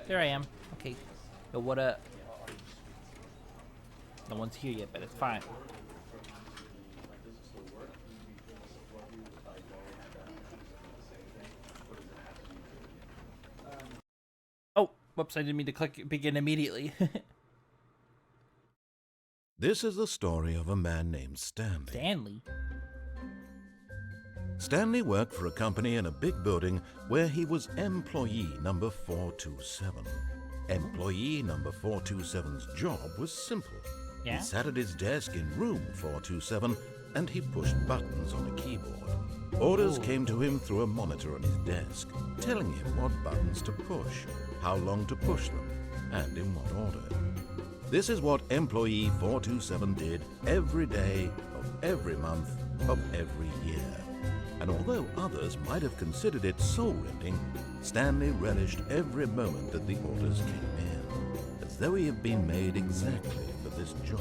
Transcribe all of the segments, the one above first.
There I am. Okay. Yo, what up? No one's here yet, but it's fine. Oh, whoops, I didn't mean to click begin immediately. This is the story of a man named Stanley. Stanley? Stanley worked for a company in a big building where he was employee number 427. Employee number 427's job was simple. Yeah? He sat at his desk in room 427 and he pushed buttons on a keyboard. Orders came to him through a monitor on his desk, telling him what buttons to push, how long to push them, and in what order. This is what employee 427 did every day of every month of every year. And although others might have considered it soul-rending, Stanley relished every moment that the orders came in, as though he had been made exactly for this job.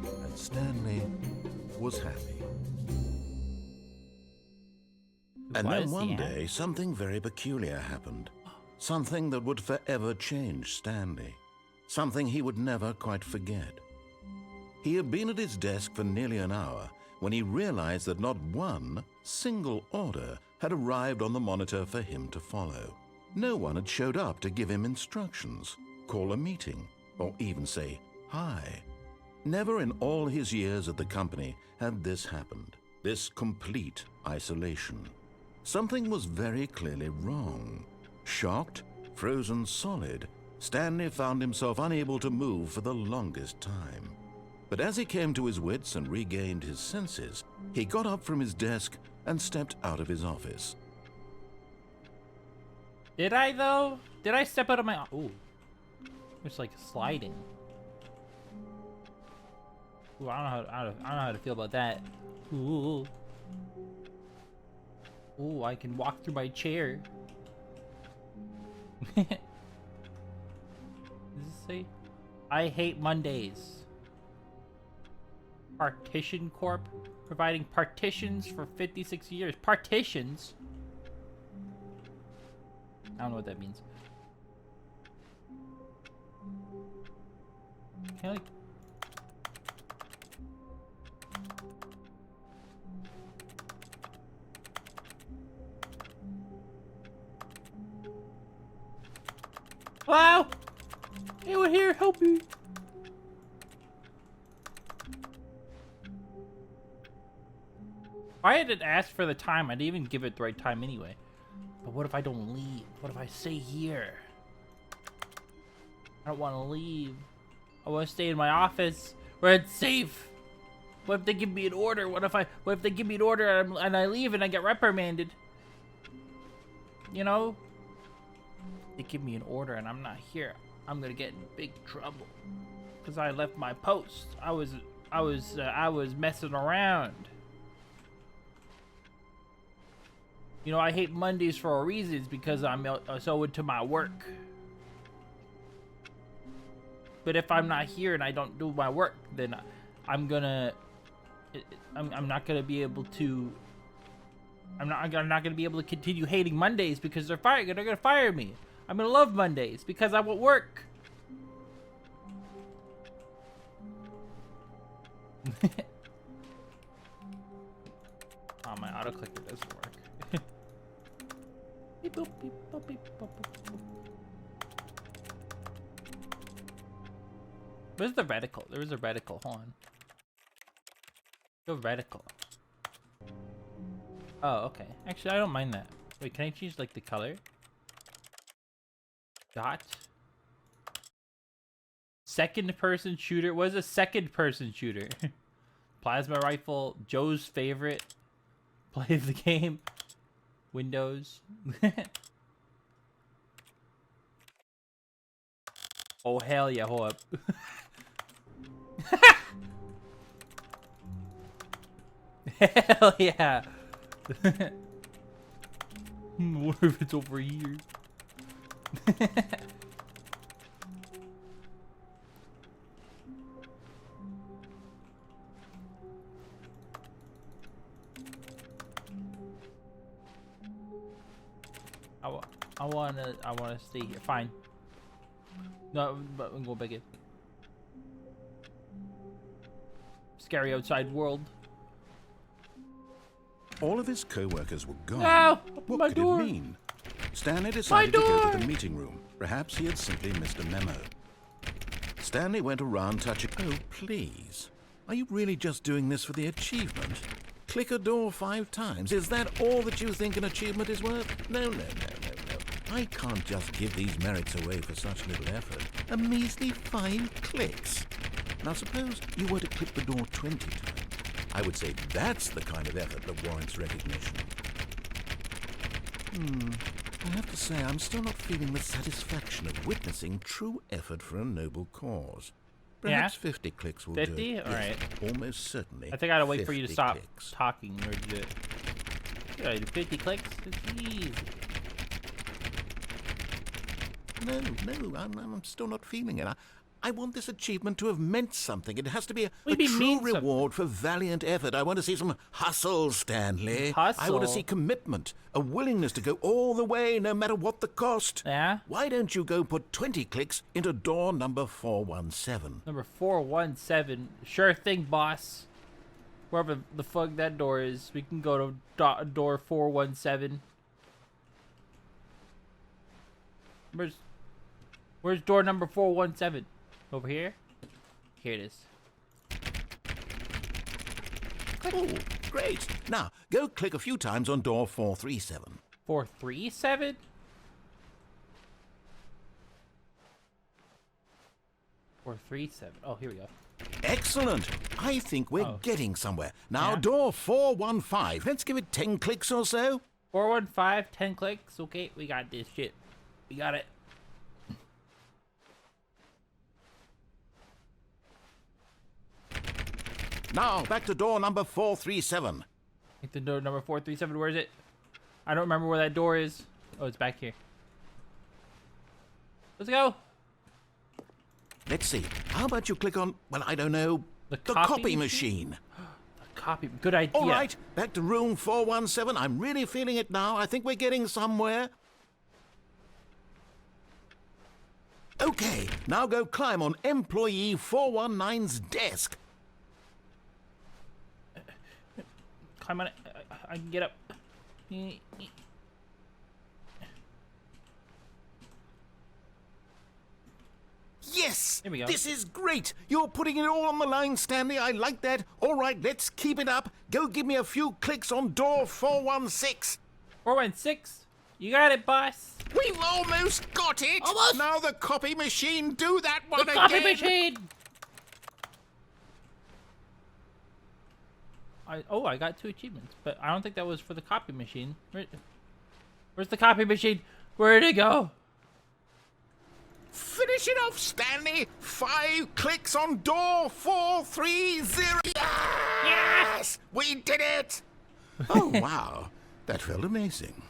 And Stanley was happy. And then one day, something very peculiar happened. Something that would forever change Stanley. Something he would never quite forget. He had been at his desk for nearly an hour when he realized that not one single order had arrived on the monitor for him to follow. No one had showed up to give him instructions, call a meeting, or even say hi. Never in all his years at the company had this happened, this complete isolation. Something was very clearly wrong. Shocked, frozen solid, Stanley found himself unable to move for the longest time. But as he came to his wits and regained his senses, he got up from his desk and stepped out of his office. Did I, though? Did I step out of my... Ooh. It's like sliding. Ooh, I don't know how to feel about that. Ooh. Ooh, I can walk through my chair. Does it say? I hate Mondays. Partition Corp, providing partitions for 56 years. Partitions? I don't know what that means. Can I, like... Hello? Anyone here? Help me. If I hadn't asked for the time, I'd even give it the right time anyway. But what if I don't leave? What if I stay here? I don't want to leave. I want to stay in my office where it's safe. What if they give me an order? What if they give me an order and I leave and I get reprimanded? You know? They give me an order and I'm not here. I'm gonna get in big trouble because I left my post. I was messing around. You know, I hate Mondays for a reason. It's because I'm so into my work. But if I'm not here and I don't do my work, then I'm not gonna be able to. I'm not gonna be able to continue hating Mondays because they're gonna fire me. I'm gonna love Mondays because I won't work. Oh, my autoclicker doesn't work. Beep, boop, beep, boop, beep, boop, boop, boop. Where's the reticle? There was a reticle. Hold on. Go reticle. Oh, okay. Actually, I don't mind that. Wait, can I change like the color? Dot. Second person shooter. What is a second person shooter? Plasma rifle. Joe's favorite. Play the game. Windows. Oh hell yeah, hold up. Hell yeah. What if it's over here? I wanna stay here. Fine. No, but we'll go back in. Scary outside world. All of his co-workers were gone. No! What My could door! it mean? Stanley decided to go to door! the meeting room. Perhaps he had simply missed a memo. Stanley went around touching... Oh, please. Are you really just doing this for the achievement? Click a door 5 times. Is that all that you think an achievement is worth? No. I can't just give these merits away for such little effort. A measly 5 clicks. Now suppose you were to click the door 20 times. I would say that's the kind of effort that warrants recognition. I have to say, I'm still not feeling the satisfaction of witnessing true effort for a noble cause. Perhaps 50 clicks will 50? do it. All right. Almost certainly. I think I gotta wait for you to 50 stop clicks. talking in order to do it. Yeah, I do 50 clicks? It's easy. No, I'm still not feeling it. I want this achievement to have meant something. It has to be a What do you mean true mean reward for valiant effort. I want to see some hustle, Stanley. I want to Hustle? see commitment, a willingness to go all the way, no matter what the cost. Yeah? Why don't you go put 20 clicks into door number 417? Number 417. Sure thing, boss. Wherever the fuck that door is, we can go to door 417. Where's door number 417? Over here? Here it is. Oh, great. Now, go click a few times on door 437. 437? Oh, here we go. Excellent. I think we're Oh. getting somewhere. Now, Yeah? door 415. Let's give it 10 clicks or so. 415, 10 clicks. Okay, we got this shit. We got it. Now, back to door number 437. Hit the door number 437. Where is it? I don't remember where that door is. Oh, it's back here. Let's go. Let's see. How about you click on, well, I don't know, The the copy copy machine? machine? Copy. Good idea. All right, back to room 417. I'm really feeling it now. I think we're getting somewhere. Okay, now go climb on employee 419's desk. Climb on it. I can get up. Yes! Here we go. This is great! You're putting it all on the line, Stanley. I like that. All right, let's keep it up. Go give me a few clicks on door 416. 416. You got it, boss. We've almost got it! Almost. Now the copy machine, do that one The again! copy machine. I got 2 achievements, but I don't think that was for the copy machine. Where's the copy machine? Where'd it go? Finish it off, Stanley! 5 clicks on door 430! Yes! We did it! Oh, wow. That felt amazing.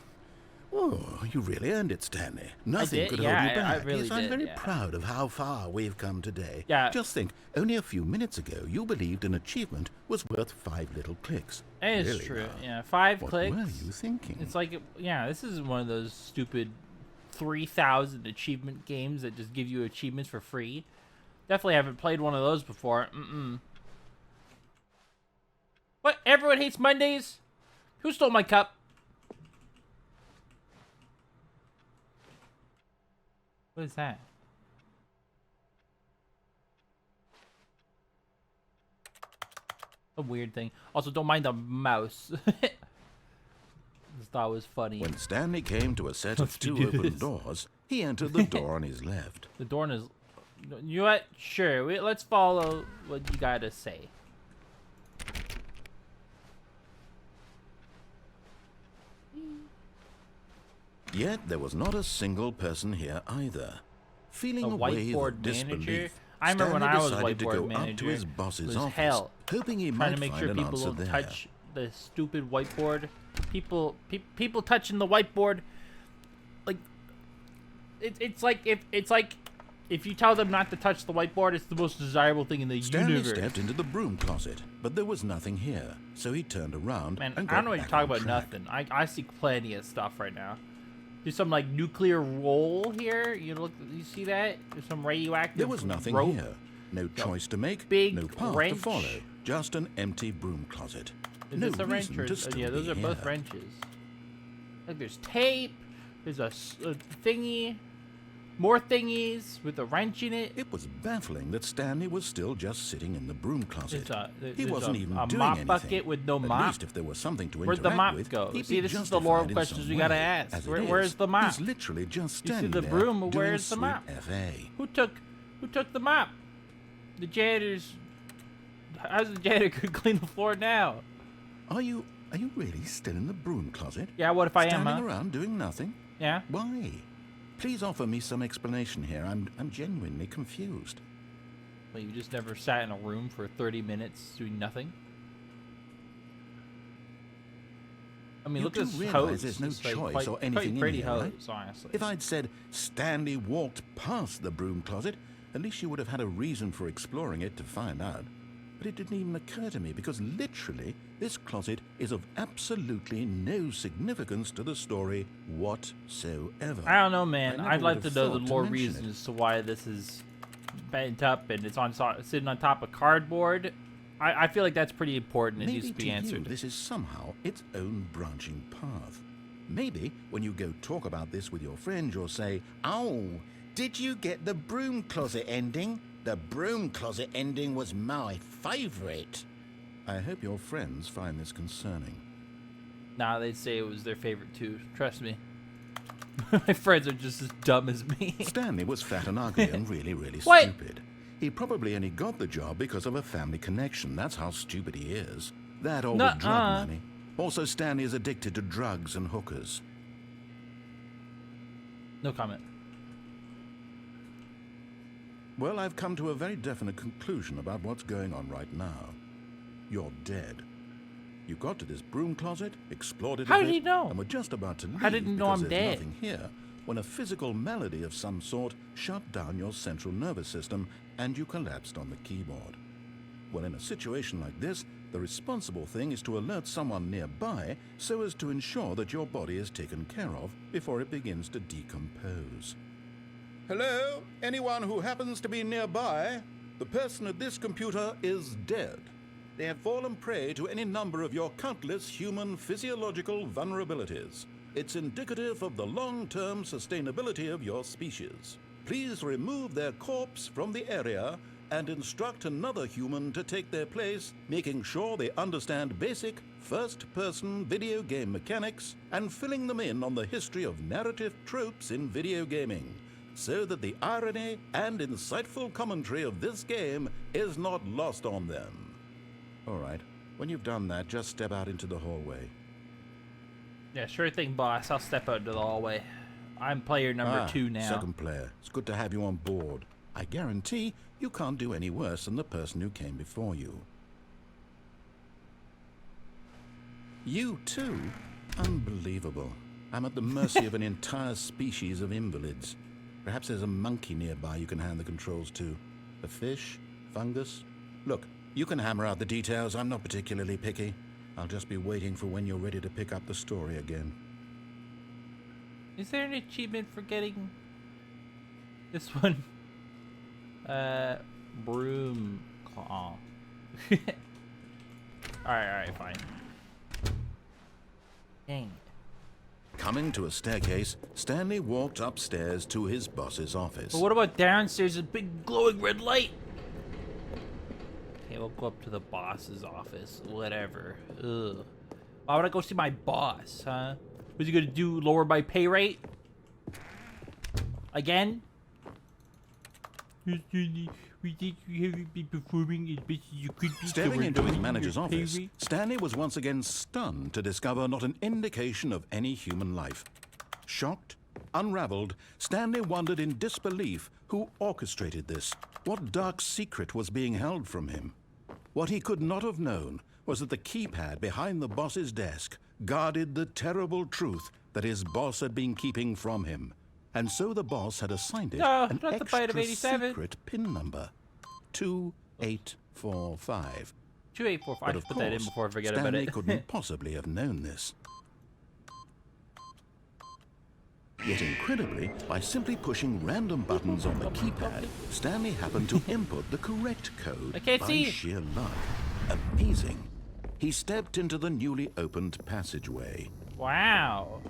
Oh, you really earned it, Stanley. Nothing did, could yeah, hold you I back. really Yes, I'm did, very yeah. proud of how far we've come today. Yeah. Just think, only a few minutes ago, you believed an achievement was worth 5 little clicks. It's Really true. now. Yeah, 5 What clicks. were you thinking? It's like, yeah, this is one of those stupid 3,000 achievement games that just give you achievements for free. Definitely haven't played one of those before. What? Everyone hates Mondays? Who stole my cup? What is that? A weird thing. Also, don't mind the mouse. Just thought it was funny. When Stanley came to a set Let's of 2 do open this. doors, he entered the door on his left. The door is... You know what? Sure. Let's follow what you gotta say. Yet there was not a single person here either. Feeling A a wave whiteboard of disbelief, manager? I remember when Stanley I was decided to whiteboard go up manager. to his boss's was office, hell. hoping he Trying might to make find sure an people answer don't there. touch the stupid whiteboard. People touching the whiteboard. Like, it's like if you tell them not to touch the whiteboard, it's the most desirable thing in the Stanley universe. stepped into the broom closet, but there was nothing here, so he turned around Man, and I got don't know what you're back talking on about. track. Nothing. I see plenty of stuff right now. There's some like nuclear roll here. You see that? There's some radioactive. There was nothing rope. here. No choice to make. Big no path wrench. to follow. Just an empty broom closet. Is No this a wrench reason or? to still Yeah, those be are both here. wrenches. Like there's tape. There's a thingy. More thingies with a wrench in it. It was baffling that Stanley was still just sitting in the broom closet. There's He wasn't even a doing mop anything. bucket with no At mop. least if there was something to Where'd interact the mop with, go? he'd See, be this is the justified lore in questions some we gotta way. ask. As it Where's is, the mop? He's literally just You see standing the there broom, doing where's the sweet mop? FA. Who took the mop? The janitors. How's the janitor clean the floor now? Are you really still in the broom closet? Yeah, what if I am, Standing huh? around doing nothing? Yeah. Why? Please offer me some explanation here. I'm genuinely confused. Well, you just never sat in a room for 30 minutes doing nothing? I mean, You look do at this realize hose. there's no It's, like, choice quite, or quite anything in pretty here, hose, right? honestly. If I'd said Stanley walked past the broom closet, at least you would have had a reason for exploring it to find out. But it didn't even occur to me because literally this closet is of absolutely no significance to the story whatsoever. I don't know, man. I never I'd like would to have know the thought to lore mention reason it. as to why this is bent up and it's sitting on top of cardboard. I feel like that's pretty important. It Maybe needs to be to you, answered. this is somehow its own branching path. Maybe when you go talk about this with your friend, you'll say, "Oh, did you get the broom closet ending? The broom closet ending was my favorite." I hope your friends find this concerning. Nah, they'd say it was their favorite too. Trust me. My friends are just as dumb as me. Stanley was fat and ugly and really, really What? stupid. He probably only got the job because of a family connection. That's how stupid he is. That or with drug Nuh-uh. money. Also, Stanley is addicted to drugs and hookers. No comment. Well, I've come to a very definite conclusion about what's going on right now. You're dead. You got to this broom closet, explored it How a did bit, he know? and were just about to leave I didn't know because I'm there's dead. nothing here when a physical malady of some sort shut down your central nervous system and you collapsed on the keyboard. Well, in a situation like this, the responsible thing is to alert someone nearby so as to ensure that your body is taken care of before it begins to decompose. Hello? Anyone who happens to be nearby? The person at this computer is dead. They have fallen prey to any number of your countless human physiological vulnerabilities. It's indicative of the long-term sustainability of your species. Please remove their corpse from the area and instruct another human to take their place, making sure they understand basic first-person video game mechanics and filling them in on the history of narrative tropes in video gaming, so that the irony and insightful commentary of this game is not lost on them. All right, when you've done that, just step out into the hallway. Yeah, sure thing, boss. I'll step out into the hallway. I'm player number 2 now. Second player. It's good to have you on board. I guarantee you can't do any worse than the person who came before you. You too? Unbelievable. I'm at the mercy of an entire species of invalids. Perhaps there's a monkey nearby you can hand the controls to. A fish? Fungus? Look, you can hammer out the details. I'm not particularly picky. I'll just be waiting for when you're ready to pick up the story again. Is there an achievement for getting this one? Broom claw. Alright, fine. Dang. Coming to a staircase, Stanley walked upstairs to his boss's office. But what about downstairs? A big glowing red light. Okay, we'll go up to the boss's office. Whatever. Ugh. Why would I go see my boss, huh? Was he gonna do lower my pay rate? Again? We think you haven't been performing as best as you could be. Staring into his manager's your pay office, rate? Stanley was once again stunned to discover not an indication of any human life. Shocked, unraveled, Stanley wondered in disbelief who orchestrated this. What dark secret was being held from him? What he could not have known was that the keypad behind the boss's desk guarded the terrible truth that his boss had been keeping from him. And so the boss had assigned it No, an not the bite of extra 87. secret PIN number. 2845. 2845. I But should of put that in course, before I forget Stanley about it. couldn't possibly have known this. Yet incredibly, by simply pushing random buttons on the keypad, Stanley happened to input the correct code I can't by see. sheer luck. Amazing. He stepped into the newly opened passageway. Wow.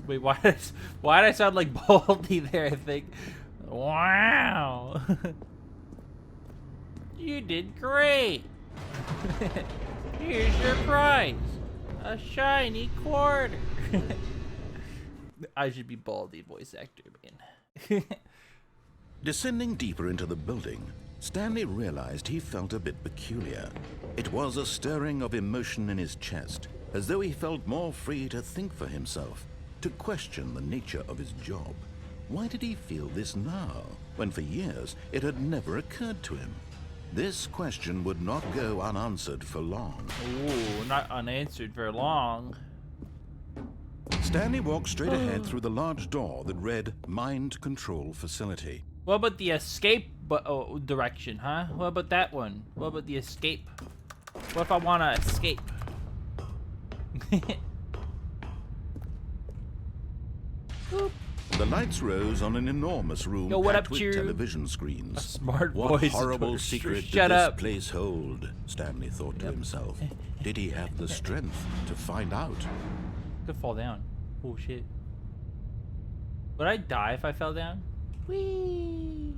Wait, why did I sound like Baldy there, I think? Wow. You did great. Here's your prize. A shiny quarter. I should be Baldy voice actor, man. Descending deeper into the building, Stanley realized he felt a bit peculiar. It was a stirring of emotion in his chest, as though he felt more free to think for himself, to question the nature of his job. Why did he feel this now, when for years it had never occurred to him? This question would not go unanswered for long. Ooh, not unanswered for long. Stanley walked straight ahead through the large door that read Mind Control Facility. What about the escape direction, huh? What about that one? What about the escape? What if I want to escape? Boop. The lights rose on an enormous room Yo, what packed up, with Tooru? television screens. A smart What voice. horrible secret Shut did up. this place hold? Stanley thought to himself. Did he have the strength to find out? Could fall down. Oh shit. Would I die if I fell down? Whee!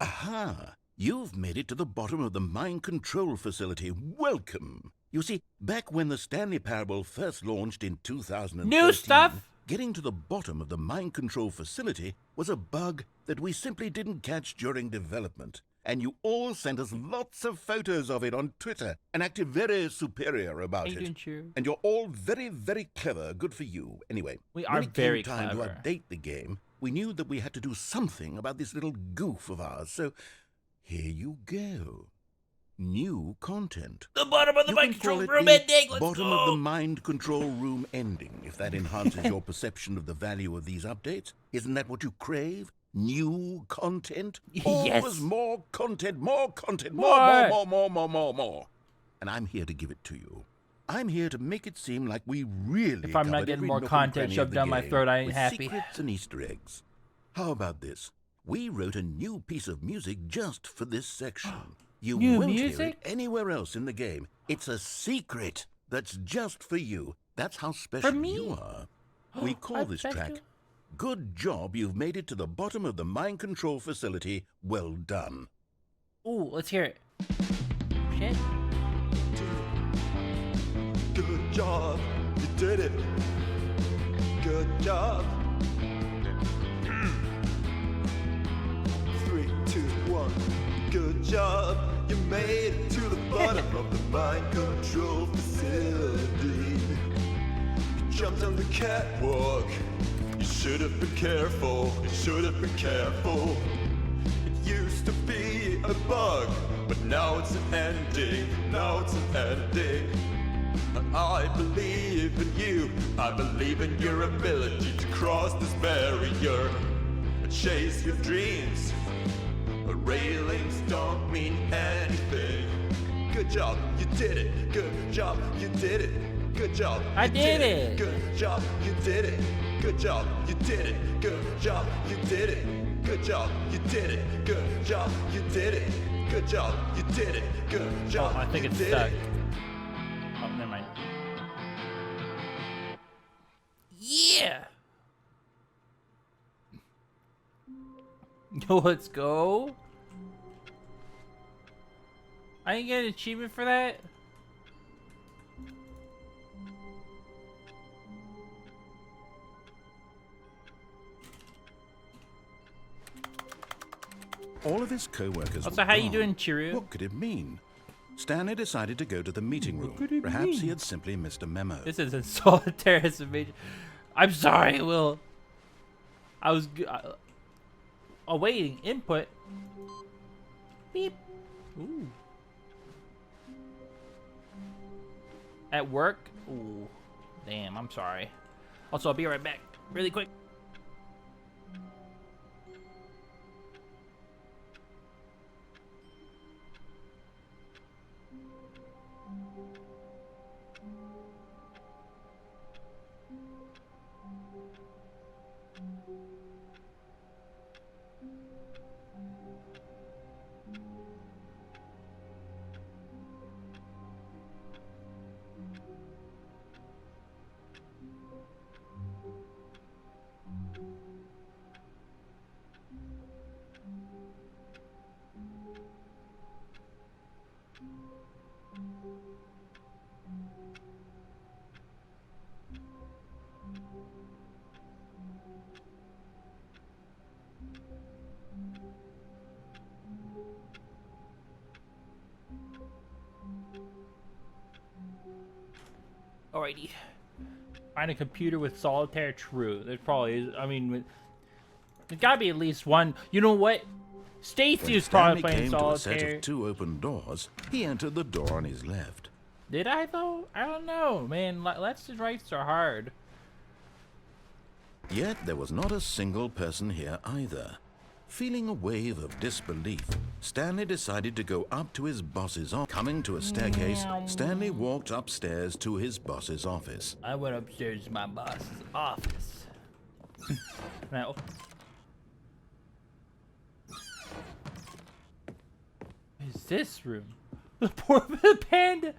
Aha! You've made it to the bottom of the mind control facility. Welcome! You see, back when the Stanley Parable first launched in 2013, New stuff? getting to the bottom of the mind control facility was a bug that we simply didn't catch during development. And you all sent us lots of photos of it on Twitter and acted very superior about it. True. And you're all very, very clever. Good for you. Anyway, We when are it very came time clever. to update the game, we knew that we had to do something about this little goof of ours. So here you go. New content. The bottom of the You mind can call control it room the ending. Let's bottom go. of the mind control room ending, if that enhances your perception of the value of these updates. Isn't that what you crave? New content? Yes. Always more content, more content, More. more. And I'm here to give it to you. I'm here to make it seem like we really If I'm not covered getting every more nook and content cranny of shoved the down my game throat, I ain't with happy. secrets and Easter eggs. How about this? We wrote a new piece of music just for this section. You New won't hear music? it anywhere else in the game. It's a secret that's just for you. That's how special me? you are. We call this special? track, Good Job You've Made It to the Bottom of the Mind Control Facility. Well done. Ooh, let's hear it. Shit. Good job, you did it. Good job. 3, 2, 1. Good job, you made it to the bottom of the mind control facility. You jumped on the catwalk. You should have been careful. You should have been careful. It used to be a bug, but now it's an ending. Now it's an ending. I believe in you. I believe in your ability to cross this barrier and chase your dreams. Railings don't mean anything. Good job, you did it. Good job, you did it. Good job, you I did it. Good job, you did it. Good job, you did it. Good job, you did it. Good job, you did it. Good job, you did it. Good job, you did it. Good job, Oh, I think you it's did stuck. it. Oh, never mind. Yeah. Let's go. I didn't get an achievement for that. All of his co-workers Also, were how you gone. doing, Tooru? What could it mean? Stanley decided to go to the meeting room. could it Perhaps mean? he had simply missed a memo. This is in solitaire estimation. I'm sorry, Will. I was awaiting input. Beep. Ooh. At work? Ooh. Damn, I'm sorry. Also, I'll be right back. Really quick. Alrighty. Find a computer with solitaire. True. There's probably is. I mean, there's gotta be at least one. You know what? Stacy was probably playing to a solitaire. set of 2 open doors, he entered the door on his left. Did I though? I don't know, man. Let's just rights are hard. Yet there was not a single person here either. Feeling a wave of disbelief, Stanley decided to go up to his boss's office. Coming to a staircase, Stanley walked upstairs to his boss's office. I went upstairs to my boss's office. Now. What is this room? The poor panda.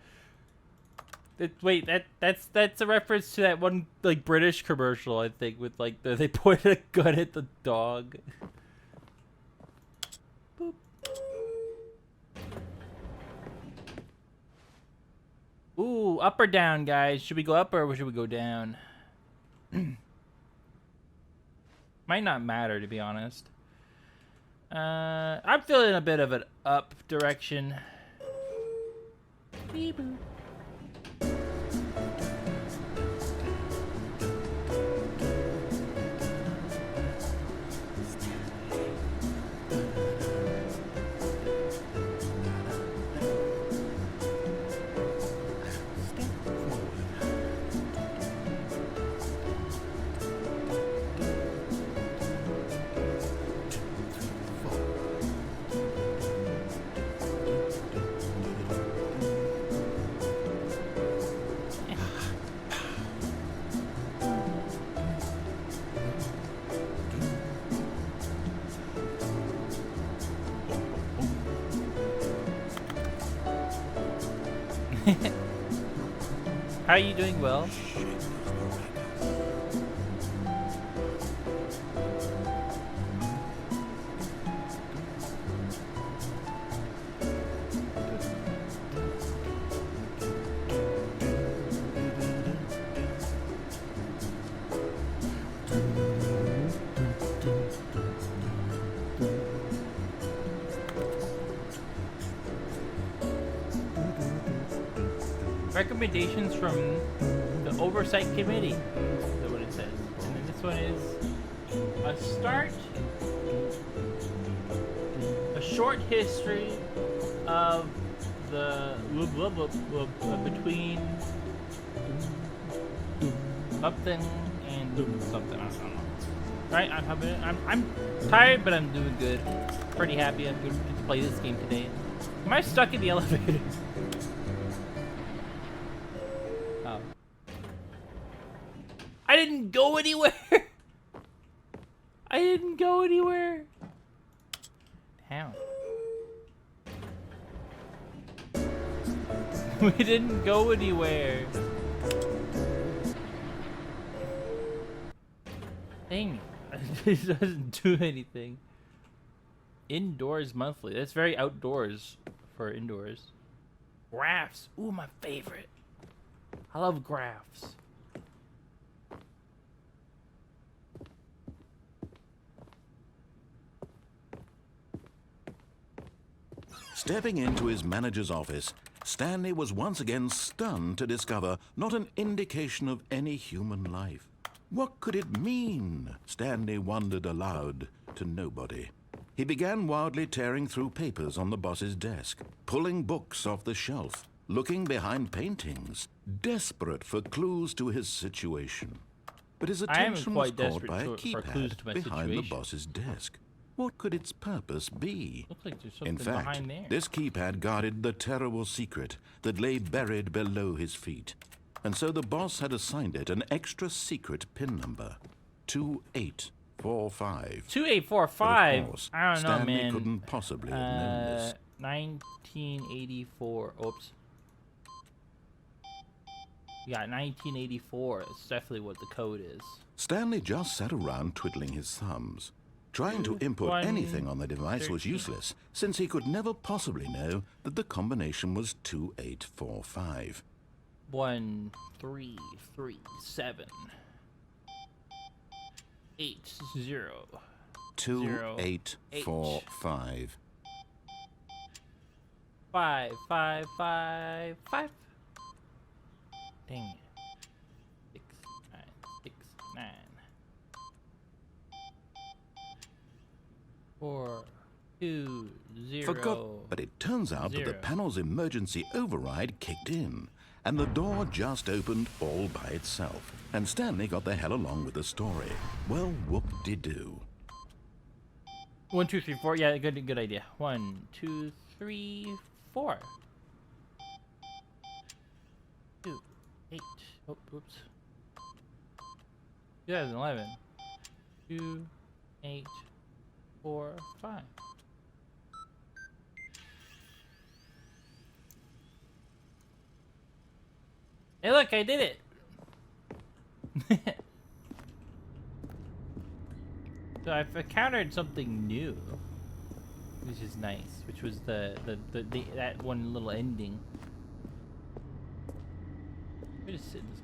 Wait, that's a reference to that one like British commercial, I think, with like they point a gun at the dog. Boop. Ooh, up or down, guys? Should we go up or should we go down? Might not matter, to be honest. I'm feeling a bit of an up direction. Beep-boop. How are you doing? Well? Recommendations from the Oversight Committee. That's what it says. And then this one is a start, a short history of the between something and something. I don't know. Right? I'm tired, but I'm doing good. Pretty happy. I'm good to play this game today. Am I stuck in the elevator? I didn't go anywhere. I didn't go anywhere. Damn. We didn't go anywhere. Dang. It doesn't do anything. Indoors monthly. That's very outdoors for indoors. Graphs. Ooh, my favorite. I love graphs. Stepping into his manager's office, Stanley was once again stunned to discover not an indication of any human life. What could it mean? Stanley wondered aloud to nobody. He began wildly tearing through papers on the boss's desk, pulling books off the shelf, looking behind paintings, desperate for clues to his situation. But his attention was caught by a keypad behind the boss's desk. What could its purpose be? Looks like there's something In fact, behind there. this keypad guarded the terrible secret that lay buried below his feet. And so the boss had assigned it an extra secret PIN number, 2845. 2845? But of course, I don't know, Stanley man. couldn't possibly have known this. 1984. Oops. Yeah, 1984. That's definitely what the code is. Stanley just sat around twiddling his thumbs. Trying to input anything on the device was useless, since he could never possibly know that the combination was 2845. 1 3 3 7 8 0 2845. 5 5 5 5. Dang it. 4, 2, 0. Forgot, but it turns out that the panel's emergency override kicked in, and the door just opened all by itself. And Stanley got the hell along with the story. Well, whoop-de-doo. 1, 2, 3, 4. Yeah, good idea. 1, 2, 3, 4. 2, 8. Oh, whoops. 2011. 2, 8, 4, 5. Hey, look, I did it. So I've encountered something new, which is nice. Which was that one little ending. Let me just sit in this.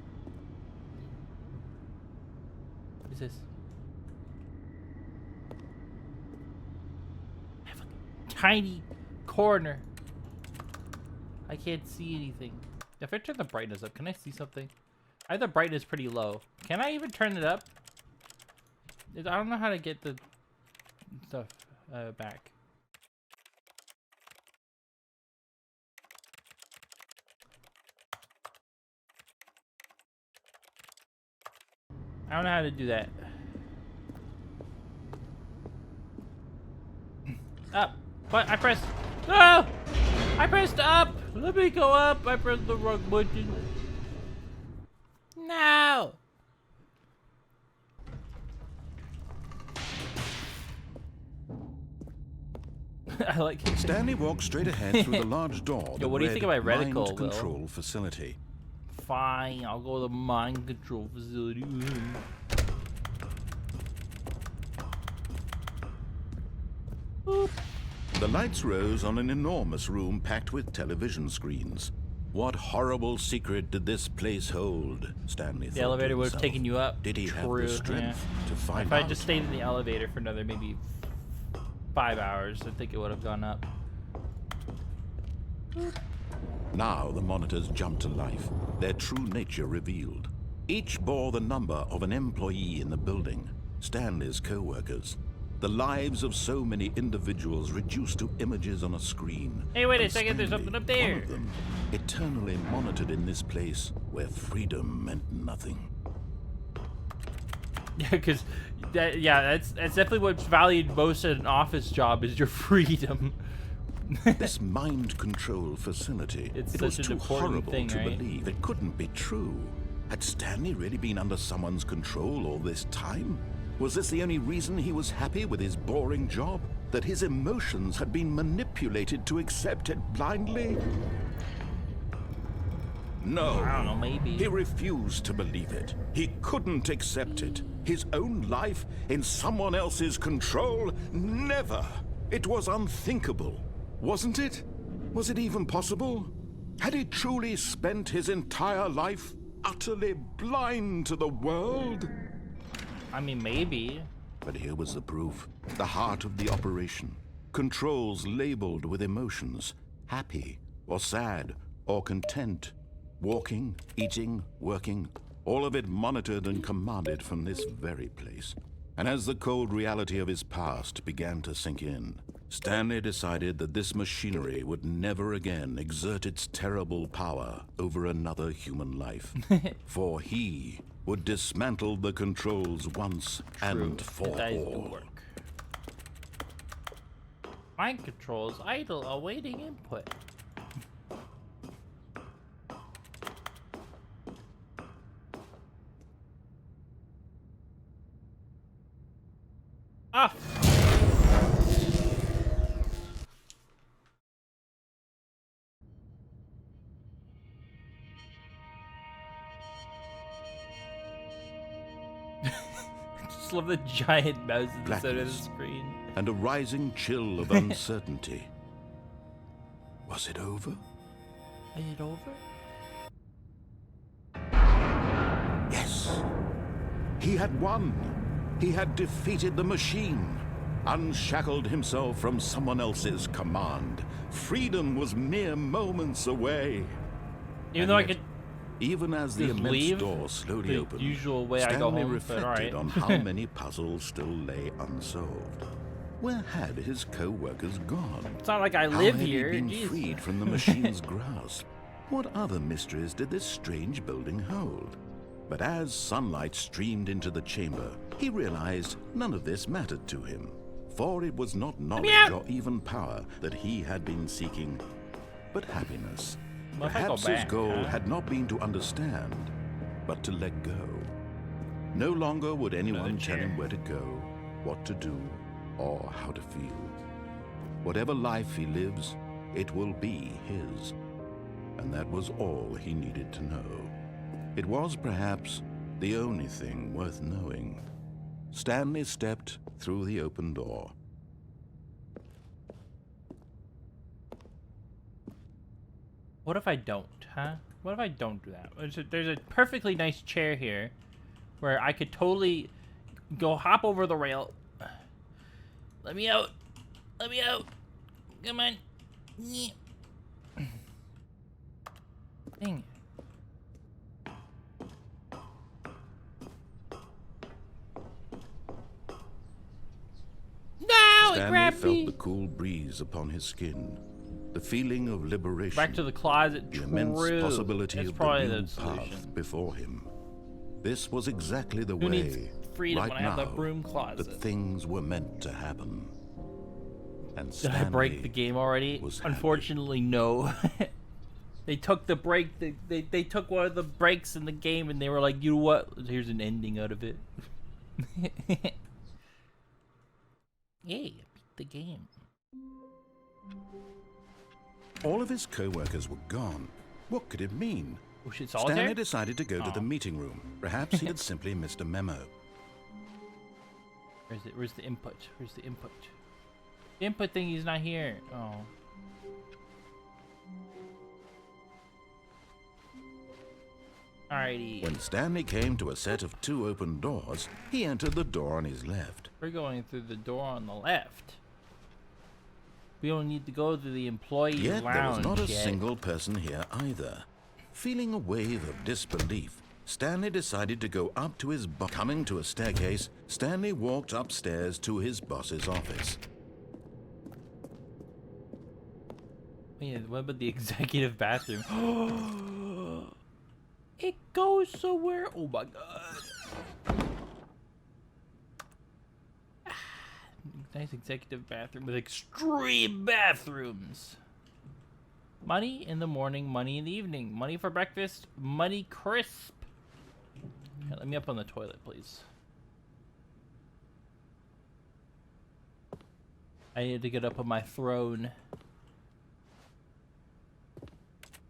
What is this? I have a tiny corner. I can't see anything. If I turn the brightness up, can I see something? I have the brightness pretty low. Can I even turn it up? I don't know how to get the stuff back. I don't know how to do that. Up. But I pressed. No! I pressed up! Let me go up! I pressed the wrong button. No! I like it. Stanley walked straight ahead through the large door. Yo, what do you think of my reticle, mind control facility. Fine, I'll go to the mind control facility. Boop. The lights rose on an enormous room packed with television screens. What horrible secret did this place hold? Stanley thought. The elevator would have taken you up. Did he have True, the strength to find If out? I just stayed in the elevator for another maybe 5 hours, I think it would have gone up. Now the monitors jumped to life, their true nature revealed. Each bore the number of an employee in the building, Stanley's co-workers. The lives of so many individuals reduced to images on a screen. Hey, wait a And second, there's Stanley, something up there. one of them, eternally monitored in this place where freedom meant nothing. Yeah, because that's definitely what's valued most at an office job is your freedom. This mind control facility, It's it was such an too important horrible thing, to right? believe. It couldn't be true. Had Stanley really been under someone's control all this time? Was this the only reason he was happy with his boring job? That his emotions had been manipulated to accept it blindly? No. I don't know, maybe. He refused to believe it. He couldn't accept it. His own life in someone else's control? Never. It was unthinkable. Wasn't it? Was it even possible? Had he truly spent his entire life utterly blind to the world? I mean, maybe. But here was the proof. The heart of the operation. Controls labeled with emotions. Happy, or sad, or content. Walking, eating, working. All of it monitored and commanded from this very place. And as the cold reality of his past began to sink in, Stanley decided that this machinery would never again exert its terrible power over another human life. For he would dismantle the controls once and for Guys do all. work. Mind controls idle, awaiting input. Ah! Just love the giant mouse at the center of the Blackness. screen. And a rising chill of uncertainty. Was it over? Is it over? Yes. He had won. He had defeated the machine, unshackled himself from someone else's command. Freedom was mere moments away. Even And though I yet, could even as the just immense leave door slowly the opened, usual way I Stanley go home, but reflected alright. on how many puzzles still lay unsolved. Where had his co-workers gone? It's not like I How live had here. he been Jeez. freed from the machine's grasp? What other mysteries did this strange building hold? But as sunlight streamed into the chamber, he realized none of this mattered to him. For it was not knowledge or even power that he had been seeking, but happiness. What if I go Perhaps his back, goal huh? had not been to understand, but to let go. No longer would anyone tell him where to go, what to do, or how to feel. Whatever life he lives, it will be his. And that was all he needed to know. It was perhaps the only thing worth knowing. Stanley stepped through the open door. What if I don't, huh? What if I don't do that? There's a perfectly nice chair here where I could totally go hop over the rail. Let me out. Let me out. Come on. Dang it. No, it Stanley grabbed felt me. the cool breeze upon his skin, the feeling of liberation, Back to the closet. the immense True. possibility That's of probably the the new solution. path before him. This was exactly the Who needs way, freedom right when I have now, the broom closet? that things were meant to happen. And Did Stanley I break the game already? was happy. Unfortunately, no. They took the break. They took one of the breaks in the game, and they were like, "You know what? Here's an ending out of it." Yay! I beat the game. All of his co-workers were gone. What could it mean? Oh shit! Solitaire. Stanley decided to go to Oh. the meeting room. Perhaps he had simply missed a memo. Where's it? Where's the input? Where's the input? The input thing is not here. Oh. Alrighty. When Stanley came to a set of 2 open doors, he entered the door on his left. We're going through the door on the left. We don't need to go to the employee Yet there was lounge not a yet. single person here either. Feeling a wave of disbelief, Stanley decided to go up to his boss. Coming to a staircase, Stanley walked upstairs to his boss's office. Yeah, what about the executive bathroom? It goes somewhere. Oh my god. Nice executive bathroom with extreme bathrooms. Money in the morning, money in the evening. Money for breakfast, money crisp. Okay, let me up on the toilet, please. I need to get up on my throne.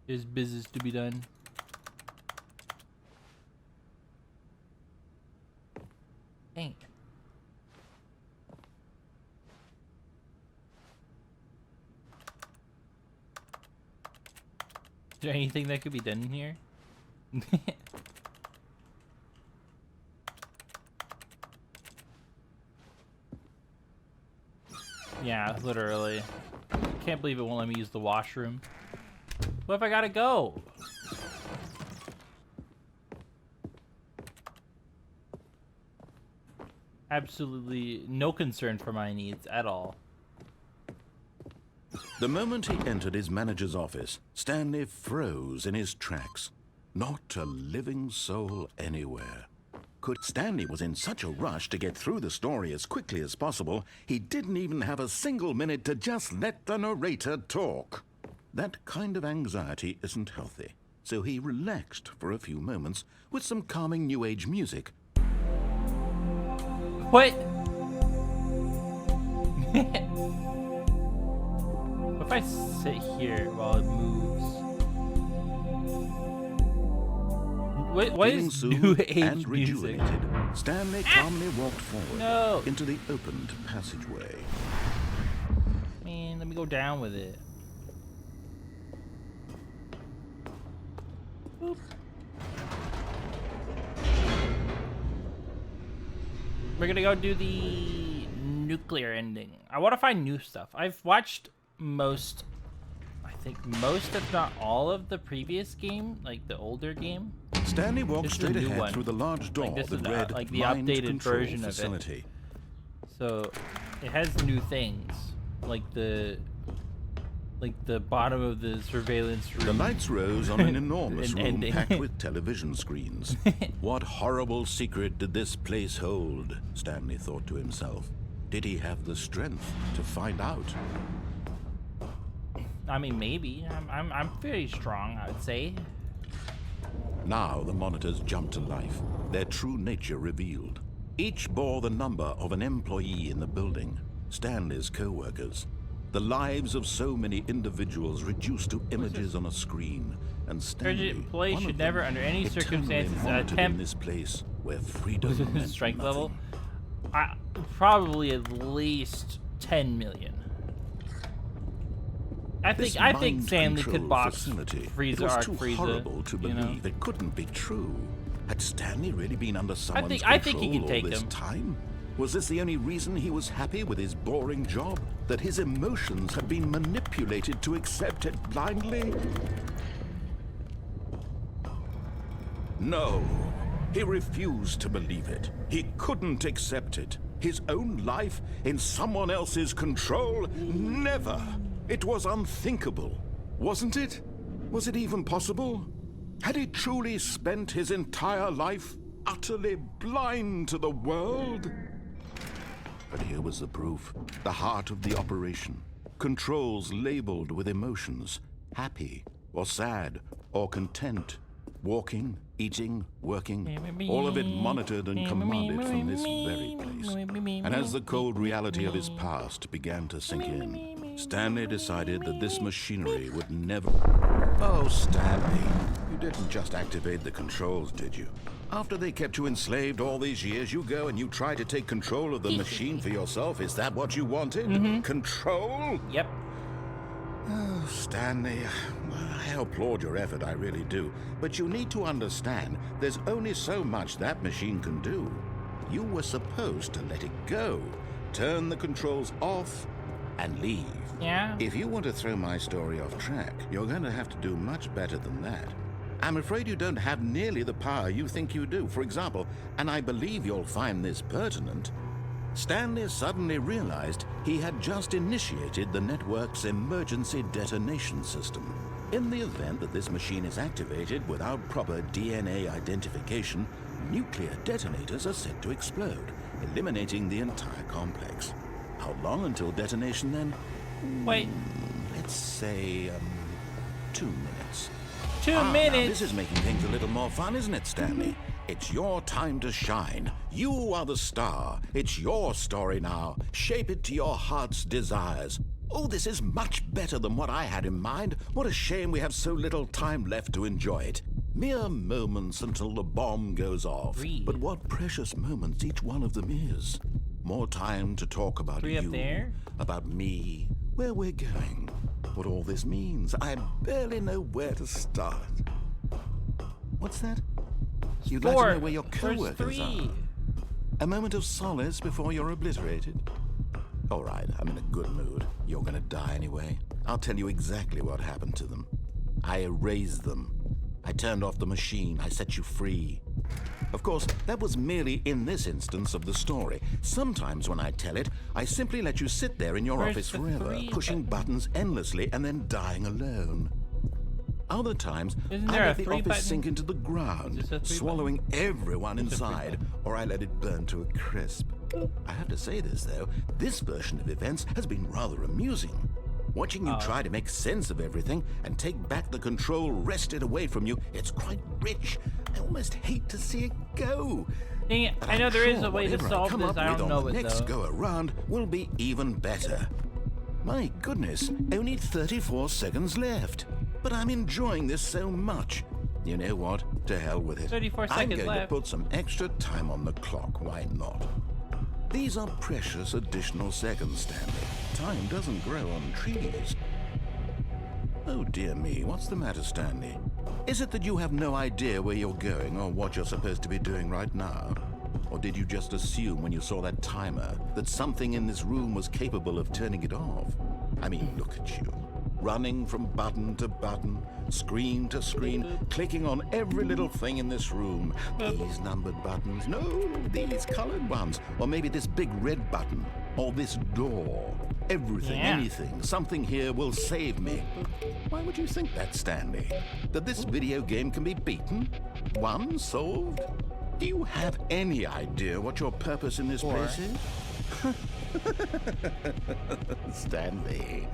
There's business to be done. Dang. Is there anything that could be done in here? Yeah, literally. Can't believe it won't let me use the washroom. What if I gotta go? Absolutely no concern for my needs at all. The moment he entered his manager's office, Stanley froze in his tracks. Not a living soul anywhere. Stanley was in such a rush to get through the story as quickly as possible, he didn't even have a single minute to just let the narrator talk. That kind of anxiety isn't healthy, so he relaxed for a few moments with some calming New Age music. What? What if I sit here while it moves? What Feeling is New soothed Age and music? rejuvenated, Stanley calmly walked forward No. into the opened passageway. Man, let me go down with it. Boop. We're gonna go do the nuclear ending. I want to find new stuff. I've watched most, I think most if not all of the previous game, like the older game. Stanley walked This is a straight new ahead one. through the large door Like this that is, read like the Mind updated Control version of it. Facility. So It has new things, like the bottom of the surveillance room. The lights rose on an enormous An room ending. packed with television screens. What horrible secret did this place hold? Stanley thought to himself. Did he have the strength to find out? I mean, maybe. I'm very strong, I would say. Now the monitors jumped to life, their true nature revealed. Each bore the number of an employee in the building, Stanley's co-workers. The lives of so many individuals reduced to images on a screen, and Stanley, employees one should of never, them, under any eternally circumstances, monitored in attempt this place where freedom meant strike nothing. level. Probably at least 10 million. I This think Stanley mind-control could box facility, Frieza, it was Arc too Frieza. horrible to you know? believe. It couldn't be true. Had Stanley really been under someone's I think he control can take all this him. time? Was this the only reason he was happy with his boring job? That his emotions had been manipulated to accept it blindly? No. He refused to believe it. He couldn't accept it. His own life in someone else's control? Never. It was unthinkable. Wasn't it? Was it even possible? Had he truly spent his entire life utterly blind to the world? But here was the proof. The heart of the operation. Controls labeled with emotions. Happy, or sad, or content. Walking, eating, working. All of it monitored and commanded from this very place. And as the cold reality of his past began to sink in, Stanley decided that this machinery would never... Oh, Stanley, you didn't just activate the controls, did you? After they kept you enslaved all these years, you go and you try to take control of the machine for yourself. Is that what you wanted? Control? Yep. Oh, Stanley, I applaud your effort, I really do. But you need to understand, there's only so much that machine can do. You were supposed to let it go, turn the controls off, and leave. Yeah. If you want to throw my story off track, you're going to have to do much better than that. I'm afraid you don't have nearly the power you think you do. For example, and I believe you'll find this pertinent, Stanley suddenly realized he had just initiated the network's emergency detonation system. In the event that this machine is activated without proper DNA identification, nuclear detonators are set to explode, eliminating the entire complex. How long until detonation then? Wait. Let's say, 2 minutes. 2 Now minutes. this is making things a little more fun, isn't it, Stanley? It's your time to shine. You are the star. It's your story now. Shape it to your heart's desires. Oh, this is much better than what I had in mind. What a shame we have so little time left to enjoy it. Mere moments until the bomb goes off. Breathe. But what precious moments each one of them is. More time to talk about Three up you, there. about me, where we're going, what all this means. I barely know where to start. What's that? You'd like to know where your There's co-workers 3. are? A moment of solace before you're obliterated? All right, I'm in a good mood. You're gonna die anyway. I'll tell you exactly what happened to them. I erased them. I turned off the machine. I set you free. Of course, that was merely in this instance of the story. Sometimes when I tell it, I simply let you sit there in your Where's office the forever, 3 pushing buttons endlessly and then dying alone. Other times, Isn't I there a let the 3 office button? sink into the Is ground, this a 3 swallowing everyone It's a 3 inside, button. or I let it burn to a crisp. I have to say this, though, this version of events has been rather amusing. Watching you try to make sense of everything and take back the control wrested away from you, it's quite rich. I almost hate to see it go. Dang it. But I know I'm there is sure a way to whatever solve come this. up I with don't on know the it next though. go around will be even better. My goodness, only 34 seconds left. But I'm enjoying this so much. You know what? To hell with it. 34 I'm seconds going left. to put some extra time on the clock. Why not? These are precious additional seconds, Stanley. Time doesn't grow on trees. Oh dear me, what's the matter, Stanley? Is it that you have no idea where you're going or what you're supposed to be doing right now? Or did you just assume when you saw that timer that something in this room was capable of turning it off? I mean, look at you. Running from button to button, screen to screen, clicking on every little thing in this room. These numbered buttons, no, these colored ones, or maybe this big red button. or this door. Everything, anything, something here will save me. Why would you think that, Stanley? That this video game can be beaten? Won? Solved? Do you have any idea what your purpose in this place is? Stanley,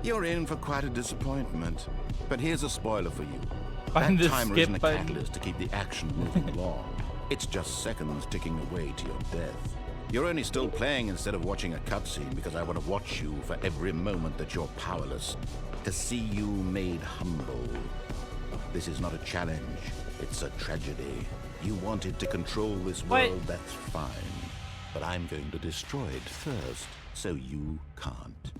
you're in for quite a disappointment. But here's a spoiler for you. Find That the timer skip isn't a button. catalyst to keep the action moving along. It's just seconds ticking away to your death. You're only still playing instead of watching a cutscene because I want to watch you for every moment that you're powerless. To see you made humble. This is not a challenge. It's a tragedy. You wanted to control this world, that's fine. But I'm going to destroy it first, so you can't.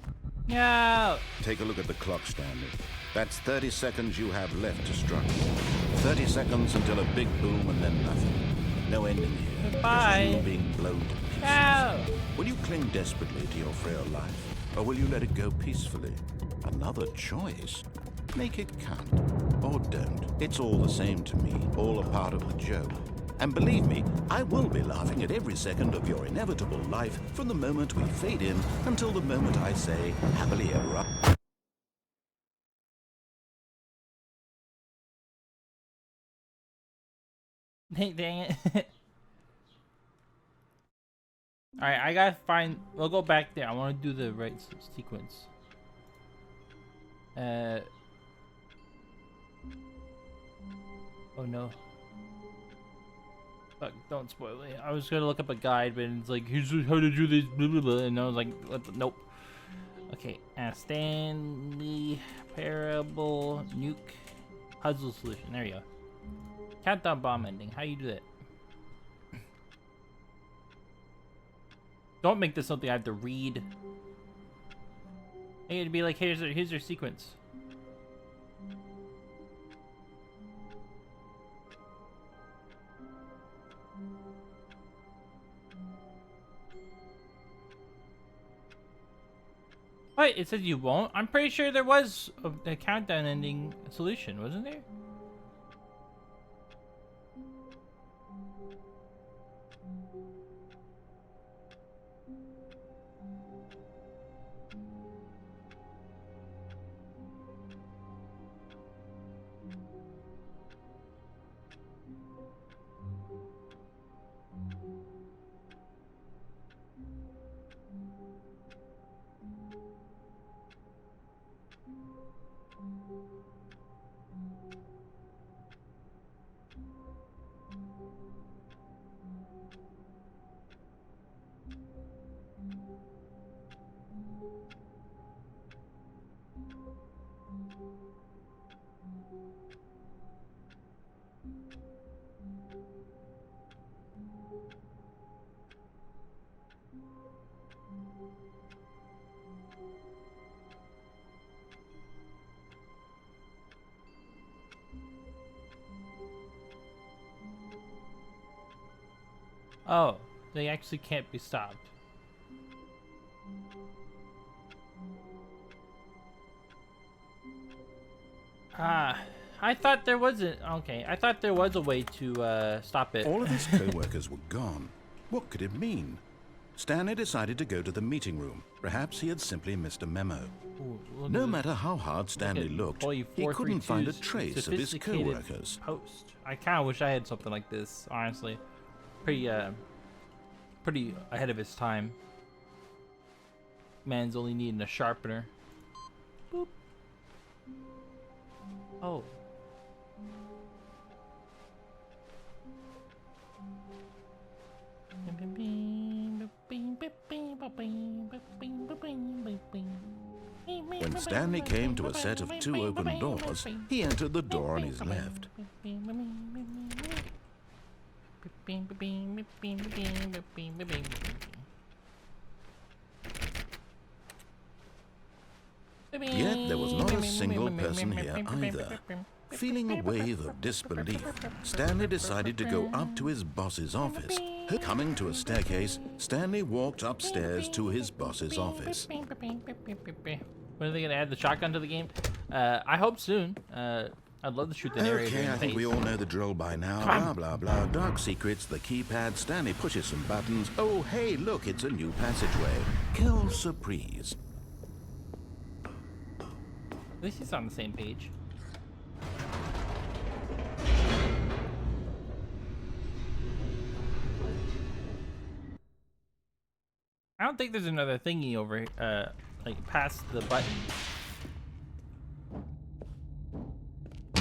No. Take a look at the clock, Stanley. That's 30 seconds you have left to struggle. 30 seconds until a big boom and then nothing. No ending here. Goodbye. Just you being blown to pieces. No. Will you cling desperately to your frail life, or will you let it go peacefully? Another choice. Make it count, or don't. It's all the same to me, all a part of the joke. And believe me, I will be laughing at every second of your inevitable life from the moment we fade in until the moment I say, happily ever after. Dang it. Alright, I gotta find... We'll go back there. I want to do the right sequence. Oh no. Fuck, don't spoil it. I was gonna look up a guide, but it's like, here's how to do this, blah, blah, blah. And I was like, nope. Okay, Stanley, Parable, Nuke, Puzzle Solution. There you go. Countdown bomb ending. How you do that? Don't make this something I have to read. I need to be like, here's your sequence. What? It says you won't? I'm pretty sure there was a countdown ending solution, wasn't there? Oh, they actually can't be stopped. I thought there wasn't. Okay, I thought there was a way to stop it. All of his co-workers were gone. What could it mean? Stanley decided to go to the meeting room. Perhaps he had simply missed a memo. Ooh, No matter how hard Stanley looked, he couldn't find a 432's trace of his sophisticated co-workers. Post. I kind of wish I had something like this, honestly. Pretty ahead of his time. Man's only needing a sharpener. Boop. Oh. When Stanley came to a set of 2 open doors, he entered the door on his left. Yet there was not a single person here either. Feeling a wave of disbelief, Stanley decided to go up to his boss's office. Coming to a staircase, Stanley walked upstairs to his boss's office. When are they gonna add the shotgun to the game? I hope soon. I'd love to shoot the narrator Okay, in I the think we face. all know the drill by now. Come Blah, blah, blah. Dark secrets, the keypad. Stanley pushes some buttons. Oh, hey, look, it's a new passageway. Quelle surprise. At least he's on the same page. I don't think there's another thingy over, like past the button.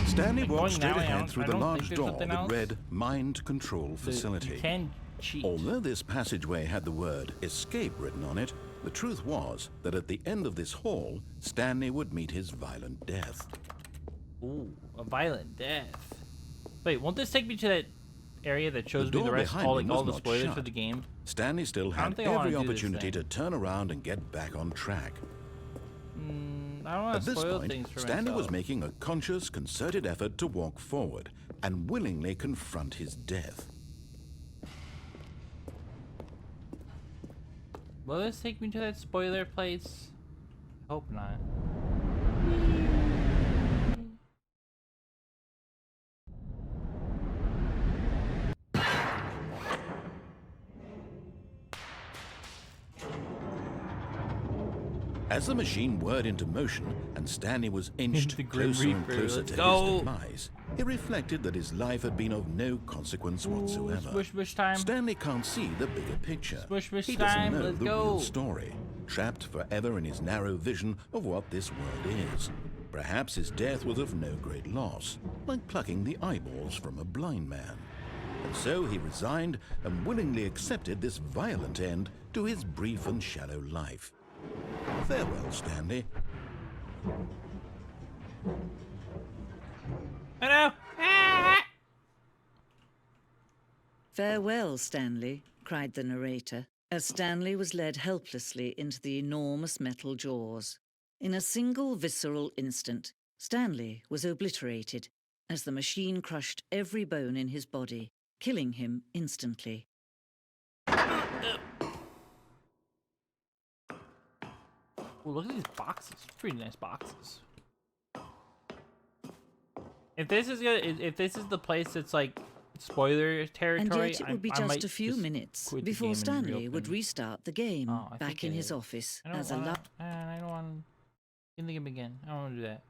Stanley Like, walked going straight that way, ahead through I the don't large think there's door something that else. read Mind Control So Facility. you can cheat. Although this passageway had the word escape written on it, the truth was that at the end of this hall, Stanley would meet his violent death. Ooh, a violent death. Wait, won't this take me to that area that shows me door the rest, behind all him like all was the not spoilers shut. for the game? Stanley still I don't had think I wanna every do this opportunity thing. to turn around and get back on track. I don't want At to this spoil point, things for Stanley myself. was making a conscious, concerted effort to walk forward and willingly confront his death. Will this take me to that spoiler place? Hope not. As the machine whirred into motion and Stanley was inched The Grim closer and Reaper, closer let's to go. his demise, he reflected that his life had been of no consequence whatsoever. Smush smush time. Stanley can't see the bigger picture. Smush smush he time, doesn't know let's the go. real story, trapped forever in his narrow vision of what this world is. Perhaps his death was of no great loss, like plucking the eyeballs from a blind man. And so he resigned and willingly accepted this violent end to his brief and shallow life. Farewell, Stanley. Hello. Ah! Farewell, Stanley, cried the narrator, as Stanley was led helplessly into the enormous metal jaws. In a single visceral instant, Stanley was obliterated as the machine crushed every bone in his body, killing him instantly. Ooh, look at these boxes. Pretty nice boxes. If this is the place that's like spoiler territory, And yet it would be I just might a few just minutes quit the before game and Stanley would reopen. restart the game Oh, I back think in it his is. office I don't as a want. I don't want. Can think of again. I don't want to do that.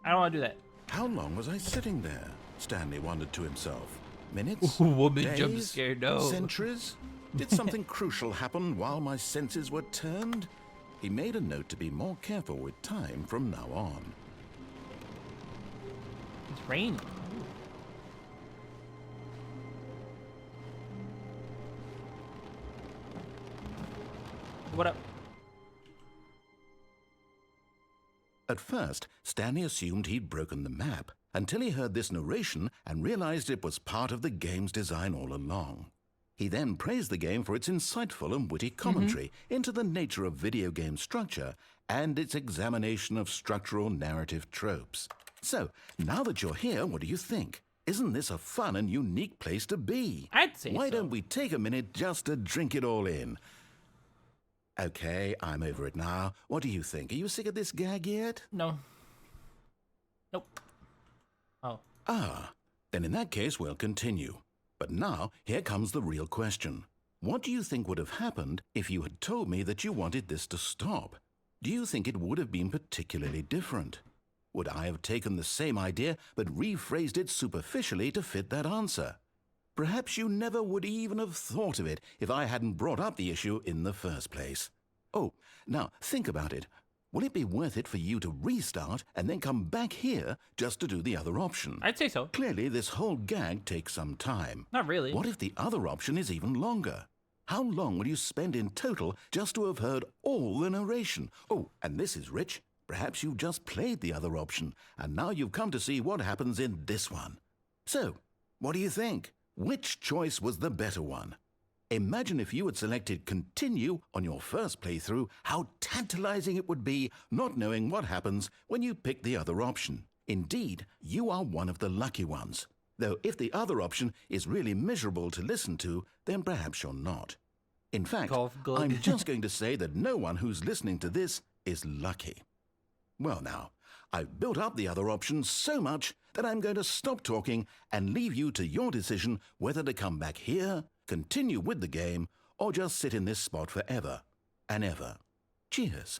I don't want to do that. How long was I sitting there? Stanley wondered to himself. Minutes? Woman Days? jump scare. No. Centuries? Did something crucial happen while my senses were turned? He made a note to be more careful with time from now on. It's raining. What up? At first, Stanley assumed he'd broken the map, until he heard this narration and realized it was part of the game's design all along. He then praised the game for its insightful and witty commentary into the nature of video game structure and its examination of structural narrative tropes. So, now that you're here, what do you think? Isn't this a fun and unique place to be? I'd say Why so. don't we take a minute just to drink it all in? Okay, I'm over it now. What do you think? Are you sick of this gag yet? No. Nope. Oh. Ah, then in that case, we'll continue. But now, here comes the real question. What do you think would have happened if you had told me that you wanted this to stop? Do you think it would have been particularly different? Would I have taken the same idea but rephrased it superficially to fit that answer? Perhaps you never would even have thought of it if I hadn't brought up the issue in the first place. Oh, now think about it. Will it be worth it for you to restart and then come back here just to do the other option? I'd say so. Clearly, this whole gag takes some time. Not really. What if the other option is even longer? How long will you spend in total just to have heard all the narration? Oh, and this is rich. Perhaps you've just played the other option, and now you've come to see what happens in this one. So, what do you think? Which choice was the better one? Imagine if you had selected continue on your first playthrough, how tantalizing it would be not knowing what happens when you pick the other option. Indeed, you are one of the lucky ones. Though if the other option is really miserable to listen to, then perhaps you're not. In fact, Golf glug. I'm just going to say that no one who's listening to this is lucky. Well now, I've built up the other options so much that I'm going to stop talking and leave you to your decision whether to come back here, continue with the game, or just sit in this spot forever and ever. Cheers.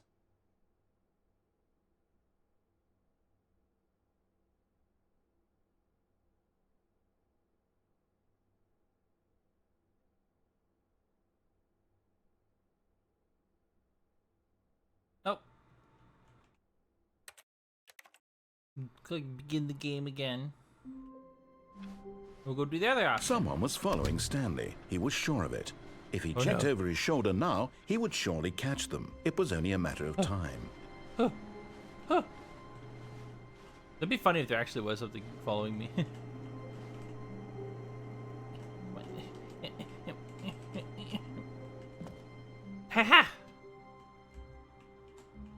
Oh. Click begin the game again. We'll go do the other option. Someone was following Stanley. He was sure of it. If he checked over his shoulder now, he would surely catch them. It was only a matter of time. It'd be funny if there actually was something following me. Haha!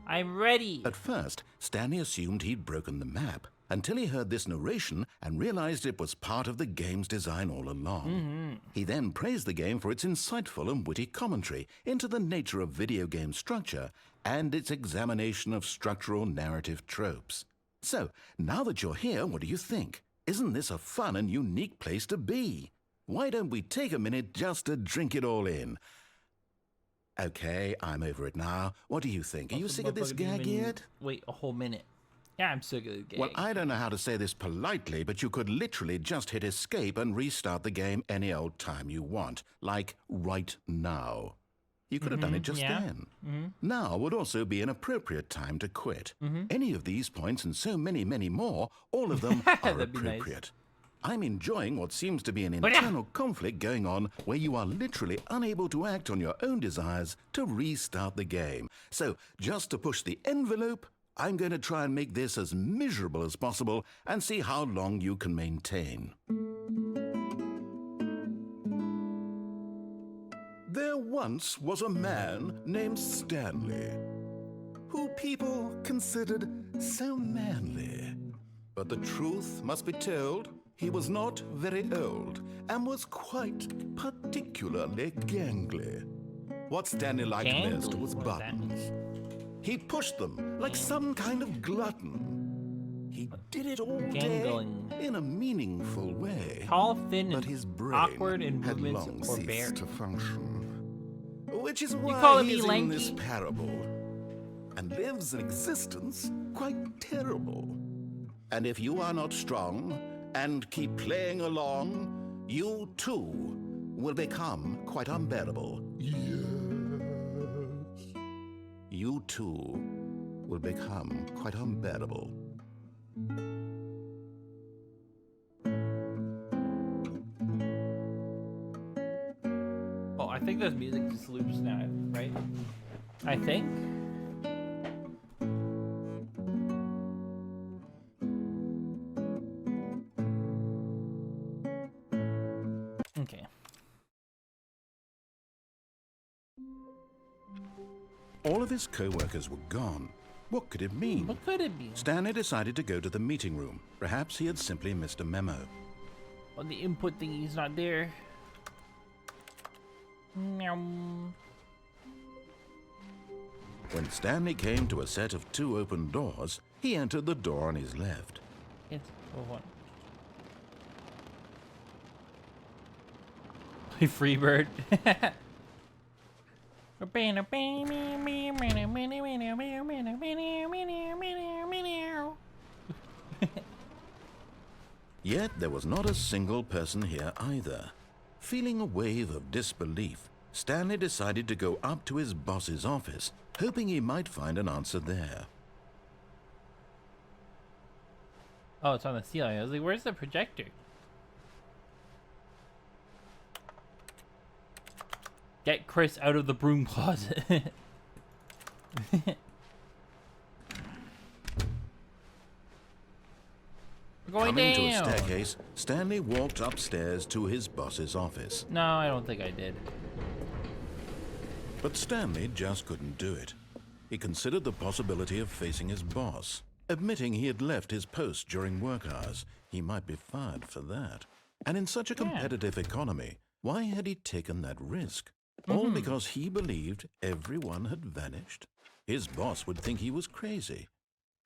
I'm ready! At first, Stanley assumed he'd broken the map until he heard this narration and realized it was part of the game's design all along. He then praised the game for its insightful and witty commentary into the nature of video game structure and its examination of structural narrative tropes. So, now that you're here, what do you think? Isn't this a fun and unique place to be? Why don't we take a minute just to drink it all in? Okay, I'm over it now. What do you think? Are you sick of this gag yet? Wait a whole minute. Yeah, I'm sick of the gag. Well, I don't know how to say this politely, but you could literally just hit escape and restart the game any old time you want. Like right now. You could have done it just then. Now would also be an appropriate time to quit. Any of these points and so many, many more, all of them are appropriate. I'm enjoying what seems to be an internal conflict going on where you are literally unable to act on your own desires to restart the game. So, just to push the envelope, I'm going to try and make this as miserable as possible and see how long you can maintain. There once was a man named Stanley, who people considered so manly. But the truth must be told, he was not very old and was quite particularly gangly. What Stanley liked best was buttons. He pushed them like some kind of glutton. He did it all day in a meaningful way. Tall, thin, but his brain awkward in had movements long or ceased bare. to function. Which is why calling me he's in this lanky? parable and lives an existence quite terrible. And if you are not strong and keep playing along, you too will become quite unbearable. Yes. You too will become quite unbearable. Oh, I think this music just loops now, right? I think. Okay. All of his co-workers were gone. What could it mean? What could it be? Stanley decided to go to the meeting room. Perhaps he had simply missed a memo. On the input thing, he's not there. Meow. When Stanley came to a set of 2 open doors, he entered the door on his left. Yes. Oh, what? Play Freebird. Yet there was not a single person here either. Feeling a wave of disbelief, Stanley decided to go up to his boss's office, hoping he might find an answer there. Oh, it's on the ceiling. I was like, where's the projector? Get Chris out of the broom closet. We're going Coming down. to a staircase, Stanley walked upstairs to his boss's office. No, I don't think I did. But Stanley just couldn't do it. He considered the possibility of facing his boss. Admitting he had left his post during work hours, he might be fired for that. And in such a competitive economy, why had he taken that risk? All because he believed everyone had vanished? His boss would think he was crazy.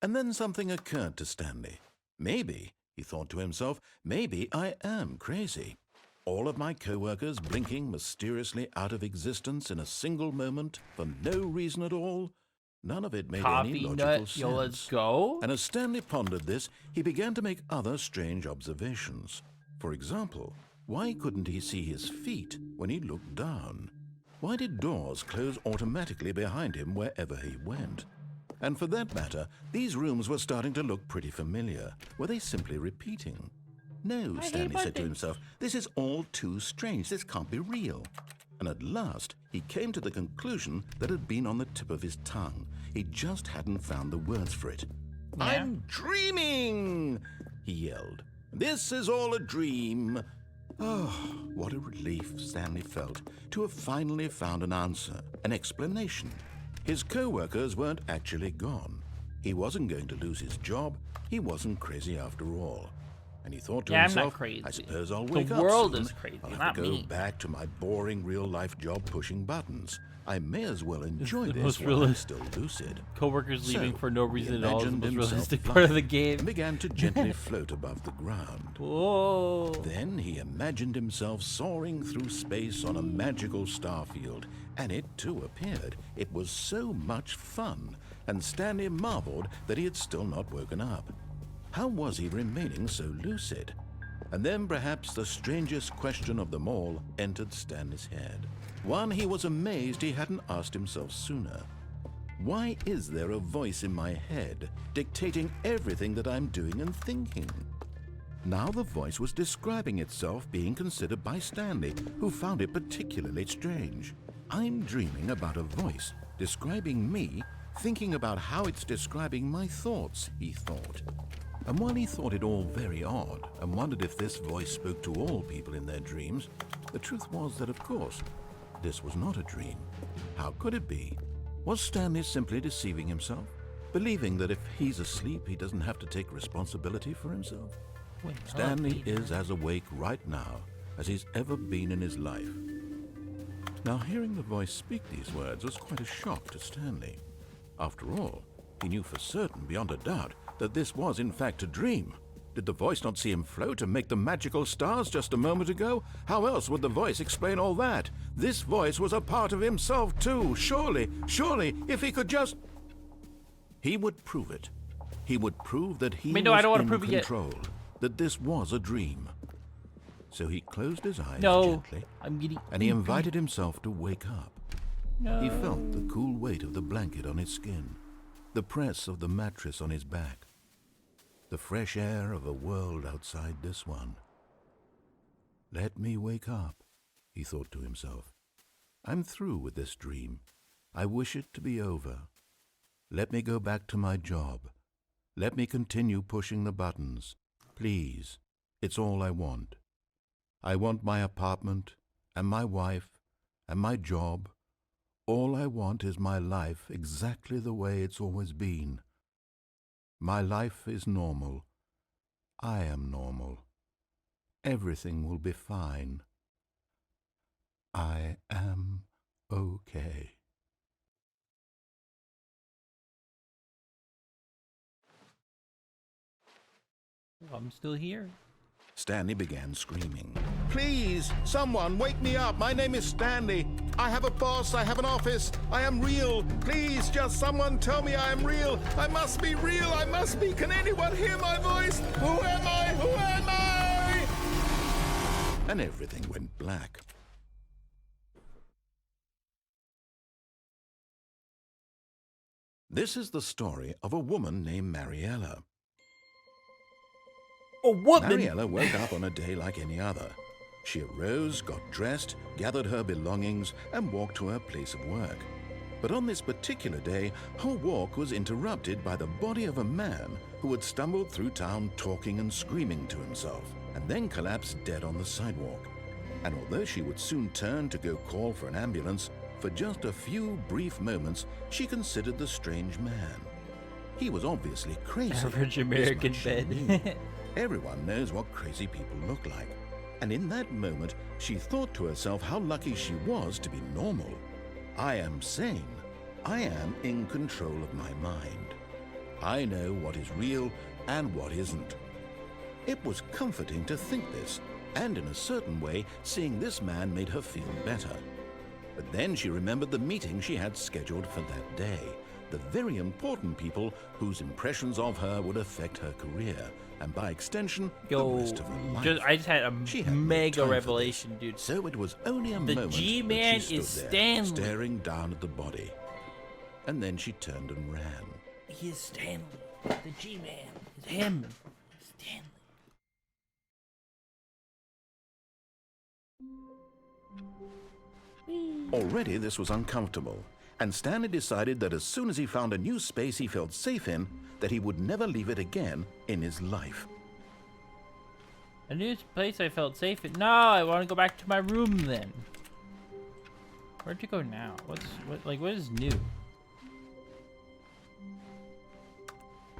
And then something occurred to Stanley. Maybe, he thought to himself, maybe I am crazy. All of my co-workers blinking mysteriously out of existence in a single moment for no reason at all. None of it made any logical sense. Yo, let's go. And as Stanley pondered this, he began to make other strange observations. For example, why couldn't he see his feet when he looked down? Why did doors close automatically behind him wherever he went? And for that matter, these rooms were starting to look pretty familiar. Were they simply repeating? No, Stanley said to himself, this is all too strange. This can't be real. And at last, he came to the conclusion that had been on the tip of his tongue. He just hadn't found the words for it. Yeah. I'm dreaming, he yelled. This is all a dream. Oh, what a relief Stanley felt to have finally found an answer, an explanation. His co-workers weren't actually gone. He wasn't going to lose his job. He wasn't crazy after all. And he thought to himself, I'm not crazy. I suppose I'll wake up The world soon. is crazy, I'll have not to go me. back to my boring real-life job pushing buttons. I may as well enjoy the this most while I'm realist- still lucid. Coworkers leaving for no he reason at all is the imagined most himself realistic flying part of the game. and began to gently float above the ground. Whoa. Then he imagined himself soaring through space on a magical starfield, and it too appeared. It was so much fun, and Stanley marveled that he had still not woken up. How was he remaining so lucid? And then perhaps the strangest question of them all entered Stanley's head. One he was amazed he hadn't asked himself sooner. Why is there a voice in my head dictating everything that I'm doing and thinking? Now the voice was describing itself being considered by Stanley, who found it particularly strange. I'm dreaming about a voice describing me, thinking about how it's describing my thoughts, he thought. And while he thought it all very odd and wondered if this voice spoke to all people in their dreams, the truth was that, of course, this was not a dream. How could it be? Was Stanley simply deceiving himself, believing that if he's asleep, he doesn't have to take responsibility for himself? Stanley is as awake right now as he's ever been in his life. Now, hearing the voice speak these words was quite a shock to Stanley. After all, he knew for certain, beyond a doubt, that this was in fact a dream. Did the voice not see him float and make the magical stars just a moment ago? How else would the voice explain all that? This voice was a part of himself too. Surely, if he could just... He would prove it. He would prove that he no, I don't was wanna in prove it yet. control, that this was a dream. So he closed his eyes No, gently, I'm getting. and he invited himself to wake up. No. He felt the cool weight of the blanket on his skin, the press of the mattress on his back, the fresh air of a world outside this one. Let me wake up, he thought to himself. I'm through with this dream. I wish it to be over. Let me go back to my job. Let me continue pushing the buttons. Please, it's all I want. I want my apartment, and my wife, and my job. All I want is my life exactly the way it's always been. My life is normal. I am normal. Everything will be fine. I am okay. I'm still here. Stanley began screaming. Please, someone, wake me up. My name is Stanley. I have a boss. I have an office. I am real. Please, just someone tell me I am real. I must be real. I must be. Can anyone hear my voice? Who am I? Who am I? And everything went black. This is the story of a woman named Mariella. A woman. Mariella woke up on a day like any other. She arose, got dressed, gathered her belongings, and walked to her place of work. But on this particular day, her walk was interrupted by the body of a man who had stumbled through town talking and screaming to himself, and then collapsed dead on the sidewalk. And although she would soon turn to go call for an ambulance, for just a few brief moments, she considered the strange man. He was obviously crazy. Average This American much she knew. bed. Everyone knows what crazy people look like. And in that moment, she thought to herself how lucky she was to be normal. I am sane. I am in control of my mind. I know what is real and what isn't. It was comforting to think this, and in a certain way, seeing this man made her feel better. But then she remembered the meeting she had scheduled for that day, the very important people whose impressions of her would affect her career, and by extension, the rest of her life. I just had a mega revelation, dude. So it was only a The moment G-Man that she is stood there, Stanley. staring down at the body. And then she turned and ran. He is Stanley. The G-Man is him. Stanley. Already this was uncomfortable, and Stanley decided that as soon as he found a new space he felt safe in, that he would never leave it again in his life. A new place I felt safe in. No, I want to go back to my room then. Where'd you go now? What is new?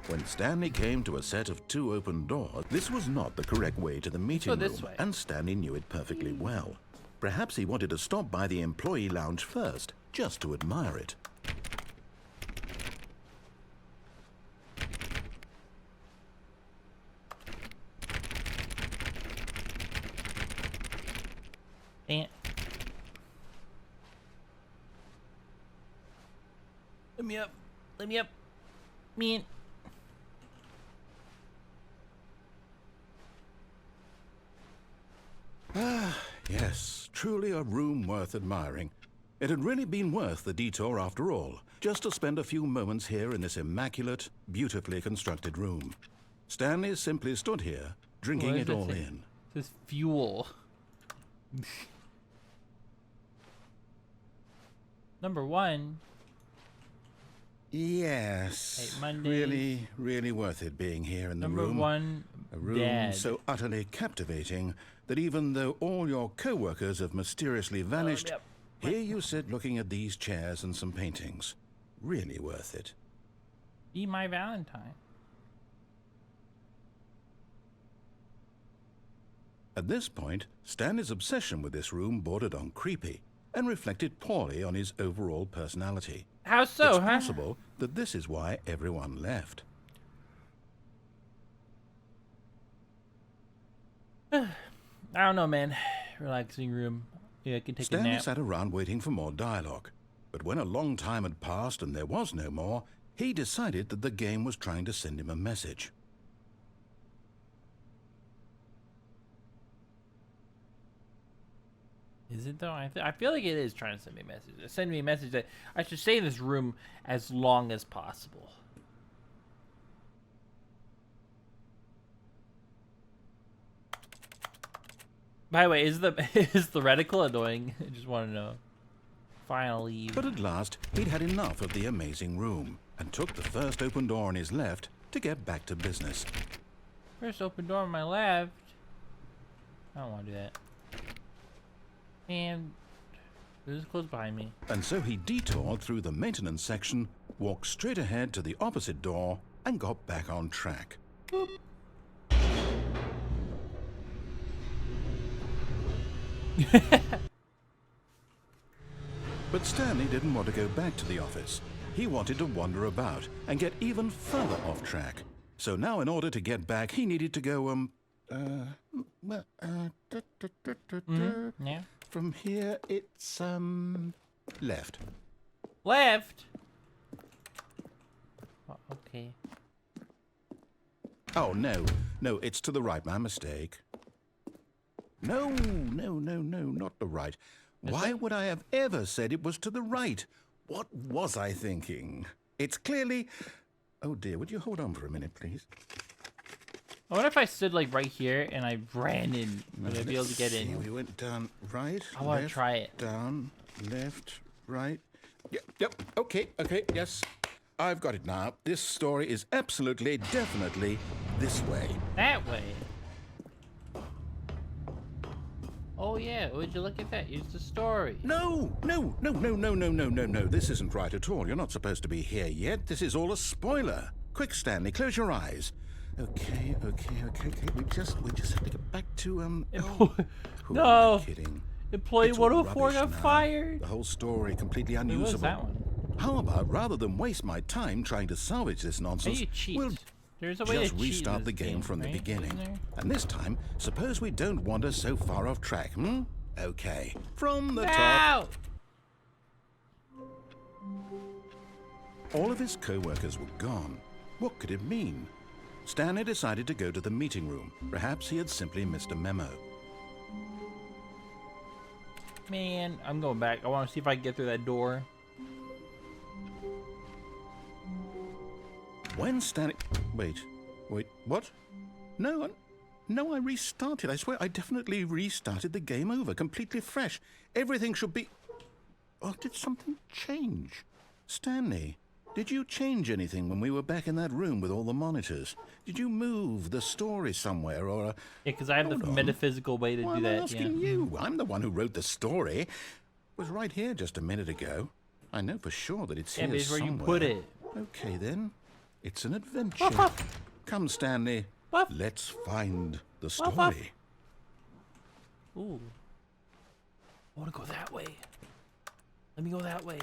When Stanley came to a set of 2 open doors, this was not the correct way to the meeting room, this way. and Stanley knew it perfectly well. Perhaps he wanted to stop by the employee lounge first, just to admire it. Dang it. Let me up. Let me up. Man. Yes, truly a room worth admiring. It had really been worth the detour after all, just to spend a few moments here in this immaculate, beautifully constructed room. Stanley simply stood here, drinking it all in. This is fuel. Number 1. Yes, Hey, Mondays. really worth it being here in the Number room. 1. A room Dad. so utterly captivating that even though all your co-workers have mysteriously vanished, yep. here you sit looking at these chairs and some paintings. Really worth it. Be my Valentine. At this point, Stanley's obsession with this room bordered on creepy and reflected poorly on his overall personality. How so, It's huh? possible that this is why everyone left. I don't know, man. Relaxing room. Yeah, I can take a Stanley nap. sat around waiting for more dialogue. But when a long time had passed and there was no more, he decided that the game was trying to send him a message. Is it though? I feel like it is trying to send me a message. Send me a message that I should stay in this room as long as possible. By the way, is the reticle annoying? I just want to know. Finally. But at last, he'd had enough of the amazing room and took the first open door on his left to get back to business. First open door on my left. I don't want to do that. And this is close behind me. And so he detoured through the maintenance section, walked straight ahead to the opposite door, and got back on track. Boop. But Stanley didn't want to go back to the office. He wanted to wander about and get even further off track. So now in order to get back, he needed to go, Yeah. From here, it's, left. Left? Oh, okay. Oh, no, it's to the right, my mistake. No, not the right. Why would I have ever said it was to the right? What was I thinking? It's clearly... Oh dear, would you hold on for a minute, please? I wonder if I stood like right here and I ran in, would I be able to get in? We went down, right, I want to left, try it. down, left, right. Yep, okay, yes. I've got it now. This story is absolutely, definitely this way. That way. Oh yeah, would you look at that? Here's the story. No. This isn't right at all. You're not supposed to be here yet. This is all a spoiler. Quick, Stanley, close your eyes. Okay. We just have to get back to, who No. am I kidding? Employee It's all 104 rubbish got now. fired. The whole story completely Wait, what was unusable. that one? How about, rather than waste my time trying to salvage this How do nonsense, you cheat? we'll There's a way just to cheat in restart this the game from the right? beginning. Isn't there? And this time, suppose we don't wander so far off track, hmm? Okay, from the top. Ow! All of his co-workers were gone. What could it mean? Stanley decided to go to the meeting room. Perhaps he had simply missed a memo. Man, I'm going back. I want to see if I can get through that door. When Stanley... Wait, what? No, I restarted. I swear, I definitely restarted the game over, completely fresh. Everything should be... Oh, did something change? Stanley, did you change anything when we were back in that room with all the monitors? Did you move the story somewhere, or... Yeah, because I have the Hold on. metaphysical way to Well, do I'm that. asking Yeah. you. I'm the one who wrote the story. It was right here just a minute ago. I know for sure that it's Yeah, here but it's where somewhere. you put it. Okay, then. It's an adventure. Woof, woof. Come, Stanley. Woof. Let's find the woof. story. Ooh. I want to go that way. Let me go that way.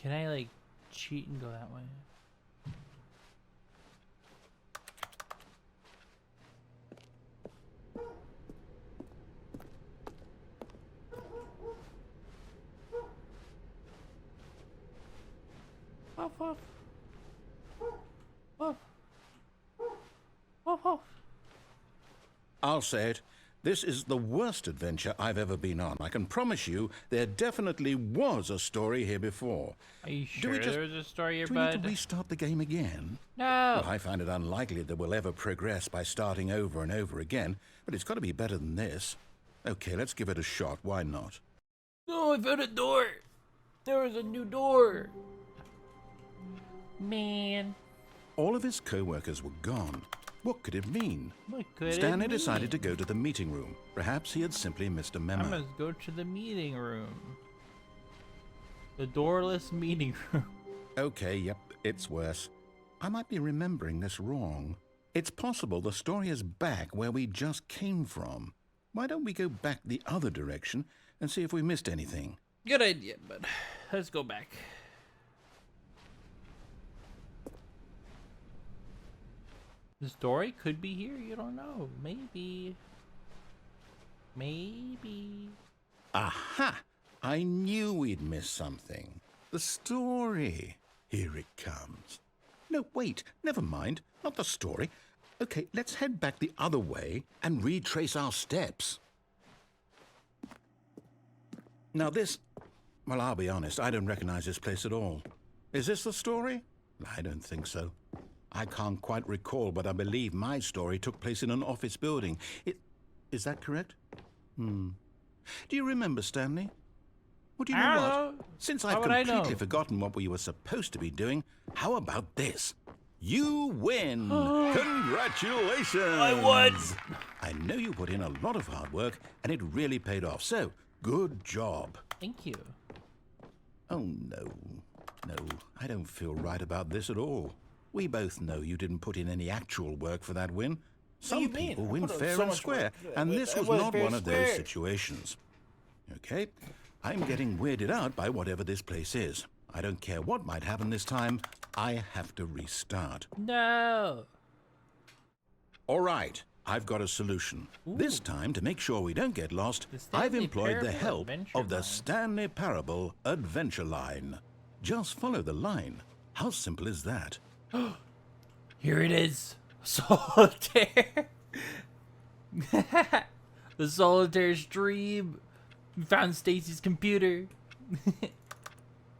Can I, like, cheat and go that way? Woof, woof. Woof. Woof, woof. I'll say it. This is the worst adventure I've ever been on. I can promise you there definitely was a story here before. Are you Do we sure just- there was a story here, Do we need bud? to restart the game again? No. Well, I find it unlikely that we'll ever progress by starting over and over again, but it's got to be better than this. Okay, let's give it a shot. Why not? No, I found a door. There was a new door. Man, All of his co-workers were gone. What could it mean? what could Stanley it decided to mean? go to the meeting room. Perhaps he had simply missed a I memo. must go to the meeting room. The doorless meeting room. Okay, yep, it's worse. I might be remembering this wrong. It's possible the story is back where we just came from. Why don't we go back the other direction and see if we missed anything? Good idea, but let's go back. The story could be here. You don't know. Maybe. Maybe. Aha! I knew we'd missed something. The story. Here it comes. No, wait, never mind. Not the story. Okay, let's head back the other way and retrace our steps. Now this... Well, I'll be honest, I don't recognize this place at all. Is this the story? I don't think so. I can't quite recall, but I believe my story took place in an office building. Is that correct? Do you remember, Stanley? Well, do you know I what? don't know. Since How I've would I completely know? forgotten what we were supposed to be doing, how about this? You win! Congratulations! I won! I know you put in a lot of hard work, and it really paid off, so good job. Thank you. Oh, no. No, I don't feel right about this at all. We both know you didn't put in any actual work for that win. Some you mean? people I win put in fair so and much square, work. and It this was was not fair one and of those square. situations. Okay? I'm getting weirded out by whatever this place is. I don't care what might happen this time. I have to restart. No. All right, I've got a solution. This time, to make sure we don't get lost, The I've Stanley employed the Parable help Adventure of the Line. Stanley Parable Adventure Line. Just follow the line. How simple is that? Here it is. Solitaire. The solitaire stream. We found Stacy's computer.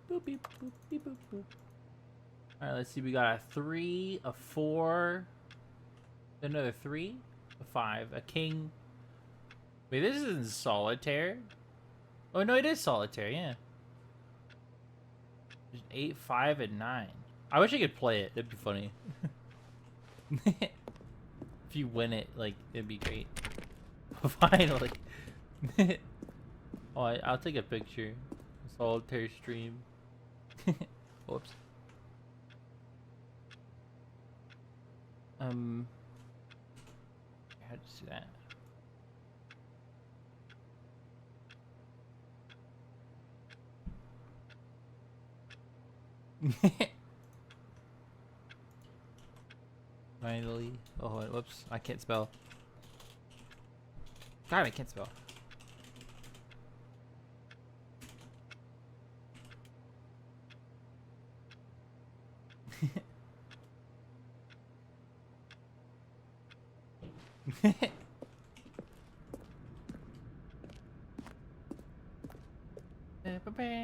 Boop, beep, boop, beep, boop, boop. All right, let's see. We got a 3, a 4, another 3, a 5, a king. Wait, this isn't solitaire. Oh no, it is solitaire. Yeah. There's 8, 5, and 9. I wish I could play it. That'd be funny. If you win it, like, it'd be great. Finally. Oh, I'll take a picture. Solitaire stream. Whoops. How to see that? Finally. Oh, whoops. I can't spell. God, I can't spell.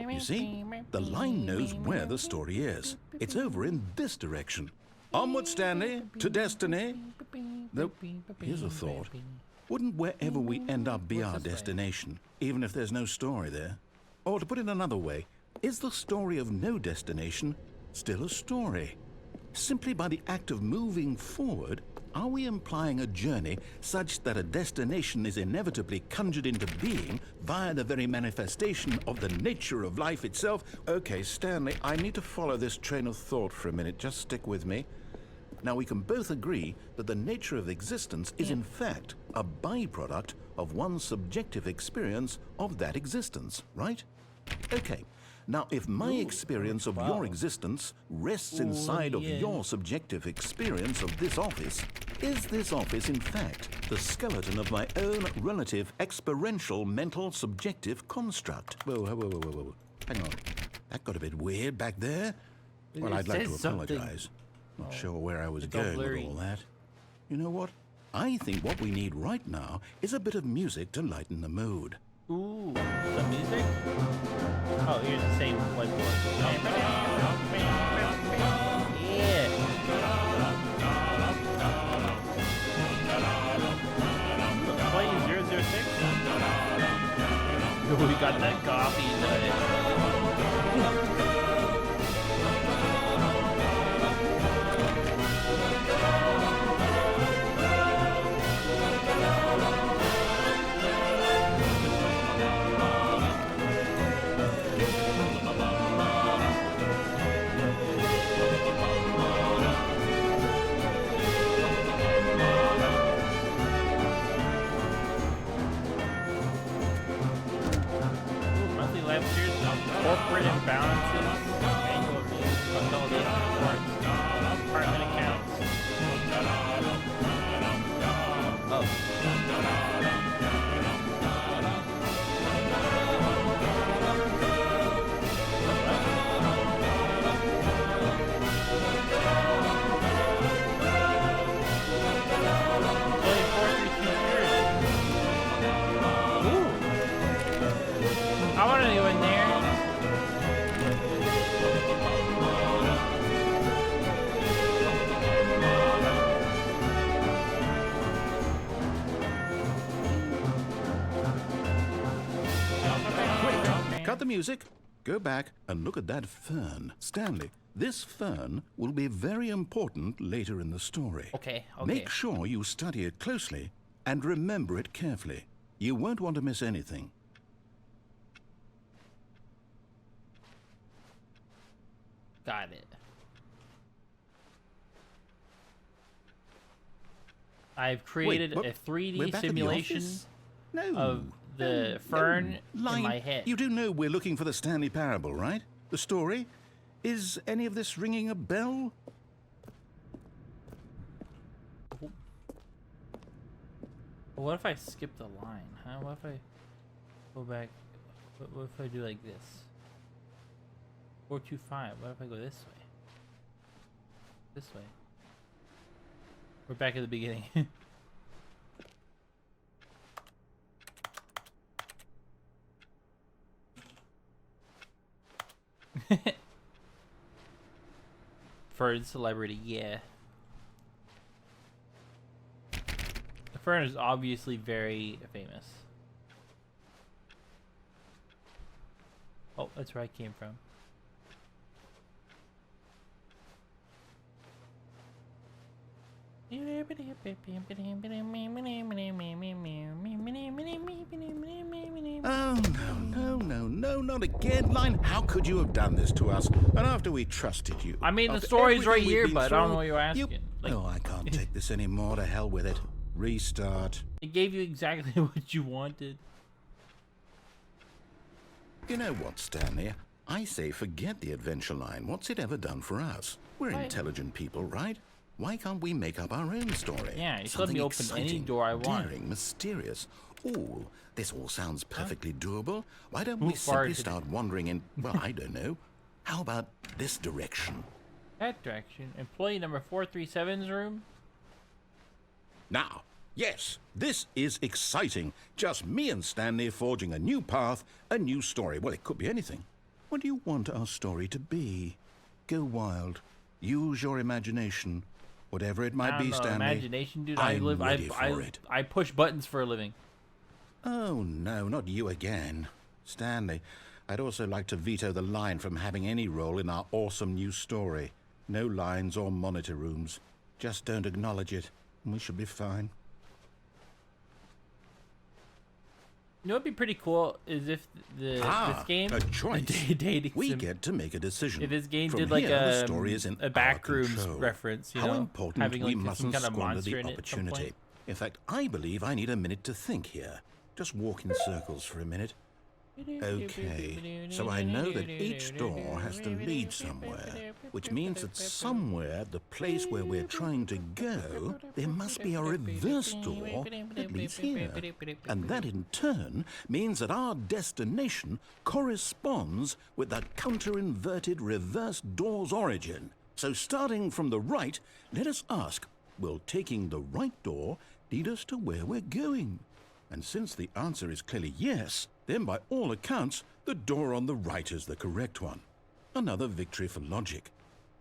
You see, the line knows where the story is. It's over in this direction. Onward, Stanley, to destiny. Though, here's a thought. Wouldn't wherever we end up be our destination, even if there's no story there? Or to put it another way, is the story of no destination still a story? Simply by the act of moving forward, are we implying a journey such that a destination is inevitably conjured into being via the very manifestation of the nature of life itself? Okay, Stanley, I need to follow this train of thought for a minute. Just stick with me. Now, we can both agree that the nature of existence is in fact a byproduct of one's subjective experience of that existence, right? Okay. Now, if my experience of your existence rests inside of your subjective experience of this office, is this office, in fact, the skeleton of my own relative experiential mental subjective construct? Whoa, whoa, whoa, whoa, whoa, whoa. Hang on. That got a bit weird back there. Well, I'd like to apologize. Not sure where I was going with all that. You know what? I think what we need right now is a bit of music to lighten the mood. Ooh, some music? Oh, here's the same whiteboard. Yeah. Play 006? Ooh, we got that coffee in corporate imbalances, annual reviews, consolidation reports, department accounts. I want to go in there. Cut the music. Go back and look at that fern. Stanley, this fern will be very important later in the story. Okay. Make sure you study it closely and remember it carefully. You won't want to miss anything. Got it. I've created a 3D simulation of the fern in my head. You do know we're looking for the Stanley Parable, right? The story? Is any of this ringing a bell? What if I skip the line, huh? What if I go back? What if I do like this? 425. What if I go this way? This way. We're back at the beginning. Fern celebrity, yeah. The Fern is obviously very famous. Oh, that's where I came from. Oh, no, not again. Line, how could you have done this to us? And after we trusted you. I mean, the story's right here, but I don't know what you're asking. Oh, I can't take this anymore. To hell with it. Restart. It gave you exactly what you wanted. You know what, Stanley? I say forget the adventure line. What's it ever done for us? We're Right. intelligent people, right? Why can't we make up our own story? Yeah, you just let me Something open any exciting, door I want. daring, mysterious. Ooh, this all sounds perfectly doable. Why don't Who we simply farted? start wandering in, well, I don't know. How about this direction? That direction. Employee number 437's room. Now, yes, this is exciting. Just me and Stanley forging a new path, a new story. Well, it could be anything. What do you want our story to be? Go wild. Use your imagination. Whatever it might I don't be, know, Stanley. imagination, dude. I'm ready I for it. I push buttons for a living. Oh, no, not you again. Stanley, I'd also like to veto the line from having any role in our awesome new story. No lines or monitor rooms. Just don't acknowledge it, and we should be fine. You know what'd be pretty cool is if this game, a choice. dating We sim, get to make a decision. if this game From did like here, the story is in a our backrooms control. reference, you How know, important having we like some mustn't kind of squander monster the in it at some opportunity. point. In fact, I believe I need a minute to think here. Just walk in circles for a minute. Okay, so I know that each door has to lead somewhere, which means that somewhere, the place where we're trying to go, there must be a reverse door that leads here. And that in turn means that our destination corresponds with the counter-inverted reverse door's origin. So starting from the right, let us ask, will taking the right door lead us to where we're going? And since the answer is clearly yes, then by all accounts, the door on the right is the correct one. Another victory for logic.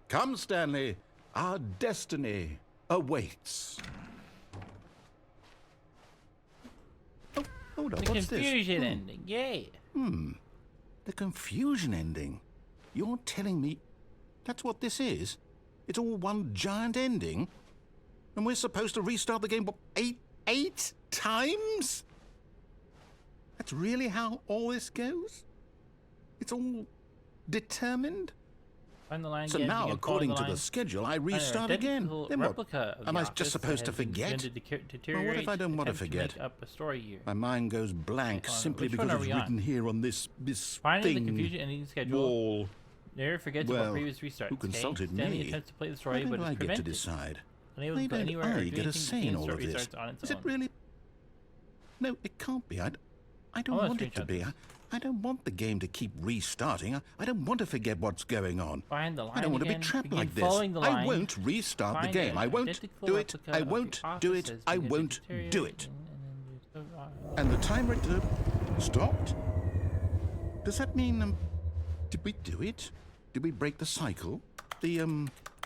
Come, Stanley, our destiny awaits. Oh, hold on, The what's this? confusion ending, yay! The confusion ending. You're telling me that's what this is? It's all one giant ending? And we're supposed to restart the game, what, eight times? That's really how all this goes? It's all determined? Find the line So again, now, begin according following to the line. schedule, I An restart again. identical Then what? replica of Am the I office just supposed to has been forget? begun to Well, what if I deteriorate, don't want to attempt forget? make up a story here. My mind goes blank Hold on, simply which one because are it's we on? written here on this Finding thing. the confusion ending schedule. Wall. Never forgets Well, about previous restarts. who consulted Stanley me? attempts to play the Why story, don't but I is get to prevented. decide? Unable Why to go don't anywhere or I do get a anything, say the in game all of this? restarts on its Is it own. really? No, it can't be. I don't wanna want it to screenshot be. this. I don't want the game to keep restarting. I don't want to forget what's going on. Find the line I don't want to be again, trapped begin like this. following the I line. won't restart the Find game. an I won't identical do it. replica I of the won't do office it. has I begun to won't do deteriorate it. and- And the timer stopped? Does that mean, did we do it? Did we break the cycle? The,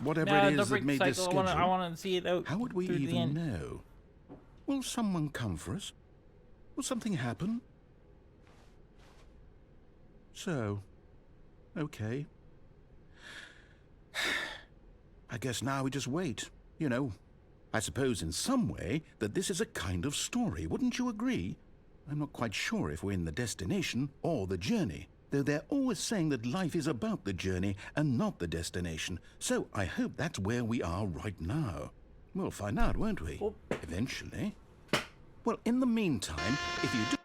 whatever No, it don't is break that the made this cycle. schedule? I want to see it out. How would we through the even end. know? Will someone come for us? Will something happen? So, okay. I guess now we just wait. You know, I suppose in some way that this is a kind of story, wouldn't you agree? I'm not quite sure if we're in the destination or the journey, though they're always saying that life is about the journey and not the destination. So I hope that's where we are right now. We'll find out, won't we? Oh. Eventually. Well, in the meantime, if you do...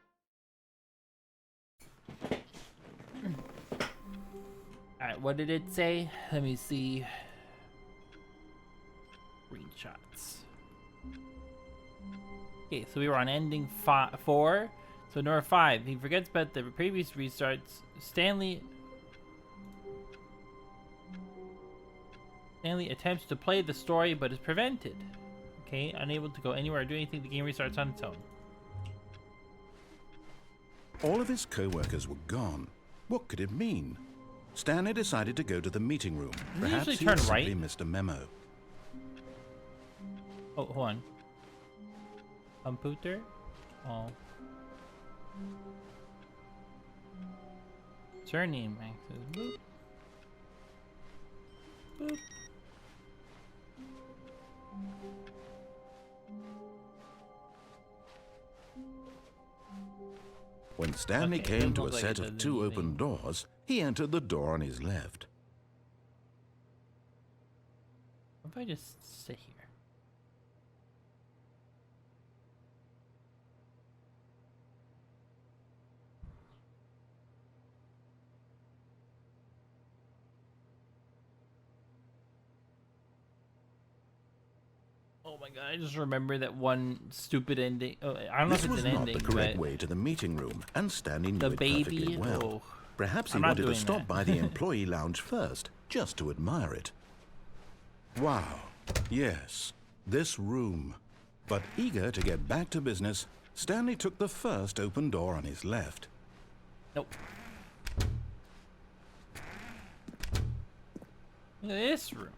Alright, what did it say? Let me see. Screenshots. Okay, so we were on ending 4. So number 5, he forgets about the previous restarts. Stanley attempts to play the story but is prevented. Okay, unable to go anywhere or do anything, the game restarts on its own. All of his co-workers were gone. What could it mean? Stanley decided to go to the meeting room. Does it Perhaps usually he turn had simply right? missed a memo. Oh, hold on. Computer? Oh. Surname access. Boop. Boop. When Stanley Okay, came doesn't to a look like set it of does 2 anything. open doors, he entered the door on his left. What if I just sit here? Oh my god, I just remember that one stupid ending. Oh, I don't know This if it's was an not ending, the correct but way to the meeting room, and Stanley knew the it perfectly baby. well. Oh, Perhaps he I'm not wanted to doing stop that. by the employee lounge first, just to admire it. Wow, yes, this room. But eager to get back to business, Stanley took the first open door on his left. nope. Look at this room.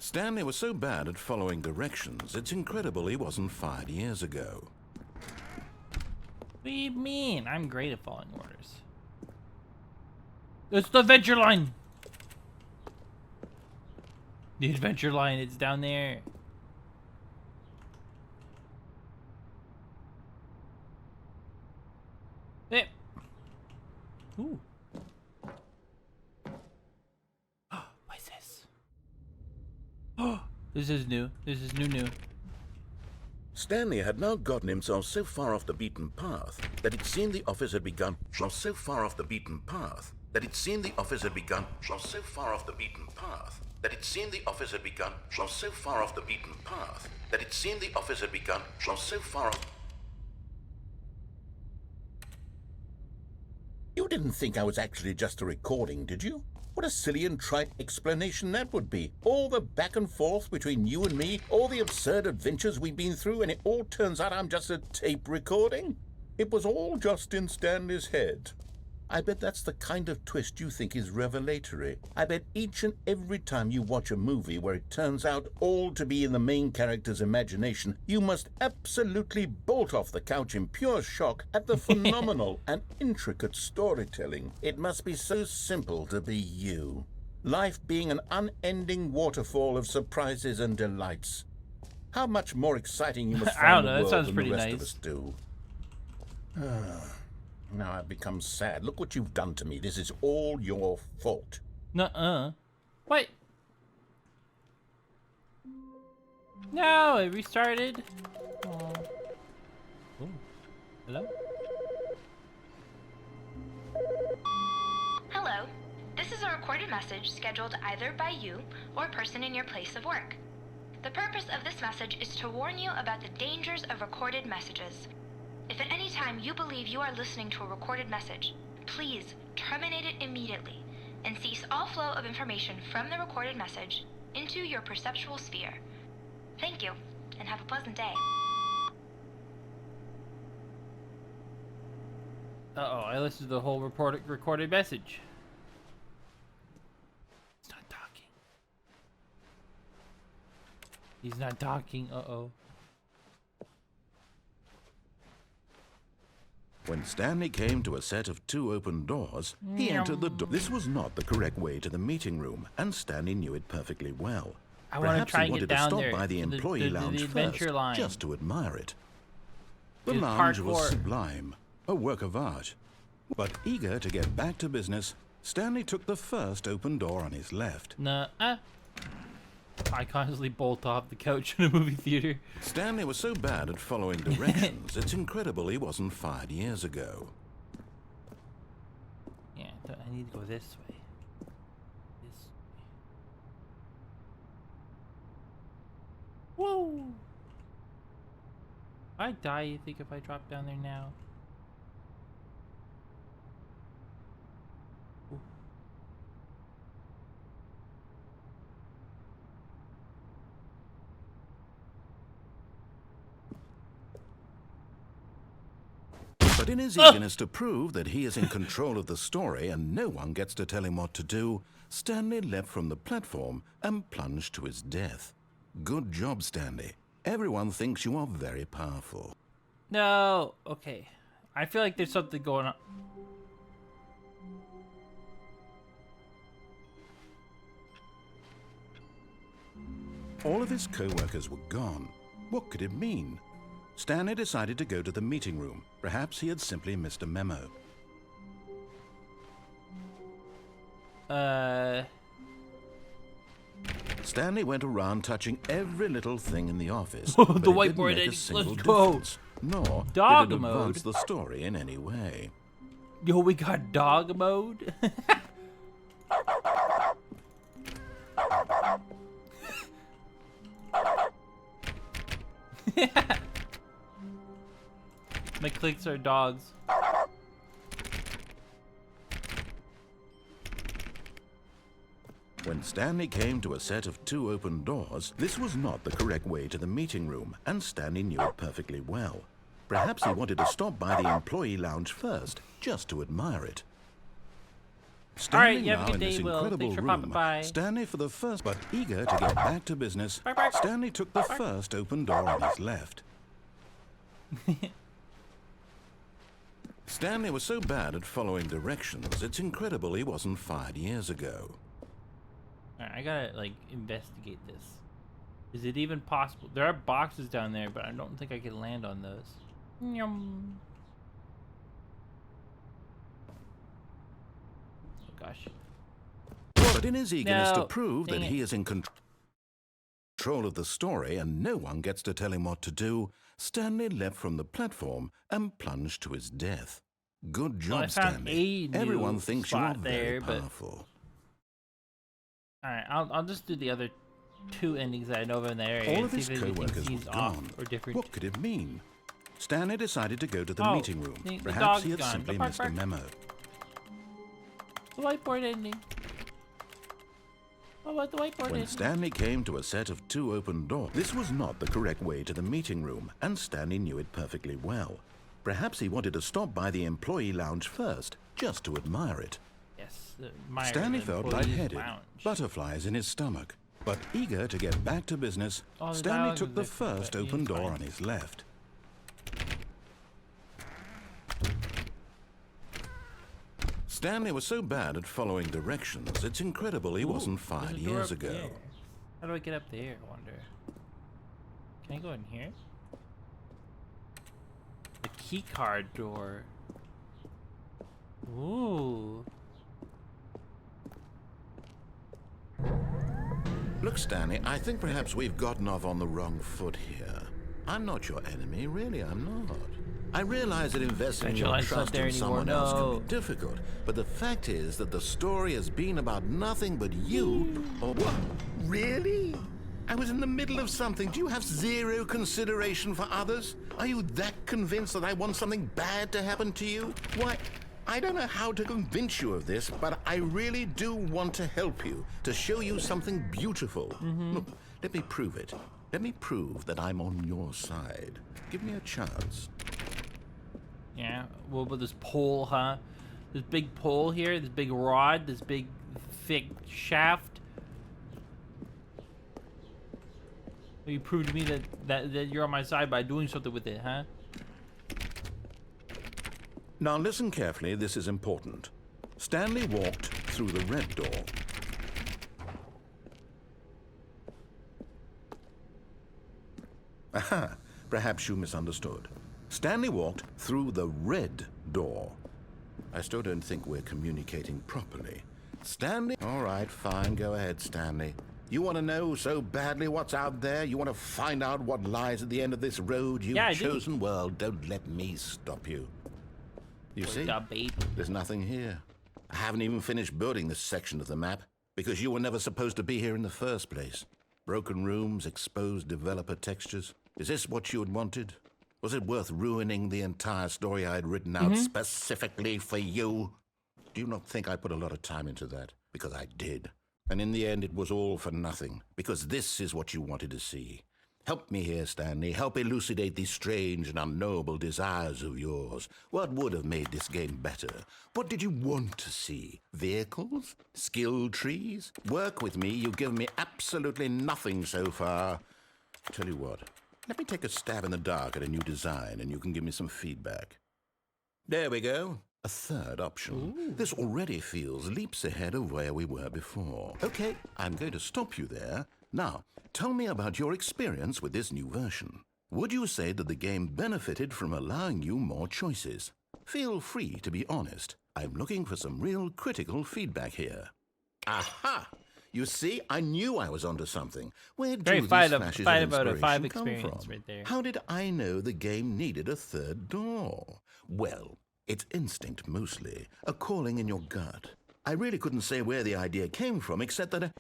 Stanley was so bad at following directions, it's incredible he wasn't fired years ago. What do you mean? I'm great at following orders. It's the adventure line. The adventure line, it's down there. There. Ooh. What is this? Oh, this is new. This is new. Stanley had now gotten himself so far off the beaten path that it seemed the office had begun. So far off the beaten path that it seemed the office had begun. So far off the beaten path that it seemed the office had begun. So far off the beaten path that it seemed the office had begun. So far off. You didn't think I was actually just a recording, did you? What a silly and trite explanation that would be. All the back and forth between you and me, all the absurd adventures we've been through, and it all turns out I'm just a tape recording? It was all just in Stanley's head. I bet that's the kind of twist you think is revelatory. I bet each and every time you watch a movie where it turns out all to be in the main character's imagination, you must absolutely bolt off the couch in pure shock at the phenomenal and intricate storytelling. It must be so simple to be you. Life being an unending waterfall of surprises and delights. How much more exciting you must I don't find know, the that world sounds than pretty the rest nice. of us do. Now I've become sad. Look what you've done to me. This is all your fault. Nuh-uh. What? No, it restarted. Oh. Ooh. Hello? Hello. This is a recorded message scheduled either by you or a person in your place of work. The purpose of this message is to warn you about the dangers of recorded messages. If at any time you believe you are listening to a recorded message, please terminate it immediately and cease all flow of information from the recorded message into your perceptual sphere. Thank you, and have a pleasant day. Uh-oh, I listened to the whole recorded message. He's not talking. He's not talking, uh-oh. When Stanley came to a set of 2 open doors, he entered the door. This was not the correct way to the meeting room, and Stanley knew it perfectly well. I want to Perhaps try he and wanted get to down stop there by the to employee lounge the adventure first, line. just to admire it. The It's lounge was parkour. sublime, a work of art. But eager to get back to business, Stanley took the first open door on his left. Nuh-uh. I constantly bolt off the couch in a movie theater. Stanley was so bad at following directions, it's incredible he wasn't fired years ago. Yeah, I need to go this way. This way. Whoa! I'd die, you think, if I drop down there now? Ooh. But in his eagerness to prove that he is in control of the story and no one gets to tell him what to do, Stanley leapt from the platform and plunged to his death. Good job, Stanley. Everyone thinks you are very powerful. No! Okay. I feel like there's something going on. All of his co-workers were gone. What could it mean? Stanley decided to go to the meeting room. Perhaps he had simply missed a memo. Stanley went around touching every little thing in the office. The but it didn't whiteboard make a edit, single let's go. difference, nor Dog did it mode. advance the story in any way. Yo, we got dog mode? clicks are dogs. When Stanley came to a set of 2 open doors, this was not the correct way to the meeting room, and Stanley knew it perfectly well. Perhaps he wanted to stop by the employee lounge first, just to admire it. Standing you have a now good in this day, Will. incredible Thanks for popping room, by. Stanley for the first, but eager to get back to business, Bark, bark. Stanley took the first open door on his left. Stanley was so bad at following directions, it's incredible he wasn't fired years ago. Alright, I gotta, like, investigate this. Is it even possible? There are boxes down there, but I don't think I can land on those. Yum. Oh, gosh. But in his eagerness to No, prove that dang it. he is in control of the story and no one gets to tell him what to do, Stanley leapt from the platform and plunged to his death. Good job, Well, I found Stanley. a new Everyone thinks you are spot very there, but- powerful. Alright, I'll just do the other 2 endings that I know of in the area All and of see his if anything co-workers seems were off gone. or different. What could it mean? Stanley decided to go to the Oh, meeting room. the Perhaps dog's he had gone. simply Bark, missed a bark. memo. The whiteboard ending. What about the whiteboard When ending? Stanley came to a set of 2 open doors, this was not the correct way to the meeting room, and Stanley knew it perfectly well. Perhaps he wanted to stop by the employee lounge first, just to admire it. Yes, Stanley felt lightheaded, lounge. butterflies in his stomach. But eager to get back to business, Oh, the Stanley dialogue took is the different, first but open it's door fine. on his left. Stanley was so bad at following directions, it's incredible he wasn't There's a fired door years up ago. there. How do I get up there, I wonder? Can I go in here? The key card door. Ooh. Look, Stanley, I think perhaps we've gotten off on the wrong foot here. I'm not your enemy, really, I'm not. I realize that investing your Centraline's not trust there in anymore, someone else can no. be difficult, but the fact is that the story has been about nothing but you. Or what? Really? I was in the middle of something. Do you have zero consideration for others? Are you that convinced that I want something bad to happen to you? Why, I don't know how to convince you of this, but I really do want to help you, to show you something beautiful. Look, let me prove it. Let me prove that I'm on your side. Give me a chance. Yeah, what about this pole, huh? This big pole here, this big rod, this big thick shaft. Well, you proved to me that you're on my side by doing something with it, huh? Now listen carefully, this is important. Stanley walked through the red door. Aha, perhaps you misunderstood. Stanley walked through the red door. I still don't think we're communicating properly. Stanley? All right, fine, go ahead, Stanley. You want to know so badly what's out there? You want to find out what lies at the end of this road you've Yeah, I do. chosen? Well, don't let me stop you. You see? Da baby. There's nothing here. I haven't even finished building this section of the map because you were never supposed to be here in the first place. Broken rooms, exposed developer textures. Is this what you had wanted? Was it worth ruining the entire story I had written out specifically for you? Do you not think I put a lot of time into that? Because I did. And in the end, it was all for nothing. Because this is what you wanted to see. Help me here, Stanley. Help elucidate these strange and unknowable desires of yours. What would have made this game better? What did you want to see? Vehicles? Skill trees? Work with me. You've given me absolutely nothing so far. Tell you what. Let me take a stab in the dark at a new design, and you can give me some feedback. There we go. A third option. Ooh. This already feels leaps ahead of where we were before. Okay, I'm going to stop you there. Now, tell me about your experience with this new version. Would you say that the game benefited from allowing you more choices? Feel free to be honest. I'm looking for some real critical feedback here. Aha! You see, I knew I was onto something. Where do Very these fight flashes about of a five inspiration come experience from? right there. How did I know the game needed a third door? Well, it's instinct mostly, a calling in your gut. I really couldn't say where the idea came from, except that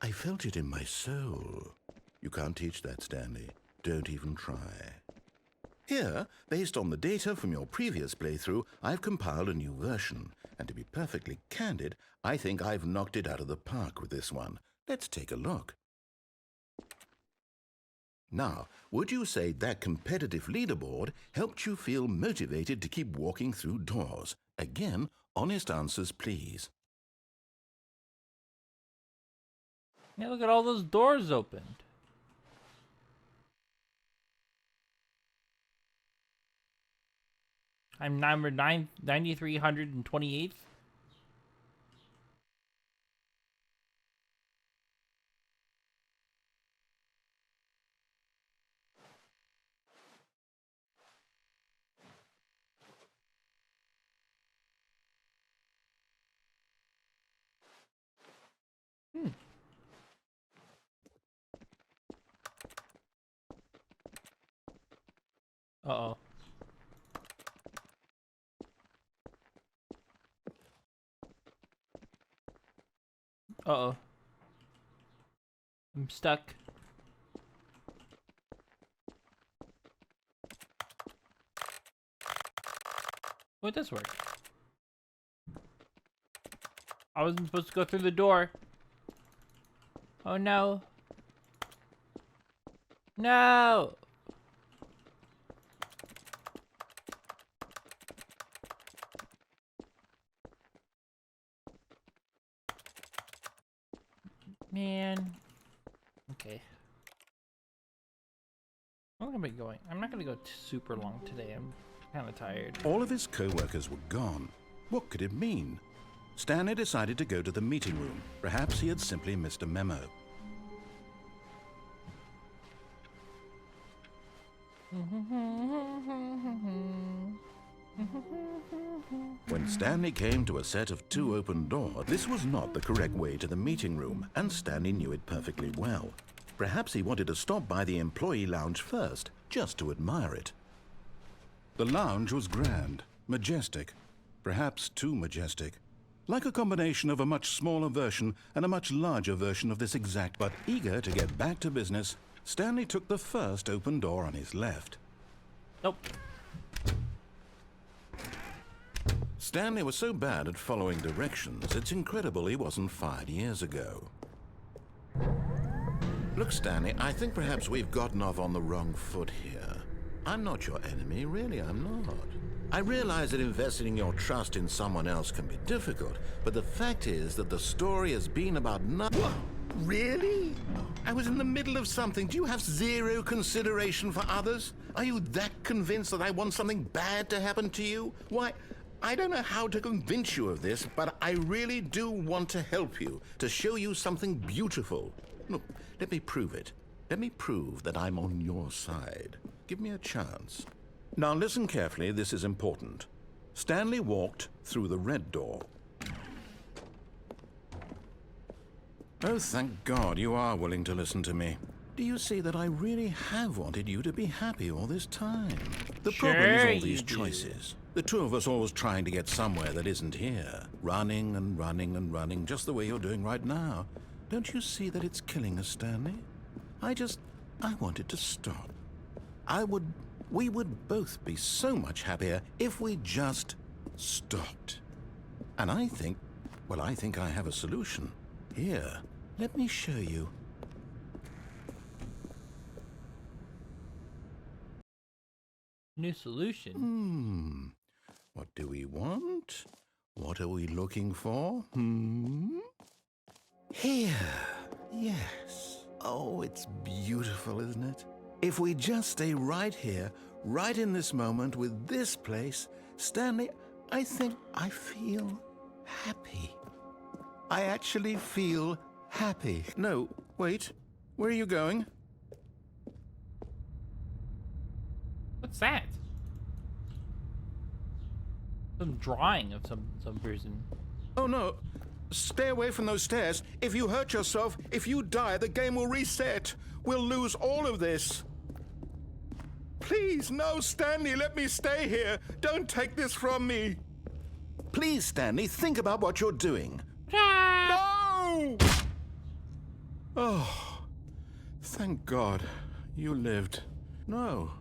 I felt it in my soul. You can't teach that, Stanley. Don't even try. Here, based on the data from your previous playthrough, I've compiled a new version. And to be perfectly candid, I think I've knocked it out of the park with this one. Let's take a look. Now, would you say that competitive leaderboard helped you feel motivated to keep walking through doors? Again, honest answers, please. Yeah, look at all those doors opened. I'm number 9328th. Uh-oh. Uh-oh. I'm stuck. Oh, it does work. I wasn't supposed to go through the door. Oh no. No! Man. Okay. I'm not gonna go super long today. I'm kind of tired. All of his co-workers were gone. What could it mean? Stanley decided to go to the meeting room. Perhaps he had simply missed a memo. When Stanley came to a set of 2 open doors, this was not the correct way to the meeting room, and Stanley knew it perfectly well. Perhaps he wanted to stop by the employee lounge first, just to admire it. The lounge was grand, majestic, perhaps too majestic. Like a combination of a much smaller version and a much larger version of this exact. But eager to get back to business, Stanley took the first open door on his left. Nope. Stanley was so bad at following directions, it's incredible he wasn't fired years ago. Look, Stanley, I think perhaps we've gotten off on the wrong foot here. I'm not your enemy, really, I'm not. I realize that investing your trust in someone else can be difficult, but the fact is that the story has been about nothing. What? Really? I was in the middle of something. Do you have zero consideration for others? Are you that convinced that I want something bad to happen to you? Why, I don't know how to convince you of this, but I really do want to help you, to show you something beautiful. Look, let me prove it. Let me prove that I'm on your side. Give me a chance. Now listen carefully, this is important. Stanley walked through the red door. Oh, thank God you are willing to listen to me. Do you see that I really have wanted you to be happy all this time? The problem is all these choices. The two of us always trying to get somewhere that isn't here. Running and running and running, just the way you're doing right now. Don't you see that it's killing us, Stanley? I wanted to stop. We would both be so much happier if we just stopped. And I think I have a solution. Here, let me show you. New solution. What do we want? What are we looking for? Here. Yes. Oh, it's beautiful, isn't it? If we just stay right here, right in this moment with this place, Stanley, I think I feel happy. I actually feel happy. No, wait. Where are you going? What's that? Some drawing of some person. Oh, no. Stay away from those stairs. If you hurt yourself, if you die, the game will reset. We'll lose all of this. Please, no, Stanley, let me stay here. Don't take this from me. Please, Stanley, think about what you're doing. No! Oh, thank God you lived. No,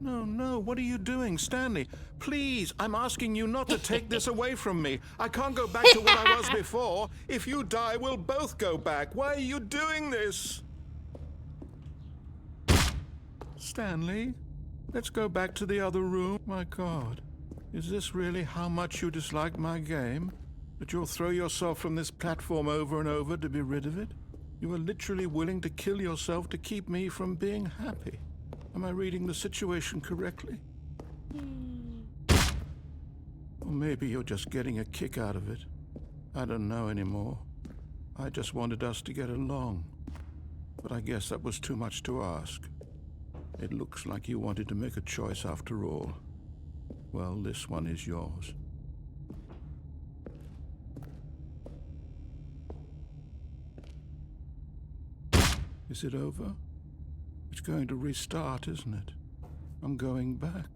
No, no, what are you doing, Stanley? Please, I'm asking you not to take this away from me. I can't go back to what I was before. If you die, we'll both go back. Why are you doing this? Stanley, let's go back to the other room. My God, is this really how much you dislike my game? That you'll throw yourself from this platform over and over to be rid of it? You are literally willing to kill yourself to keep me from being happy. Am I reading the situation correctly? Or maybe you're just getting a kick out of it. I don't know anymore. I just wanted us to get along. But I guess that was too much to ask. It looks like you wanted to make a choice after all. Well, this one is yours. Is it over? It's going to restart, isn't it? I'm going back.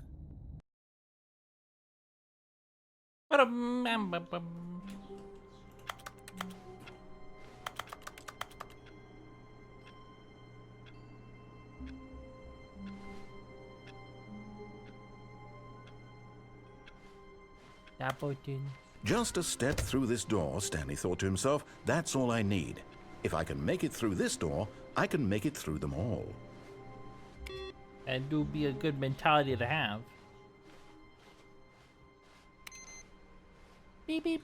Just a step through this door, Stanley thought to himself. That's all I need. If I can make it through this door, I can make it through them all. And do be a good mentality to have. Beep beep.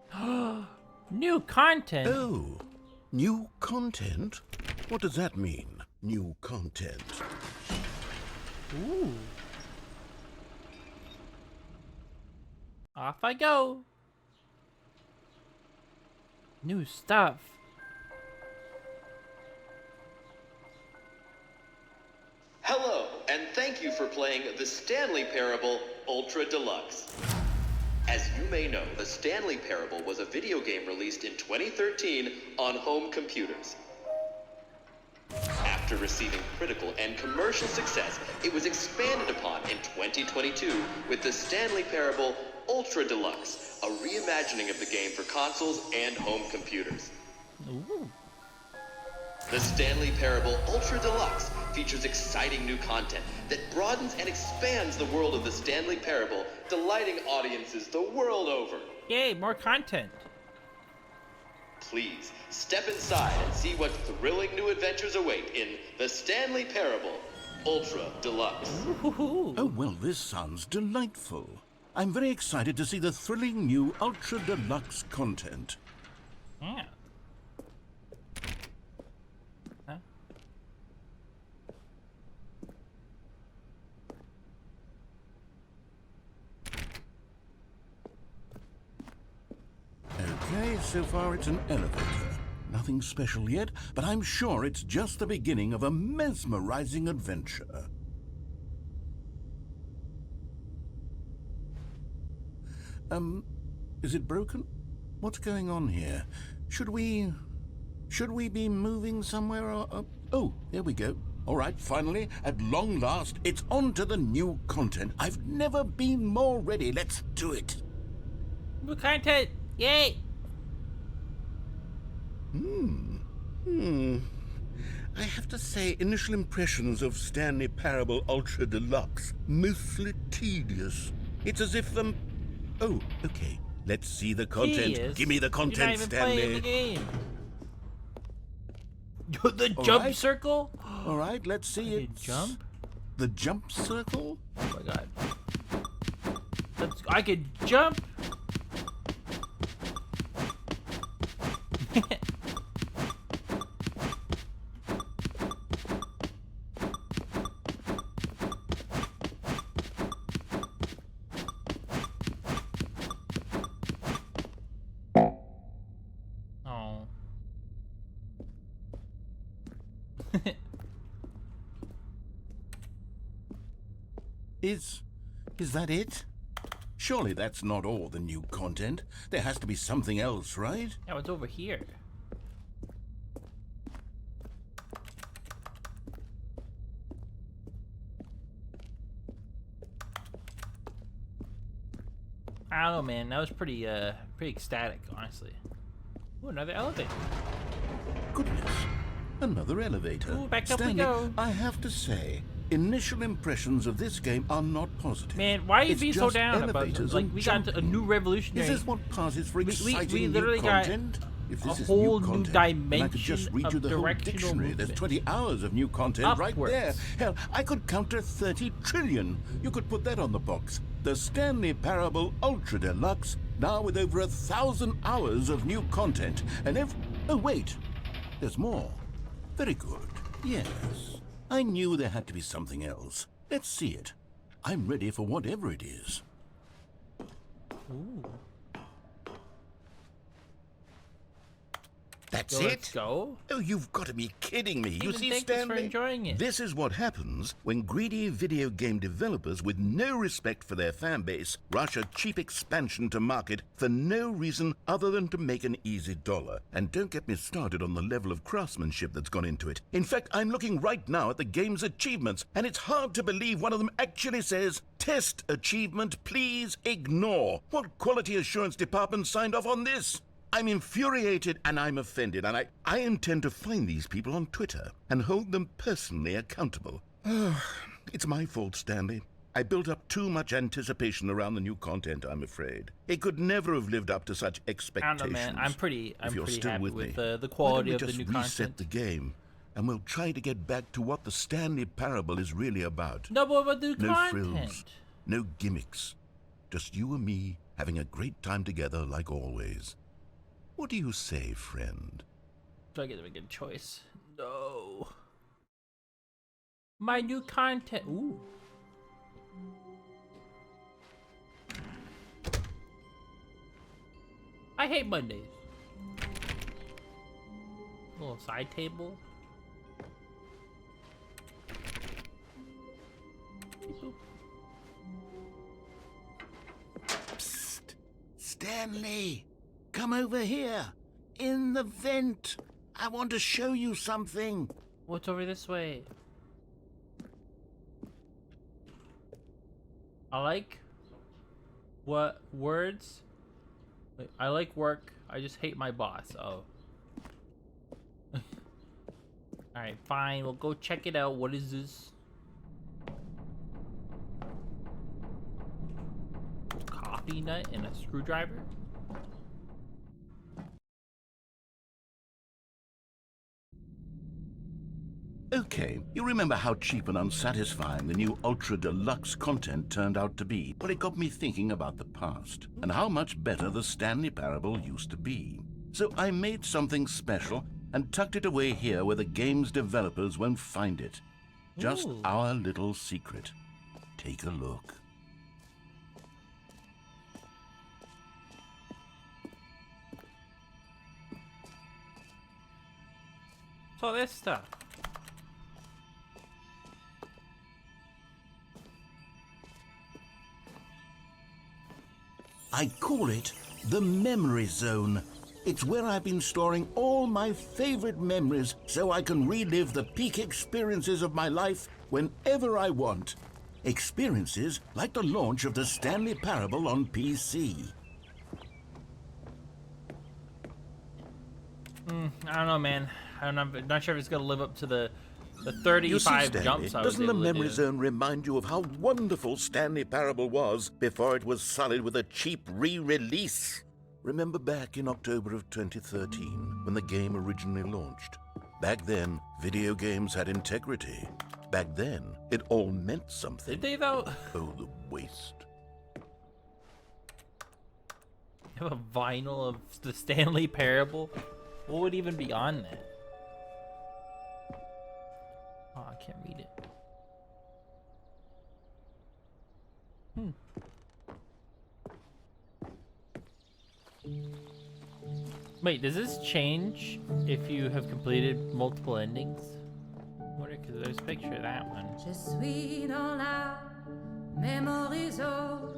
Huh? New content? Oh, new content? What does that mean, new content? Ooh. Off I go. New stuff. Hello, and thank you for playing the Stanley Parable Ultra Deluxe. As you may know, the Stanley Parable was a video game released in 2013 on home computers. After receiving critical and commercial success, it was expanded upon in 2022 with the Stanley Parable Ultra Deluxe, a reimagining of the game for consoles and home computers. Ooh. The Stanley Parable Ultra Deluxe features exciting new content that broadens and expands the world of the Stanley Parable, delighting audiences the world over. Yay, more content. Please, step inside and see what thrilling new adventures await in the Stanley Parable Ultra Deluxe. Ooh. Oh, well, this sounds delightful. I'm very excited to see the thrilling new Ultra Deluxe content. Yeah. Huh? Okay, so far it's an elevator. Nothing special yet, but I'm sure it's just the beginning of a mesmerizing adventure. Is it broken? What's going on here? Should we be moving somewhere or... Oh, there we go. All right, finally, at long last, it's on to the new content. I've never been more ready. Let's do it. New content. Yay. I have to say, initial impressions of Stanley Parable Ultra Deluxe, mostly tedious. It's as if, Oh, okay. Let's see the content. Tedious? Give me the You're not content, even Stanley. playing the game. The All jump right. circle? All right, let's see I it. can jump? The jump circle? Oh my god. I could jump? Oh. Is that it? Surely that's not all the new content. There has to be something else, right? Yeah, what's over here? I don't know, man. That was pretty ecstatic, honestly. Ooh, another elevator. Goodness, another elevator. Ooh, back up we Stanley, go. I have to say, initial impressions of this game are not positive. Man, why are you It's being so just down about it? elevators Like, and we got a jumping. new revolutionary. Is this what passes for exciting we new literally got content? If this a is whole new new content, then I could dimension just read you of the whole directional dictionary. There's movement. 20 hours of new content right there. Upwards. Hell, I could counter 30 trillion. You could put that on the box. The Stanley Parable Ultra Deluxe, now with over 1,000 hours of new content. And oh wait, there's more. Very good. Yes, I knew there had to be something else. Let's see it. I'm ready for whatever it is. Ooh. That's So it? let's go. Oh, you've got to be kidding me. You Even see, thank us for Stanley? enjoying it. This is what happens when greedy video game developers with no respect for their fan base rush a cheap expansion to market for no reason other than to make an easy dollar. And don't get me started on the level of craftsmanship that's gone into it. In fact, I'm looking right now at the game's achievements, and it's hard to believe one of them actually says, "Test achievement, please ignore." What quality assurance department signed off on this? I'm infuriated and I'm offended, and I intend to find these people on Twitter and hold them personally accountable. It's my fault, Stanley. I built up too much anticipation around the new content, I'm afraid. It could never have lived up to such I expectations. don't know, man. I'm pretty If you're happy with with me, the quality why of don't the we new just reset content. the game, and we'll try to get back to what the Stanley Parable is really about. No, but about the new No content. frills, no gimmicks. Just you and me having a great time together like always. What do you say, friend? Do I get to make a choice? No. My new content. Ooh. I hate Mondays. Little side table. Boop. Psst! Stanley! Come over here! In the vent! I want to show you something! What's over this way? I like what words? Wait, I like work. I just hate my boss. Oh. Alright, fine. We'll go check it out. What is this? Coffee nut and a screwdriver? Okay, you remember how cheap and unsatisfying the new Ultra Deluxe content turned out to be? Well, it got me thinking about the past and how much better the Stanley Parable used to be. So I made something special and tucked it away here where the game's developers won't find it. Just Ooh. our little secret. Take a look. So this stuff. I call it the Memory Zone. It's where I've been storing all my favorite memories so I can relive the peak experiences of my life whenever I want. Experiences like the launch of the Stanley Parable on PC. I don't know, man. I'm not sure if it's gonna live up to the You see, 35 Stanley, jumps I was doesn't the able to Memory do. Zone remind you of how wonderful Stanley Parable was before it was sullied with a cheap re-release? Remember back in October of 2013, when the game originally launched? Back then, video games had integrity. Back then, it all meant something. Did they though? Oh, the waste. Have a vinyl of the Stanley Parable? What would even be on that? Oh, I can't read it. Wait, does this change if you have completed multiple endings? What? Because there's a picture of that one. Je suis dans la memory zone.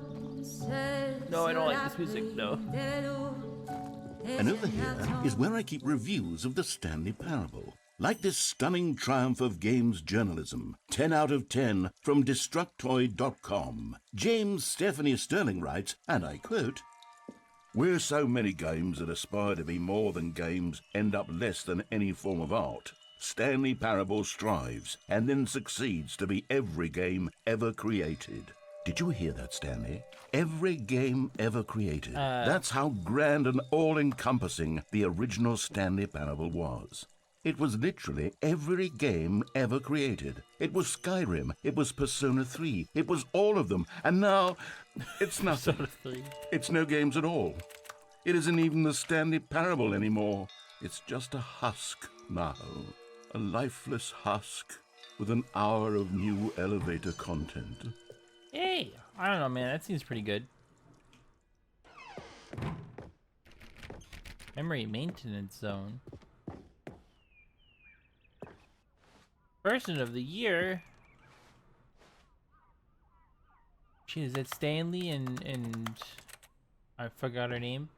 No, I don't like this music, no. And over here is where I keep reviews of the Stanley Parable. Like this stunning triumph of games journalism, 10 out of 10 from Destructoid.com. James Stephanie Sterling writes, and I quote, "Where so many games that aspire to be more than games end up less than any form of art, Stanley Parable strives and then succeeds to be every game ever created." Did you hear that, Stanley? Every game ever created. That's how grand and all-encompassing the original Stanley Parable was. It was literally every game ever created. It was Skyrim, it was Persona 3, it was all of them, and now it's nothing. Persona 3. It's no games at all. It isn't even the Stanley Parable anymore. It's just a husk now. A lifeless husk with an hour of new elevator content. Hey, I don't know, man. That seems pretty good. Memory maintenance zone. Person of the year. She is it Stanley and I forgot her name.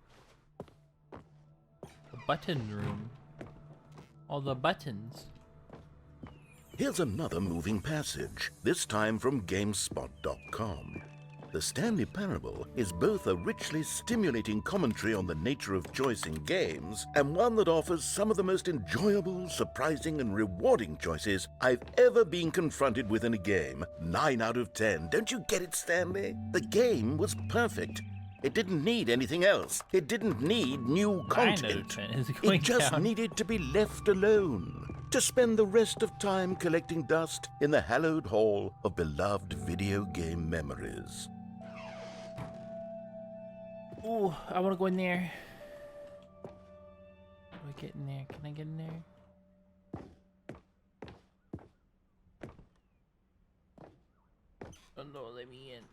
The button room. All the buttons. Here's another moving passage, this time from GameSpot.com. The Stanley Parable is both a richly stimulating commentary on the nature of choice in games and one that offers some of the most enjoyable, surprising, and rewarding choices I've ever been confronted with in a game. 9 out of 10. Don't you get it, Stanley? The game was perfect. It didn't need anything else. It didn't need new content. It just needed to be left alone. To spend the rest of time collecting dust in the hallowed hall of beloved video game memories. Ooh, I want to go in there. How do I get in there? Can I get in there? Oh no, let me in.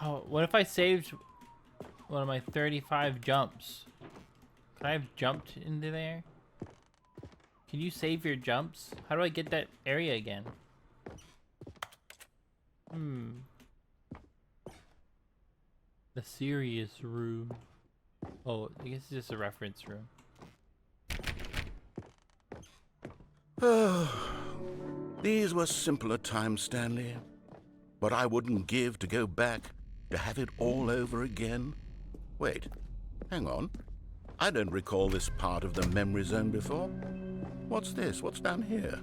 Oh, what if I saved one of my 35 jumps? Could I have jumped into there? Can you save your jumps? How do I get that area again? The serious room. Oh, I guess it's just a reference room. These were simpler times, Stanley. But I wouldn't give to go back to have it all over again. Wait, hang on. I don't recall this part of the memory zone before. What's this? What's down here?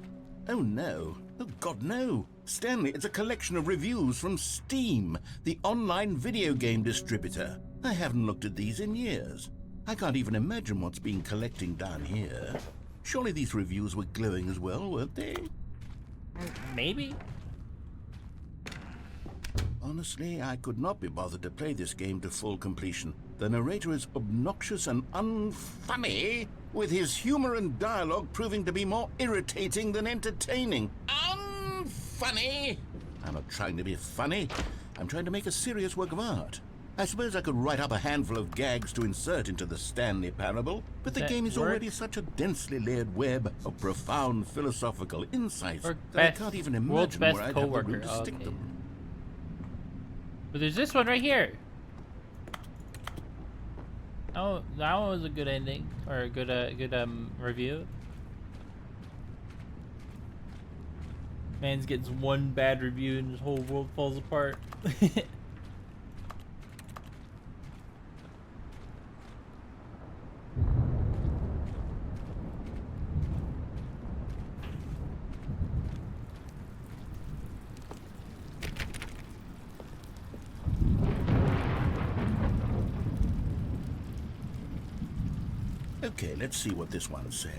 Oh no. Oh God, no. Stanley, it's a collection of reviews from Steam, the online video game distributor. I haven't looked at these in years. I can't even imagine what's been collecting down here. Surely these reviews were glowing as well, weren't they? Maybe. Honestly, I could not be bothered to play this game to full completion. The narrator is obnoxious and unfunny, with his humor and dialogue proving to be more irritating than entertaining. Unfunny! I'm not trying to be funny. I'm trying to make a serious work of art. I suppose I could write up a handful of gags to insert into the Stanley Parable, but the game is already such a densely layered web of profound philosophical insights that I can't even imagine where I'd have the room to stick them. But there's this one right here. Oh, that one was a good ending, or a good review. Man's gets one bad review and his whole world falls apart. Okay, let's see what this one says.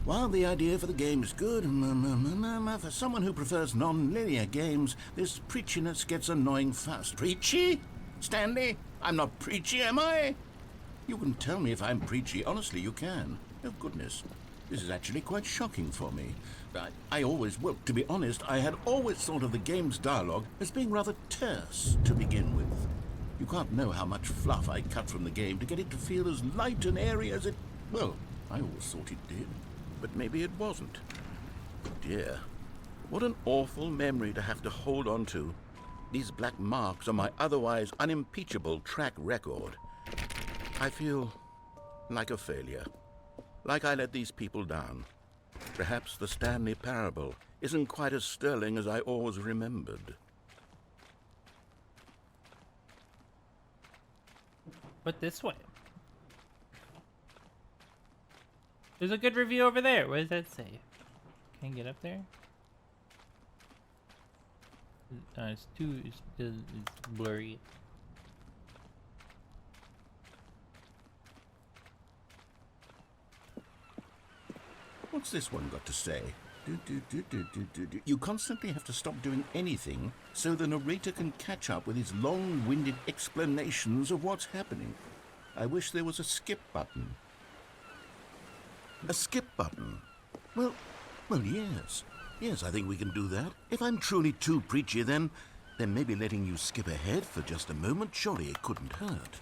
While the idea for the game is good, for someone who prefers non-linear games, this preachiness gets annoying fast. Preachy? Stanley? I'm not preachy, am I? You can tell me if I'm preachy. Honestly, you can. Oh, goodness. This is actually quite shocking for me. Well, to be honest, I had always thought of the game's dialogue as being rather terse to begin with. You can't know how much fluff I cut from the game to get it to feel as light and airy as it... Well, I always thought it did. But maybe it wasn't. Dear, what an awful memory to have to hold on to. These black marks on my otherwise unimpeachable track record. I feel like a failure. like I let these people down. Perhaps the Stanley parable isn't quite as sterling as I always remembered. But this way. There's a good review over there. What does that say? Can I get up there? It's blurry. What's this one got to say? You constantly have to stop doing anything so the narrator can catch up with his long-winded explanations of what's happening. I wish there was a skip button. A skip button? Well, yes. Yes, I think we can do that. If I'm truly too preachy, then maybe letting you skip ahead for just a moment, surely it couldn't hurt.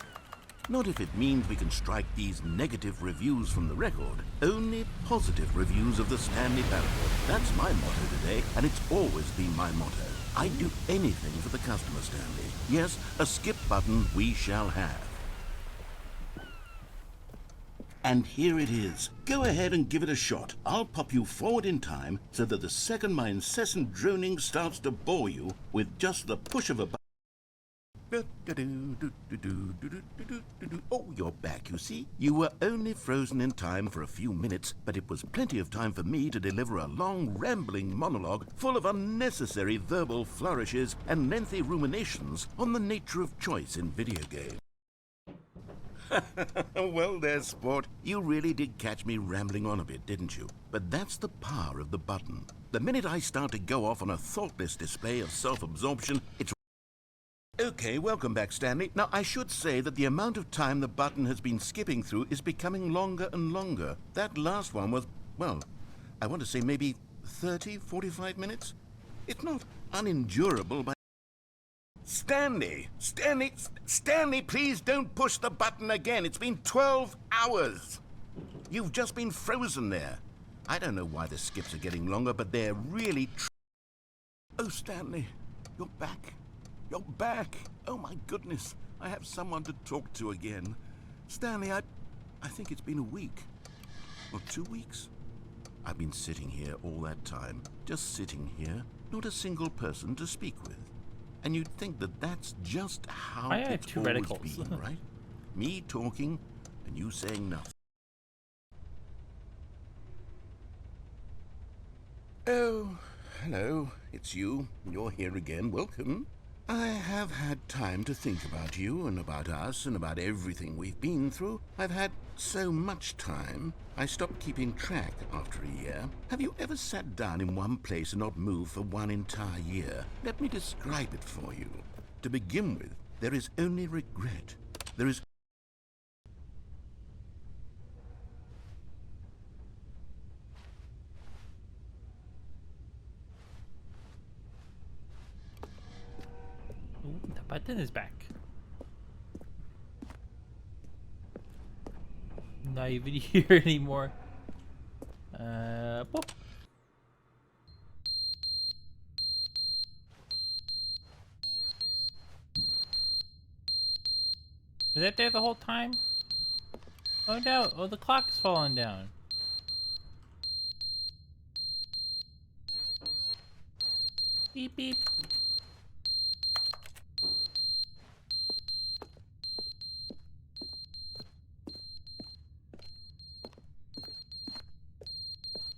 Not if it means we can strike these negative reviews from the record. Only positive reviews of the Stanley parable. That's my motto today, and it's always been my motto. I'd do anything for the customer, Stanley. Yes, a skip button we shall have. And here it is. Go ahead and give it a shot. I'll pop you forward in time so that the second my incessant droning starts to bore you with just the push of a button. Oh, you're back, you see. You were only frozen in time for a few minutes, but it was plenty of time for me to deliver a long, rambling monologue full of unnecessary verbal flourishes and lengthy ruminations on the nature of choice in video games. Well there, sport. You really did catch me rambling on a bit, didn't you? But that's the power of the button. The minute I start to go off on a thoughtless display of self-absorption, it's... Okay, welcome back, Stanley. Now, I should say that the amount of time the button has been skipping through is becoming longer and longer. That last one was, well, I want to say maybe 30, 45 minutes? It's not unendurable, but... Stanley, please don't push the button again. It's been 12 hours. You've just been frozen there. I don't know why the skips are getting longer, but they're really... Oh, Stanley, you're back. You're back. Oh, my goodness. I have someone to talk to again. Stanley, I think it's been a week. Or 2 weeks. I've been sitting here all that time. Just sitting here. Not a single person to speak with. And you'd think that that's just how it's always been, right? Me talking and you saying nothing. Oh, hello. It's you. You're here again. Welcome. I have had time to think about you and about us and about everything we've been through. I've had so much time, I stopped keeping track after a year. Have you ever sat down in one place and not moved for one entire year? Let me describe it for you. To begin with, there is only regret. There is... Ooh, the button is back. Not even here anymore. Boop. Was that there the whole time? Oh no! Oh, the clock is falling down. Beep beep.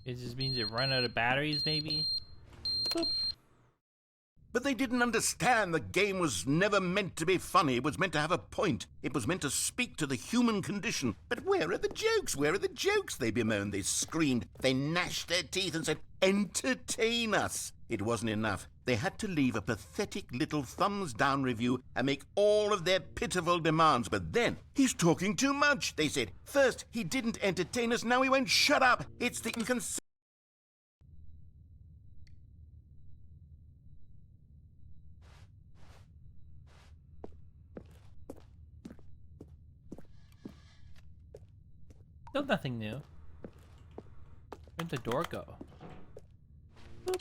It just means it run out of batteries, maybe? Boop. But they didn't understand the game was never meant to be funny. It was meant to have a point. It was meant to speak to the human condition. But where are the jokes? Where are the jokes? They bemoaned, they screamed, they gnashed their teeth and said, entertain us. It wasn't enough. They had to leave a pathetic little thumbs-down review and make all of their pitiful demands. But then, he's talking too much, they said. First, he didn't entertain us, now he won't shut up. It's the inconsistency. Still nothing new. Where'd the door go? Boop.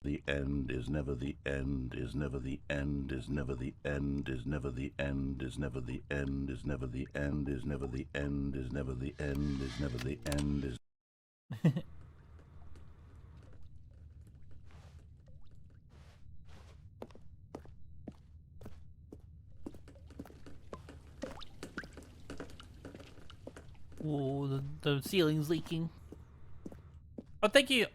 The end, is never the end, is never the end, is never the end, is never the end, is never the end, is never the end, is never the end, is never the end, is never the end, is. Ooh, the ceiling's leaking. Oh, thank you,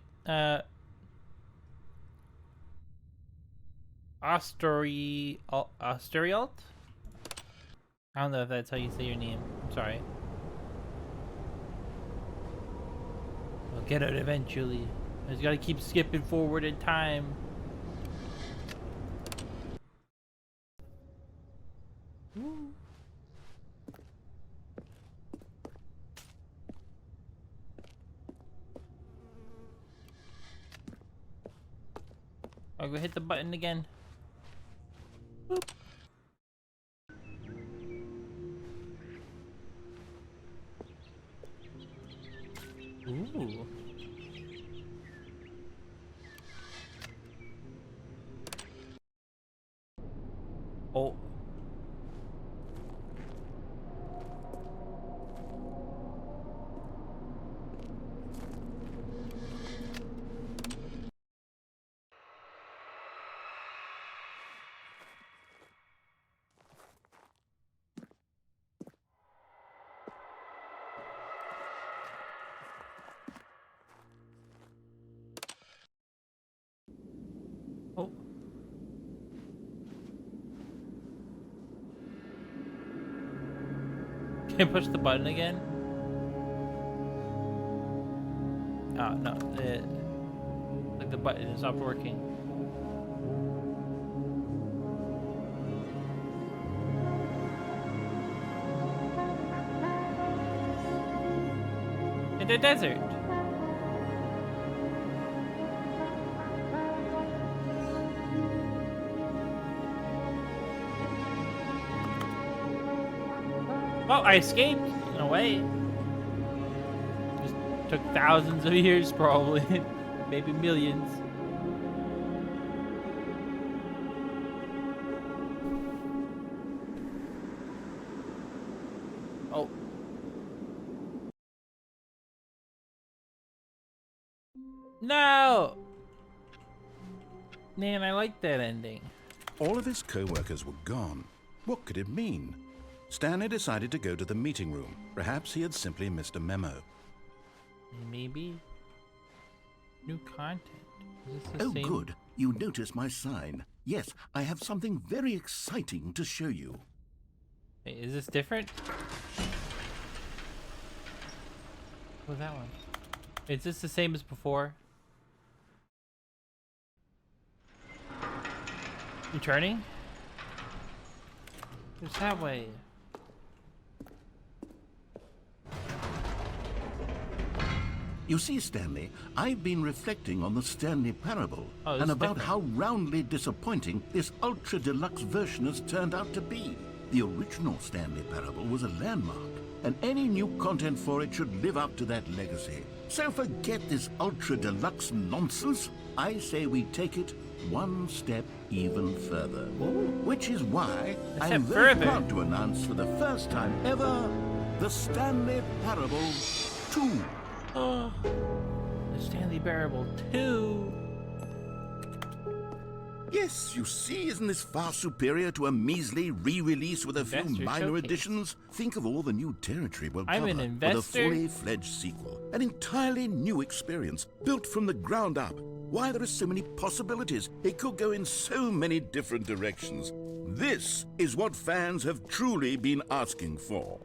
Asterialt? I don't know if that's how you say your name. I'm sorry. I'll get it eventually. I just gotta keep skipping forward in time. Ooh. I'll go hit the button again. Boop. Ooh. Oh. Oh. Can I push the button again? Oh, no. Like the button is stopped working. In the desert. Well, I escaped, in a way. Just took thousands of years, probably. Maybe millions. Oh. No! Man, I like that ending. All of his co-workers were gone. What could it mean? Stanley decided to go to the meeting room. Perhaps he had simply missed a memo. Maybe. New content. Is this the Oh, same? good. You notice my sign. Yes, I have something very exciting to show you. Wait, is this different? What was that one? Is this the same as before? You turning? There's that way. You see, Stanley, I've been reflecting on the Stanley parable Oh, this and is about different. how roundly disappointing this ultra-deluxe version has turned out to be. The original Stanley parable was a landmark, and any new content for it should live up to that legacy. So forget this ultra-deluxe nonsense. I say we take it one step even further. Which is why I'm very further. proud to announce for the first time ever, the Stanley Parable 2. Oh, the Stanley Parable 2. Yes, you see, isn't this far superior to a measly re-release with a few Investor minor showcase. additions? Think of all the new territory we'll I'm cover an with a investor. fully fledged sequel. An entirely new experience, built from the ground up. Why, there are so many possibilities. It could go in so many different directions. This is what fans have truly been asking for.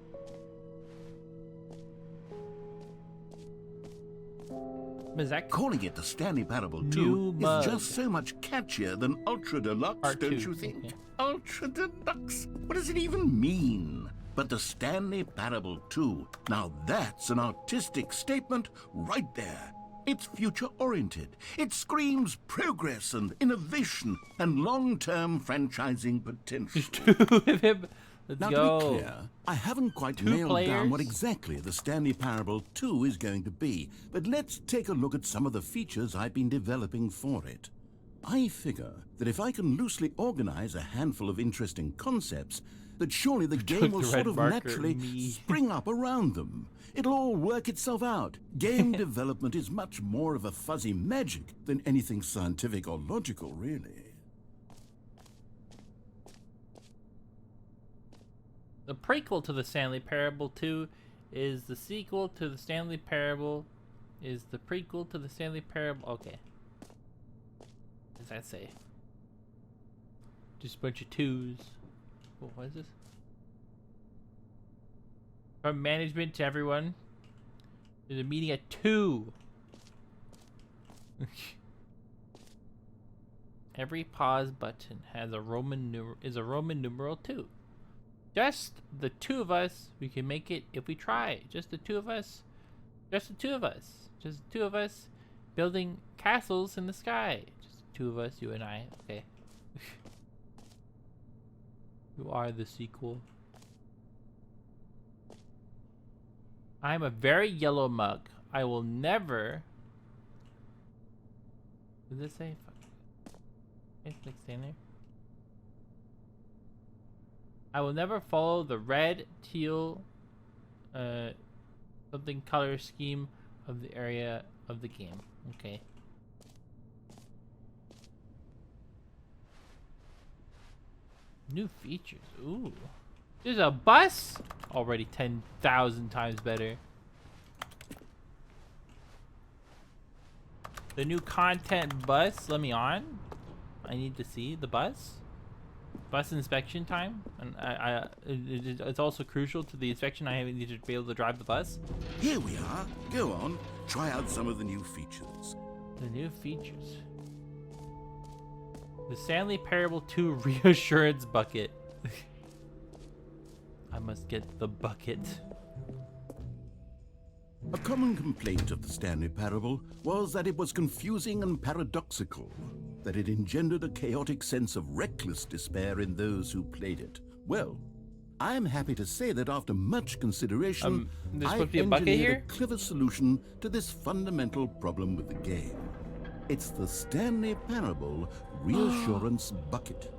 Is that Calling it the Stanley Parable New 2 mug. is just so much catchier than Ultra Deluxe, Part don't 2, you think? okay. Ultra Deluxe? What does it even mean? But the Stanley Parable 2, now that's an artistic statement right there. It's future-oriented. It screams progress and innovation and long-term franchising potential. two of him? Let's Now, go. to be clear, I haven't quite Two nailed down what players? exactly the Stanley Parable 2 is going to be, but let's take a look at some of the features I've been developing for it. I figure that if I can loosely organize a handful of interesting concepts, that surely the game will the sort red of marker, naturally me. spring up around them. It'll all work itself out. Game development is much more of a fuzzy magic than anything scientific or logical, really. The prequel to the Stanley Parable 2 is the sequel to the Stanley Parable is the prequel to the Stanley Parable. Okay. What does that say? Just a bunch of twos. Oh, what is this? From management to everyone. There's a meeting at 2. Every pause button has a Roman numeral 2. Just the two of us, we can make it if we try. Just the two of us. Just the two of us. Just the two of us building castles in the sky. Just the two of us, you and I. Okay. You are the sequel. I'm a very yellow mug. I will never... Does this say? Okay, like stand there. I will never follow the red, teal, something color scheme of the area of the game. Okay. New features. Ooh. There's a bus? Already 10,000 times better. The new content bus. Let me on. I need to see the bus. Bus inspection time. And it's also crucial to the inspection. I need to be able to drive the bus. Here we are. Go on. Try out some of the new features. The new features. The Stanley Parable 2 Reassurance Bucket. I must get the bucket. A common complaint of the Stanley Parable was that it was confusing and paradoxical, that it engendered a chaotic sense of reckless despair in those who played it. Well, I am happy to say that after much consideration, there's I supposed to be a bucket engineered here? a clever solution to this fundamental problem with the game. It's the Stanley Parable Reassurance Bucket.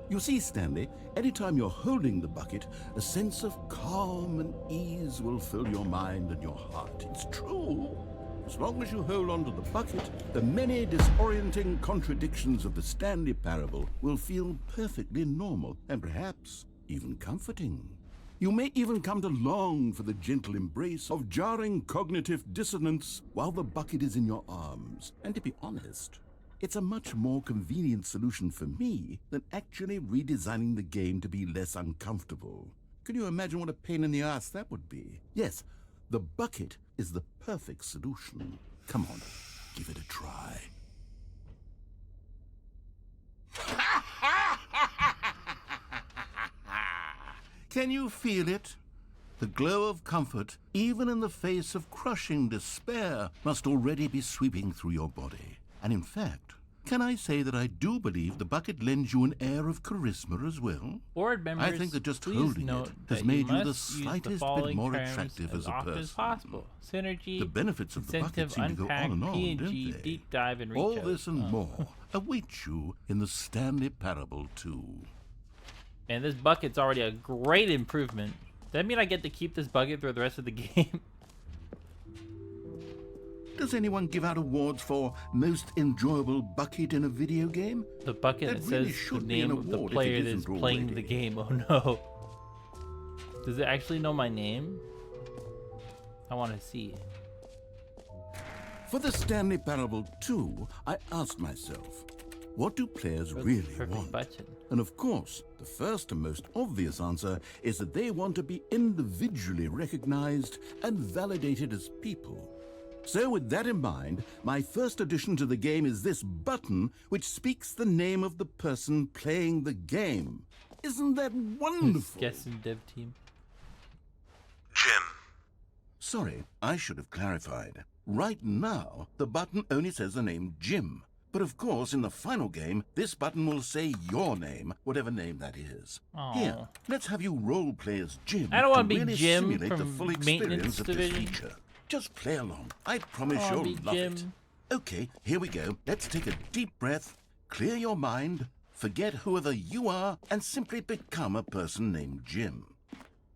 You see, Stanley, anytime you're holding the bucket, a sense of calm and ease will fill your mind and your heart. It's true. As long as you hold on to the bucket, the many disorienting contradictions of the Stanley Parable will feel perfectly normal and perhaps even comforting. You may even come to long for the gentle embrace of jarring cognitive dissonance while the bucket is in your arms. And to be honest, it's a much more convenient solution for me than actually redesigning the game to be less uncomfortable. Can you imagine what a pain in the ass that would be? Yes, the bucket is the perfect solution. Come on, give it a try. Can you feel it? The glow of comfort, even in the face of crushing despair, must already be sweeping through your body. And in fact, can I say that I do believe the bucket lends you an air of charisma as well? Board members, I think that just please holding note it that has made you the must use slightest bit following more terms attractive as a often person. as possible. Synergy, The benefits of the bucket incentive, seem to go unpack, on and on, P&G, don't they? deep dive, and reach All out. this and more await you in the Stanley Parable 2. Man, this bucket's already a great improvement. Does that mean I get to keep this bucket for the rest of the game? Does anyone give out awards for most enjoyable bucket in a video game? The bucket That that really says the should be an name of the award if player it that's isn't playing the already. game. Oh no. Does it actually know my name? I want to see. For the Stanley Parable 2, I asked myself, what do players really Perfect want? button. And of course, the first and most obvious answer is that they want to be individually recognized and validated as people. So with that in mind, my first addition to the game is this button which speaks the name of the person playing the game. Isn't that wonderful? Guest and dev team. Jim. Sorry, I should have clarified. Right now, the button only says the name Jim. But of course, in the final game, this button will say your name, whatever name that is. Aw. Here, let's have you role play as Jim. I don't wanna to be really Jim simulate the from full Maintenance experience of this Division. feature. Just play along. I promise I wanna you'll be love it. Jim. Okay, here we go. Let's take a deep breath Clear your mind, forget whoever you are, and simply become a person named Jim.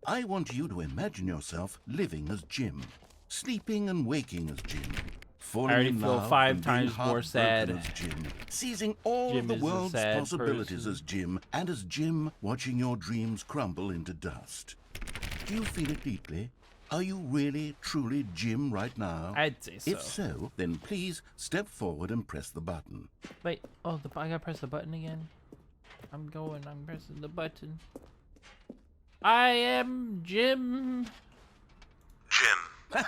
I want you to imagine yourself living as Jim, sleeping and waking as Jim, falling I already in feel love 5 and being times more heartbroken sad. as Jim, seizing all Jim of the is a world's sad possibilities person. as Jim, and as Jim watching your dreams crumble into dust. Do you feel it deeply? Are you really, truly Jim right now? I'd say so. If so, then please step forward and press the button. Wait, oh, I gotta press the button again? I'm pressing the button. I am Jim. Jim.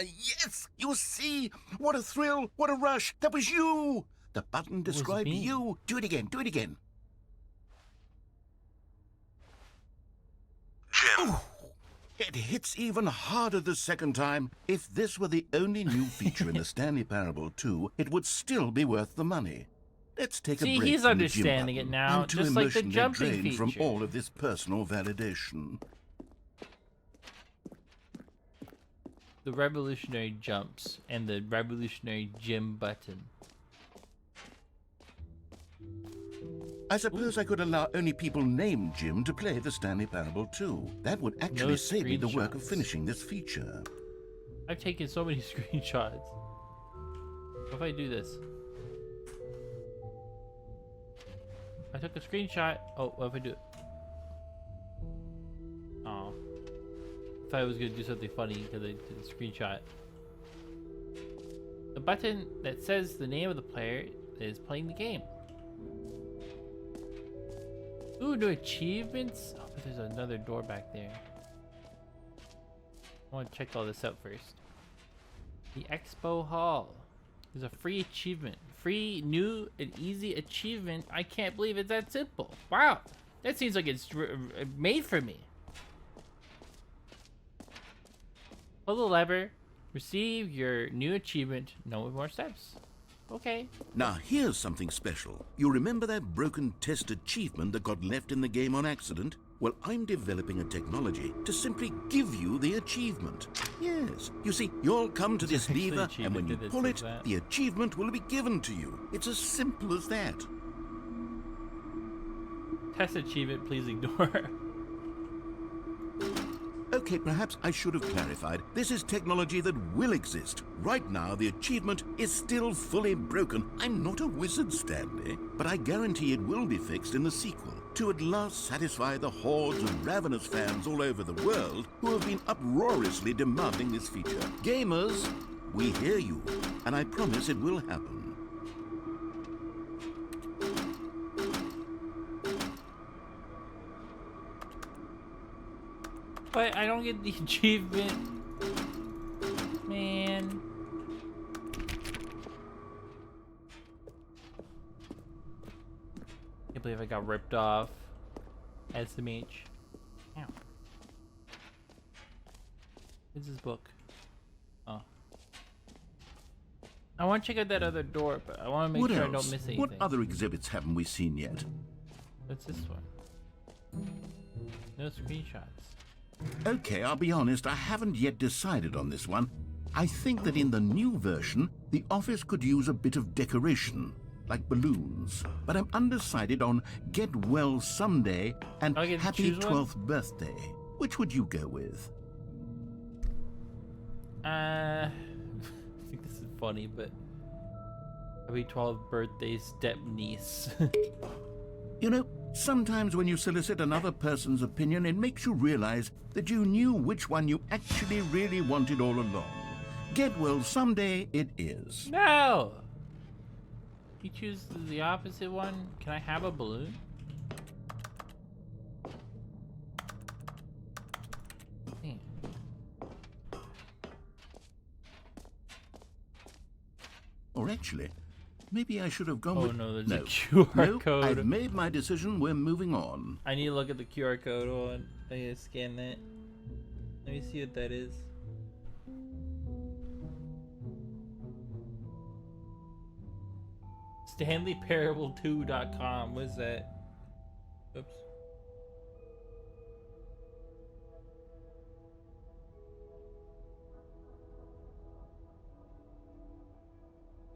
Yes, you see? What a thrill, what a rush. That was you. The button described me. you. Do it again, do it again. Jim. It hits even harder the second time. If this were the only new feature in the Stanley Parable 2, it would still be worth the money. Let's take a See, break he's from the Jim understanding it button now, and to just like the emotionally jumping drain from feature. all of this personal validation. The revolutionary jumps and the revolutionary Jim button. I suppose I could allow only people named Jim to play the Stanley Parable 2. That would actually No save me the work of screenshots. finishing this feature. I've taken so many screenshots. What if I do this? I took a screenshot. Oh, what if I do it? Oh. I thought I was gonna do something funny because I did a screenshot. The button that says the name of the player is playing the game. Ooh, new achievements. Oh, but there's another door back there. I want to check all this out first. The Expo Hall. There's a free achievement. Free, new, and easy achievement. I can't believe it's that simple. Wow. That seems like it's made for me. Pull the lever. Receive your new achievement. No more steps. Okay. Now here's something special. You remember that broken test achievement that got left in the game on accident? Well, I'm developing a technology to simply give you the achievement. Yes. You see, you'll come to this actually lever, and when you achievement that pull it, says that. the achievement will be given to you. It's as simple as that. Test achievement, please ignore. Okay, perhaps I should have clarified. This is technology that will exist. Right now, the achievement is still fully broken. I'm not a wizard, Stanley, but I guarantee it will be fixed in the sequel to at last satisfy the hordes of ravenous fans all over the world who have been uproariously demanding this feature. Gamers, we hear you, and I promise it will happen. But I don't get the achievement. Man. Can't believe I got ripped off. SMH. Ow. What's this book? Oh. I want to check out that other door, but I want to make What sure else? I don't miss anything. What other exhibits haven't we seen yet? What's this one? No screenshots. Okay, I'll be honest, I haven't yet decided on this one. I think that in the new version, the office could use a bit of decoration, like balloons. But I'm undecided on Get Well Someday and I get to Happy choose one? 12th Birthday. Which would you go with? I think this is funny, but happy 12th birthday step niece. You know, sometimes when you solicit another person's opinion, it makes you realize that you knew which one you actually really wanted all along. Get Well Someday it is. No! You choose the opposite one? Can I have a balloon? Damn. Or actually, maybe I should have gone Oh with... no, there's a QR no, code. I've made my decision. We're moving on. I need to look at the QR code. Hold on. I need to scan that. Let me see what that is. StanleyParable2.com. What's that? Oops.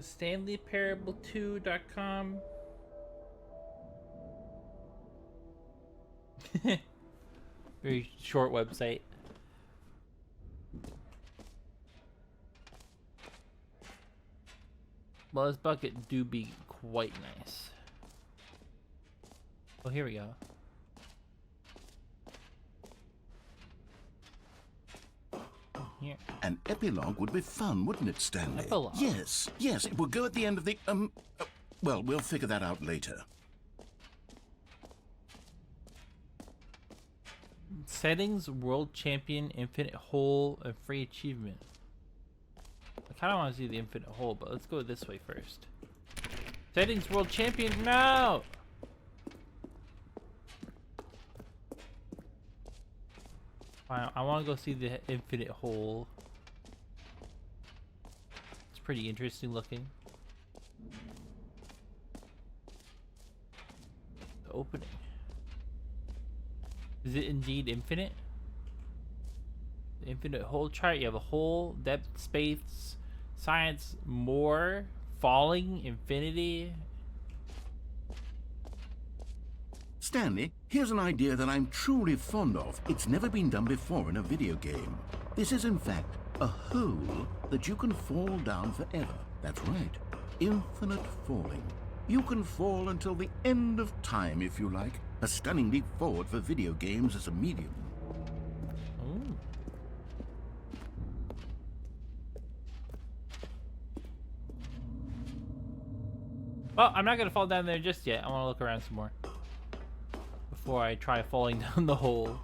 StanleyParable2.com. Very short website. Well, this bucket do be quite nice. Oh, here we go. Here. An epilogue would be fun, wouldn't it, Stanley? Epilogue? Yes, yes, it would go at the end of the, well, we'll figure that out later. Settings, World Champion, Infinite Hole, and Free Achievement. I kind of want to see the Infinite Hole, but let's go this way first. Settings, World Champion, no! Fine, I want to go see the Infinite Hole. It's pretty interesting looking. The opening. Is it indeed infinite? The infinite hole chart. You have a hole, depth, space, science, more, falling, infinity. Stanley, here's an idea that I'm truly fond of. It's never been done before in a video game. This is, in fact, a hole that you can fall down forever. That's right. Infinite falling. You can fall until the end of time, if you like. A stunning leap forward for video games as a medium. Ooh. Well, I'm not gonna fall down there just yet. I want to look around some more before I try falling down the hole.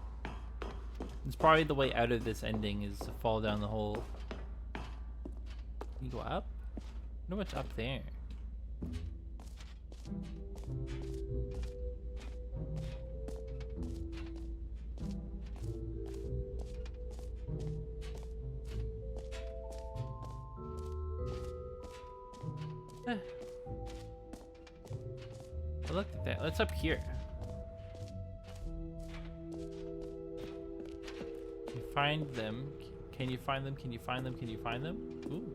It's probably the way out of this ending is to fall down the hole. Can you go up? I wonder what's up there. I looked at that. What's up here? You find them. Can you find them? Can you find them? Can you find them? Ooh.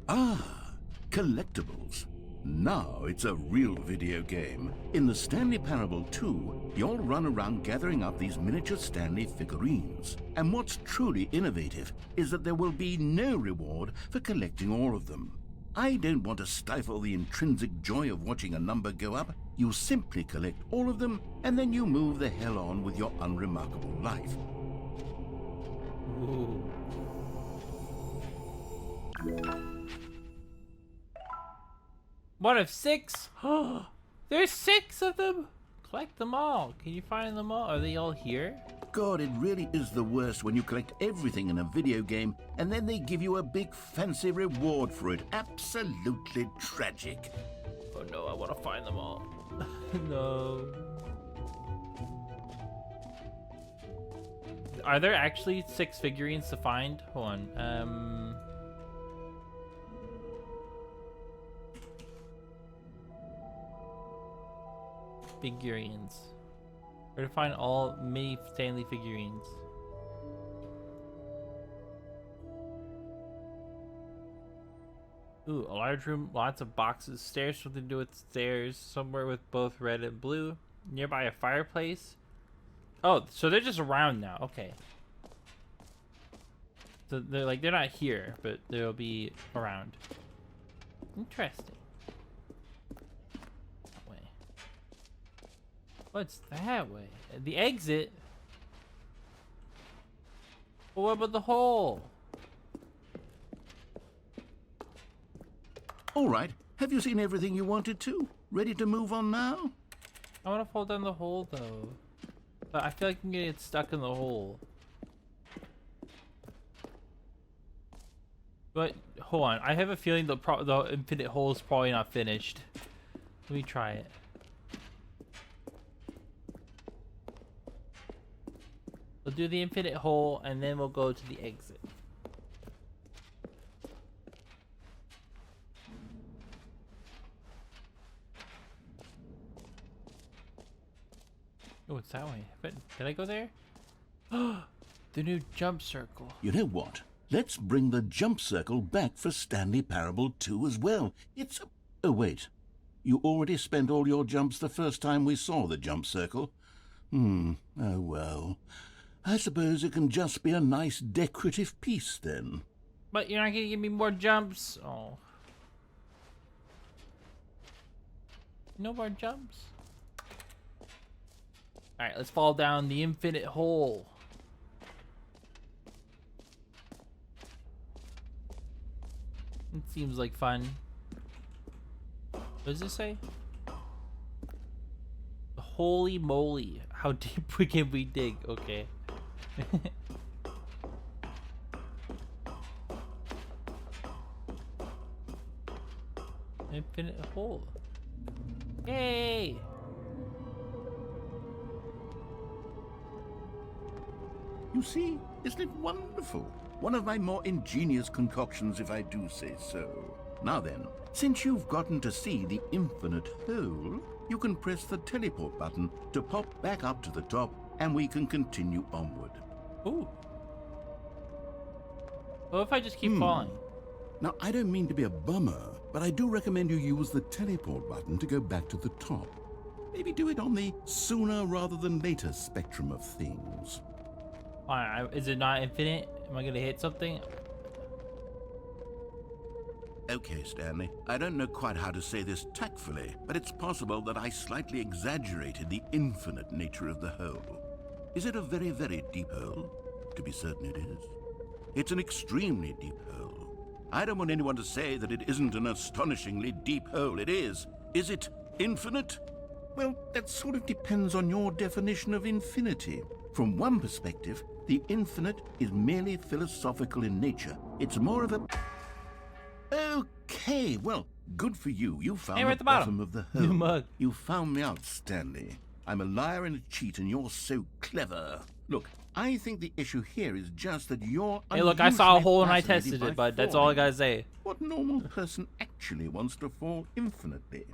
Ah, collectibles. Now it's a real video game. In the Stanley Parable 2, you'll run around gathering up these miniature Stanley figurines. And what's truly innovative is that there will be no reward for collecting all of them. I don't want to stifle the intrinsic joy of watching a number go up. You simply collect all of them, and then you move the hell on with your unremarkable life. Ooh. One of 6? There's 6 of them! Collect them all. Can you find them all? Are they all here? God, it really is the worst when you collect everything in a video game and then they give you a big fancy reward for it. Absolutely tragic. Oh no, I want to find them all. No. Are there actually 6 figurines to find? Hold on. Figurines. Where to find all mini Stanley figurines? Ooh, a large room, lots of boxes, stairs, something to do with stairs, somewhere with both red and blue. Nearby a fireplace. Oh, so they're just around now. Okay. So they're not here, but they'll be around. Interesting. That way. What's that way? The exit? Well, what about the hole? All right, have you seen everything you wanted to? Ready to move on now? I want to fall down the hole, though. But I feel like I'm gonna get stuck in the hole. But, hold on. I have a feeling the infinite hole is probably not finished. Let me try it. We'll do the infinite hole, and then we'll go to the exit. Oh, it's that way. But did I go there? The new jump circle. You know what? Let's bring the jump circle back for Stanley Parable 2 as well. It's... Oh, wait. You already spent all your jumps the first time we saw the jump circle. Oh, well. I suppose it can just be a nice decorative piece, then. But you're not gonna give me more jumps. Oh. No more jumps. Alright, let's fall down the infinite hole. It seems like fun. What does this say? Holy moly. How deep can we dig? Okay. Infinite hole. Yay! You see, isn't it wonderful? One of my more ingenious concoctions, if I do say so. Now then, since you've gotten to see the infinite hole, you can press the teleport button to pop back up to the top, and we can continue onward. Ooh. What if I just keep falling? Now, I don't mean to be a bummer, but I do recommend you use the teleport button to go back to the top. Maybe do it on the sooner rather than later spectrum of things. Is it not infinite? Am I gonna hit something? Okay, Stanley. I don't know quite how to say this tactfully, but it's possible that I slightly exaggerated the infinite nature of the hole. Is it a very, very deep hole? To be certain it is. It's an extremely deep hole. I don't want anyone to say that it isn't an astonishingly deep hole. It is. Is it infinite? Well, that sort of depends on your definition of infinity. From one perspective, the infinite is merely philosophical in nature. It's more of a... Okay, well, good for you. You found Hey, we're the at the bottom of the New hole. mug. You found me out, Stanley. I'm a liar and a cheat, and you're so clever. Look, I think the issue here is just that you're... Hey, look, I saw a unusually hole and I fascinated tested by it, but that's all I falling. gotta say. What normal person actually wants to fall infinitely?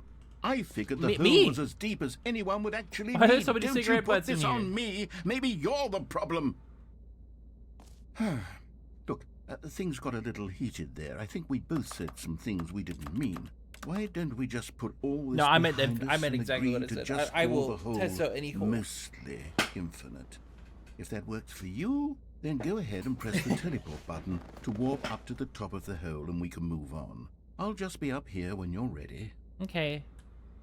I figured the Me? hole was as deep as anyone would actually Why are there need. so many Don't you cigarette put butts in this here? on me. Maybe you're the problem. Look, things got a little heated there. I think we both said some things we didn't mean. Why don't we just put all this No, I meant behind us and exactly what agree it to said. just I call will the hole test out any hole. mostly infinite. If that works for you, then go ahead and press the teleport button to warp up to the top of the hole and we can move on. I'll just be up here when you're ready. Okay.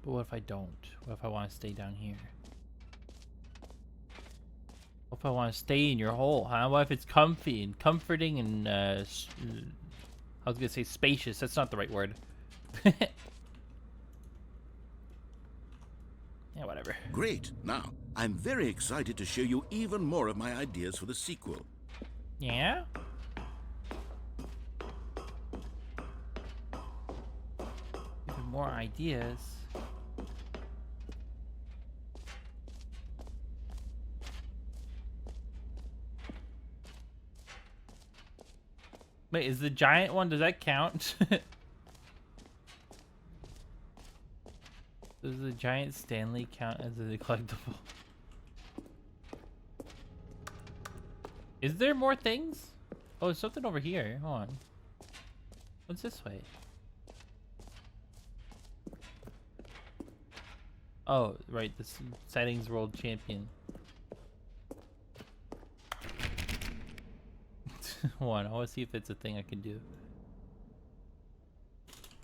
But what if I don't? What if I want to stay down here? What if I want to stay in your hole, huh? What if it's comfy and comforting and, I was gonna say spacious. That's not the right word. Yeah, whatever. Great. Now, I'm very excited to show you even more of my ideas for the sequel. Yeah? Even more ideas. Wait, is the giant one, does that count? Does the giant Stanley count as a collectible? Is there more things? Oh, there's something over here. Hold on. What's this way? Oh, right. This settings world champion. Hold on. I want to see if it's a thing I can do.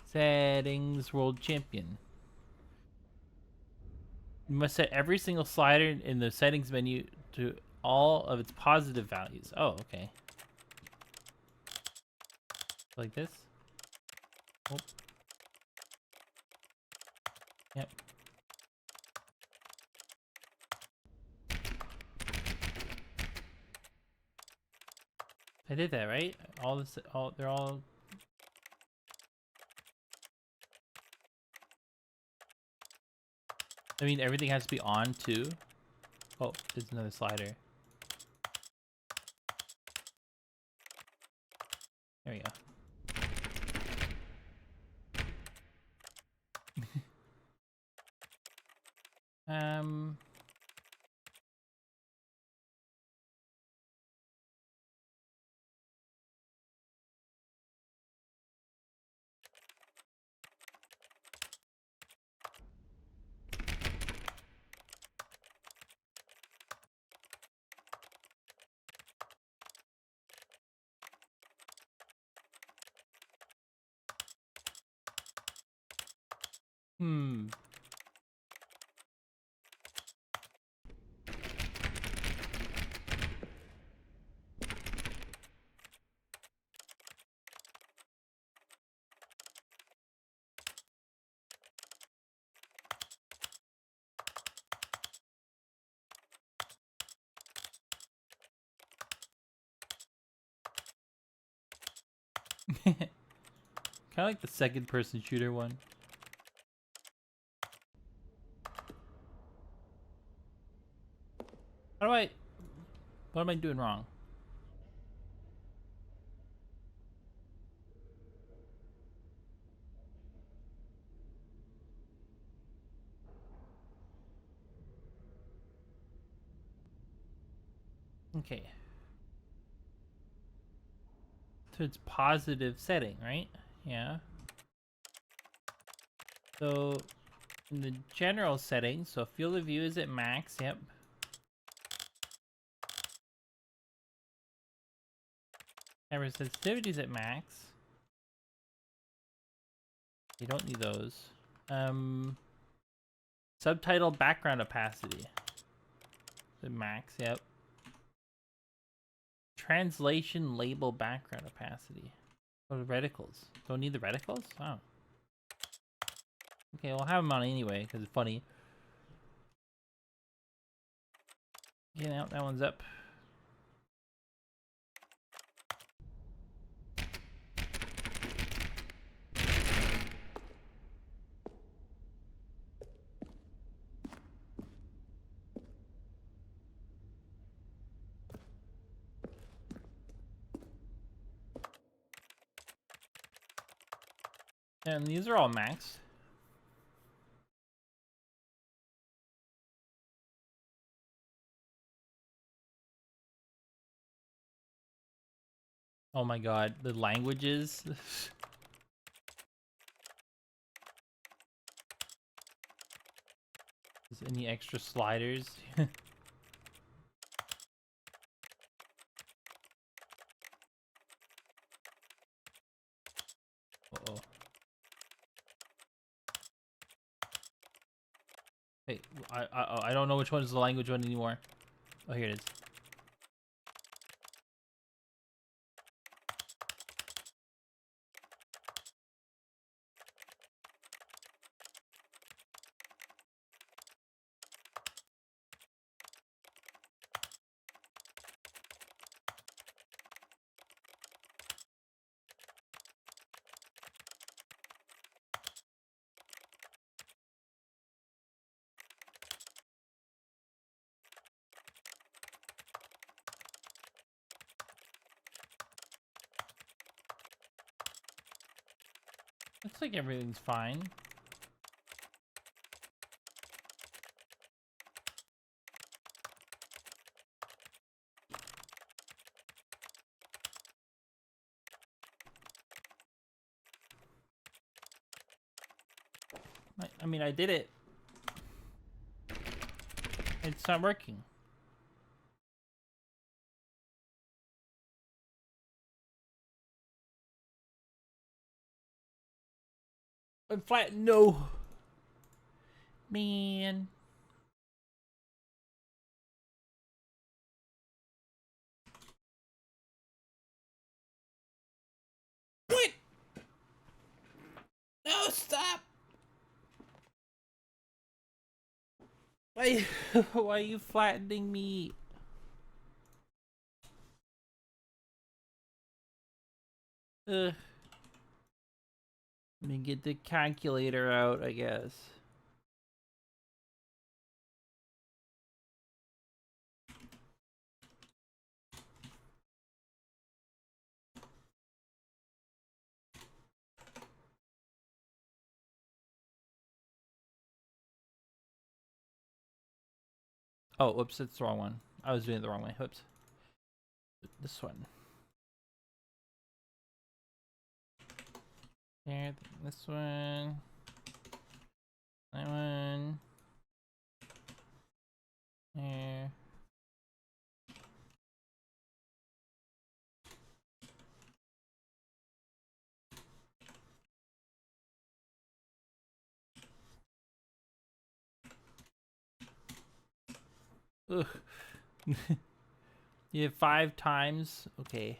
Settings world champion. You must set every single slider in the settings menu to all of its positive values. Oh, okay. Like this? Oh. Yep. I did that, right? They're all... I mean, everything has to be on too. Oh, there's another slider. There we go. Kind of like the second-person shooter one. How do I... What am I doing wrong? Okay. So it's positive setting, right? Yeah. So in the general settings, so field of view is at max, yep. Camera sensitivity is at max. You don't need those. Subtitle background opacity. The max, yep. Translation label background opacity. Oh, the reticles. Don't need the reticles? Oh. Okay, we'll have them on anyway, because it's funny. Yeah, now that one's up. And these are all maxed. Oh my god, the languages. Is any extra sliders? Uh-oh. Hey, I don't know which one is the language one anymore. Oh, here it is. Looks like everything's fine. I mean, I did it. It's not working. I'm flat. No. Man. What? No, stop. Why, why are you flattening me? Let me get the calculator out, I guess. Oh, whoops, that's the wrong one. I was doing it the wrong way. Whoops. This one. There, this one. That one. There. Ugh. You have 5 times? Okay.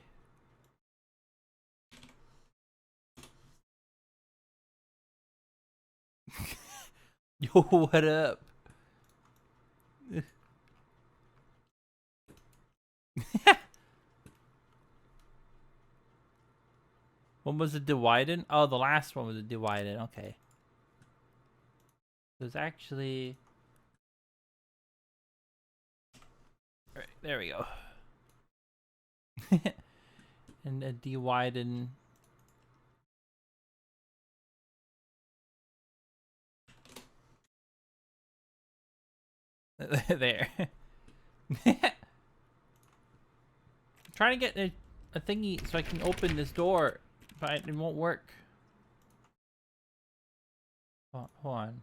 Yo, what up? One was a Dewiden? Oh, the last one was a Dewiden. Okay. There's actually... Alright, there we go. And a Dewiden... There. Trying to get a thingy so I can open this door, but it won't work. Hold on.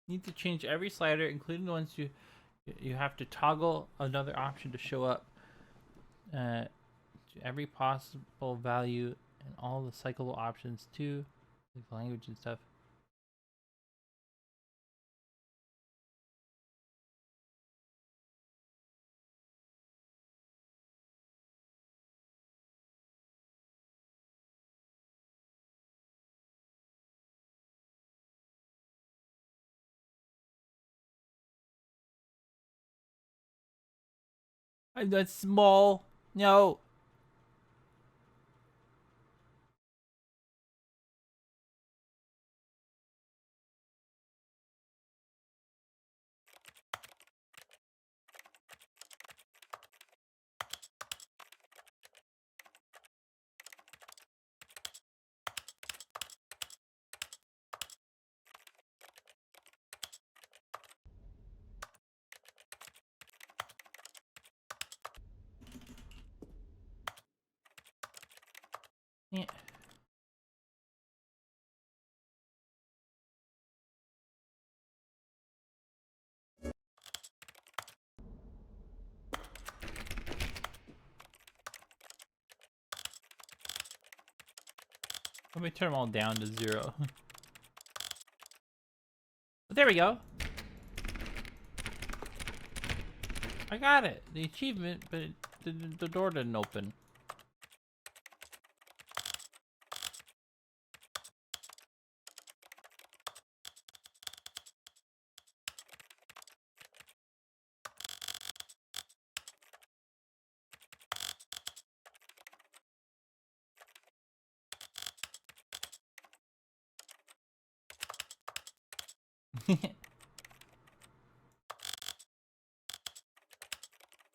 Need to change every slider, including the ones you have to toggle another option to show up. To every possible value and all the cyclable options too, like the language and stuff. I'm that small. No. Yeah. Let me turn them all down to 0. But there we go. I got it. The achievement, but the door didn't open.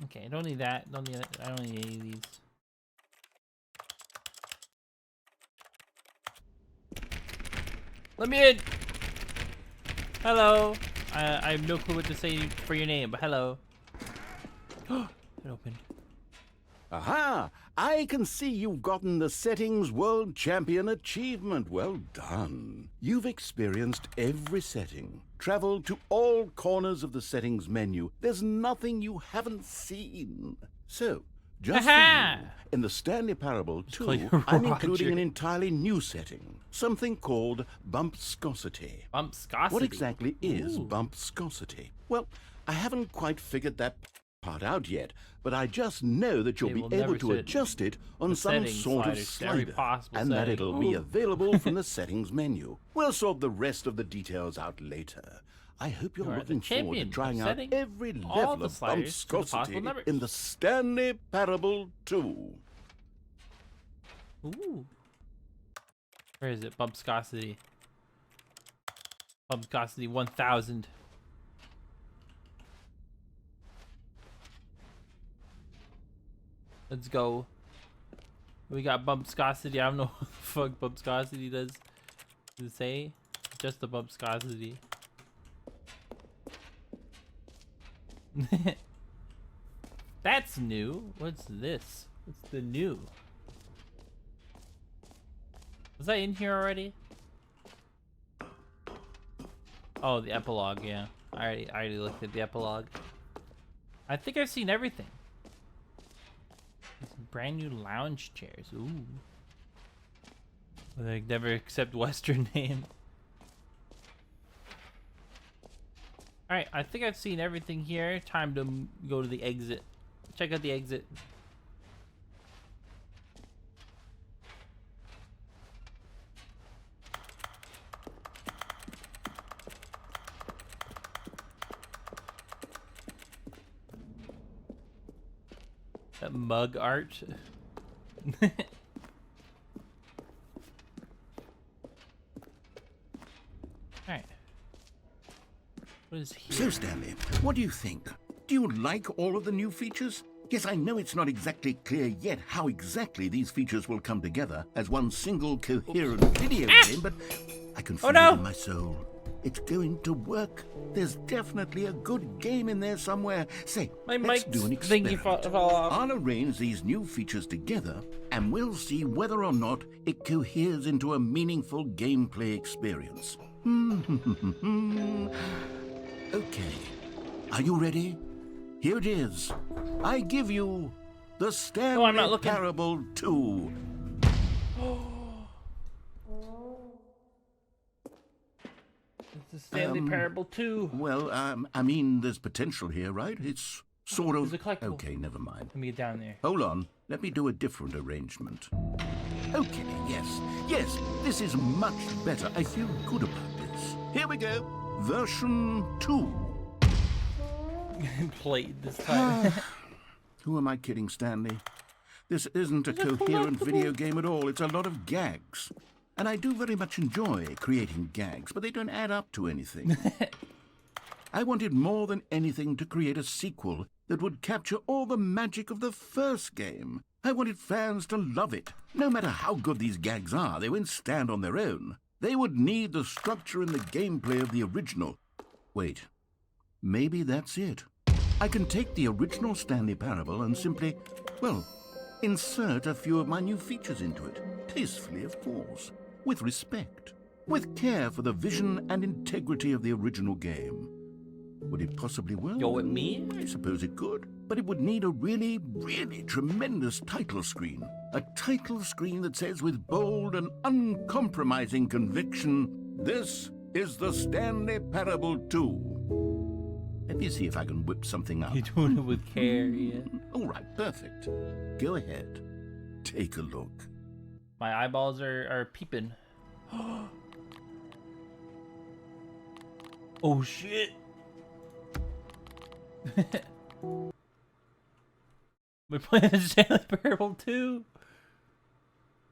Okay, I don't need that. Don't need. I don't need any of these. Let me in. Hello. I have no clue what to say for your name, but hello. It opened. Aha! I can see you've gotten the Settings World Champion achievement. Well done. You've experienced every setting, traveled to all corners of the settings menu. There's nothing you haven't seen. So, just for you, in the Stanley Parable 2, I'm including an entirely new setting, something called bumpscosity. Bumpscosity? What exactly is bumpscosity? Well, I haven't quite figured that part out yet, but I just know that you'll be able to adjust it on some sort of slider, and that it'll be available from the settings menu. We'll sort the rest of the details out later. I hope you're looking forward to trying out every level of bumpscosity in the Stanley Parable 2. Ooh. Where is it? Bumpscosity. Bumpscosity 1000. Let's go. We got bumpscosity. I don't know what the fuck bumpscosity does. Does it say? Just the bumpscosity. That's new. What's this? What's the new? Was I in here already? Oh, the epilogue, yeah. I already looked at the epilogue. I think I've seen everything. Some brand new lounge chairs. Ooh. They never accept Western name. Alright, I think I've seen everything here. Time to go to the exit. Check out the exit. That mug art. Alright. What is here? So, Stanley, what do you think? Do you like all of the new features? Yes, I know it's not exactly clear yet how exactly these features will come together as one single coherent video game, but I can feel it in my soul. It's going to work. There's definitely a good game in there somewhere. Say, let's do an experiment. I'll arrange these new features together, and we'll see whether or not it coheres into a meaningful gameplay experience. Okay. Are you ready? Here it is. I give you the Stanley Parable 2. It's the Stanley Parable 2. Well, I mean, there's potential here, right? It's sort of... It's a collectible. Okay, never mind. Let me get down there. Hold on. Let me do a different arrangement. Okay, yes, this is much better. I feel good about this. Here we go. Version 2. Played this time. Who am I kidding, Stanley? This isn't a coherent video game at all. It's a lot of gags. And I do very much enjoy creating gags, but they don't add up to anything. I wanted more than anything to create a sequel that would capture all the magic of the first game. I wanted fans to love it. No matter how good these gags are, they won't stand on their own. They would need the structure and the gameplay of the original. Wait, maybe that's it. I can take the original Stanley Parable and simply, well, insert a few of my new features into it. Tastefully, of course. With respect. With care for the vision and integrity of the original game. Would it possibly work? Go with me? I suppose it could. But it would need a really, really tremendous title screen. A title screen that says with bold and uncompromising conviction, "This is the Stanley Parable 2." Let me see if I can whip something up. You're doing it with care, yeah. All right, perfect. Go ahead. Take a look. My eyeballs are peeping. Oh, shit. We're playing the Stanley Parable 2.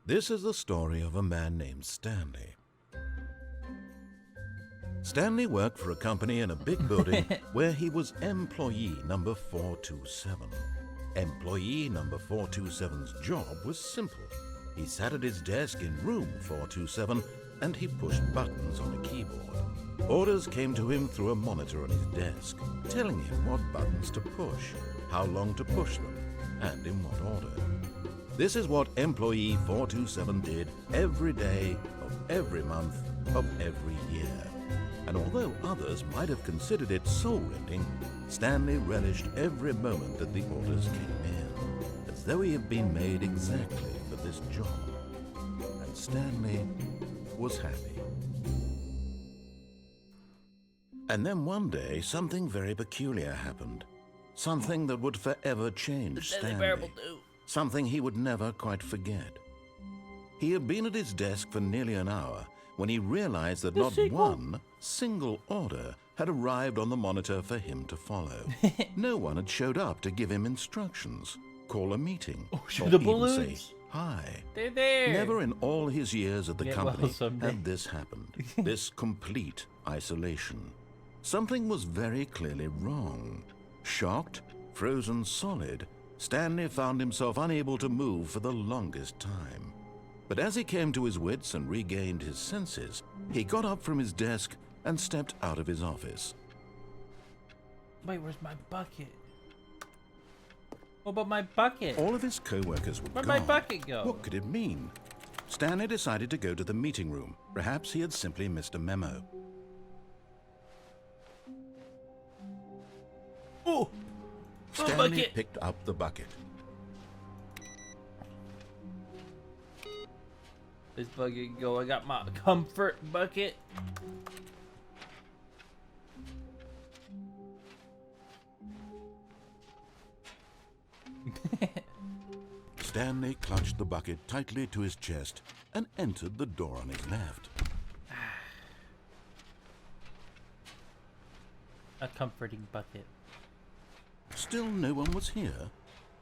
This is the story of a man named Stanley. Stanley worked for a company in a big building where he was employee number 427. Employee number 427's job was simple. He sat at his desk in room 427 and he pushed buttons on a keyboard. Orders came to him through a monitor on his desk, telling him what buttons to push, how long to push them, and in what order. This is what employee 427 did every day of every month of every year. And although others might have considered it soul-rending, Stanley relished every moment that the orders came in, as though he had been made exactly for this job. And Stanley was happy. And then one day, something very peculiar happened. Something that would forever change Stanley. Something he would never quite forget. He had been at his desk for nearly an hour when he realized that not one single order had arrived on the monitor for him to follow. No one had showed up to give him instructions, call a meeting, or even say hi. They're there. Never in all his years at the company had this happened. This complete isolation. Something was very clearly wrong. Shocked, frozen solid, Stanley found himself unable to move for the longest time. But as he came to his wits and regained his senses, he got up from his desk and stepped out of his office. Wait, where's my bucket? What about my bucket? All of his co-workers were Where'd gone. my bucket go? What could it mean? Stanley decided to go to the meeting room. Perhaps he had simply missed a memo. Oh! Stanley picked up the bucket. This bucket go. I got my comfort bucket. Stanley clutched the bucket tightly to his chest and entered the door on his left. A comforting bucket. Still no one was here.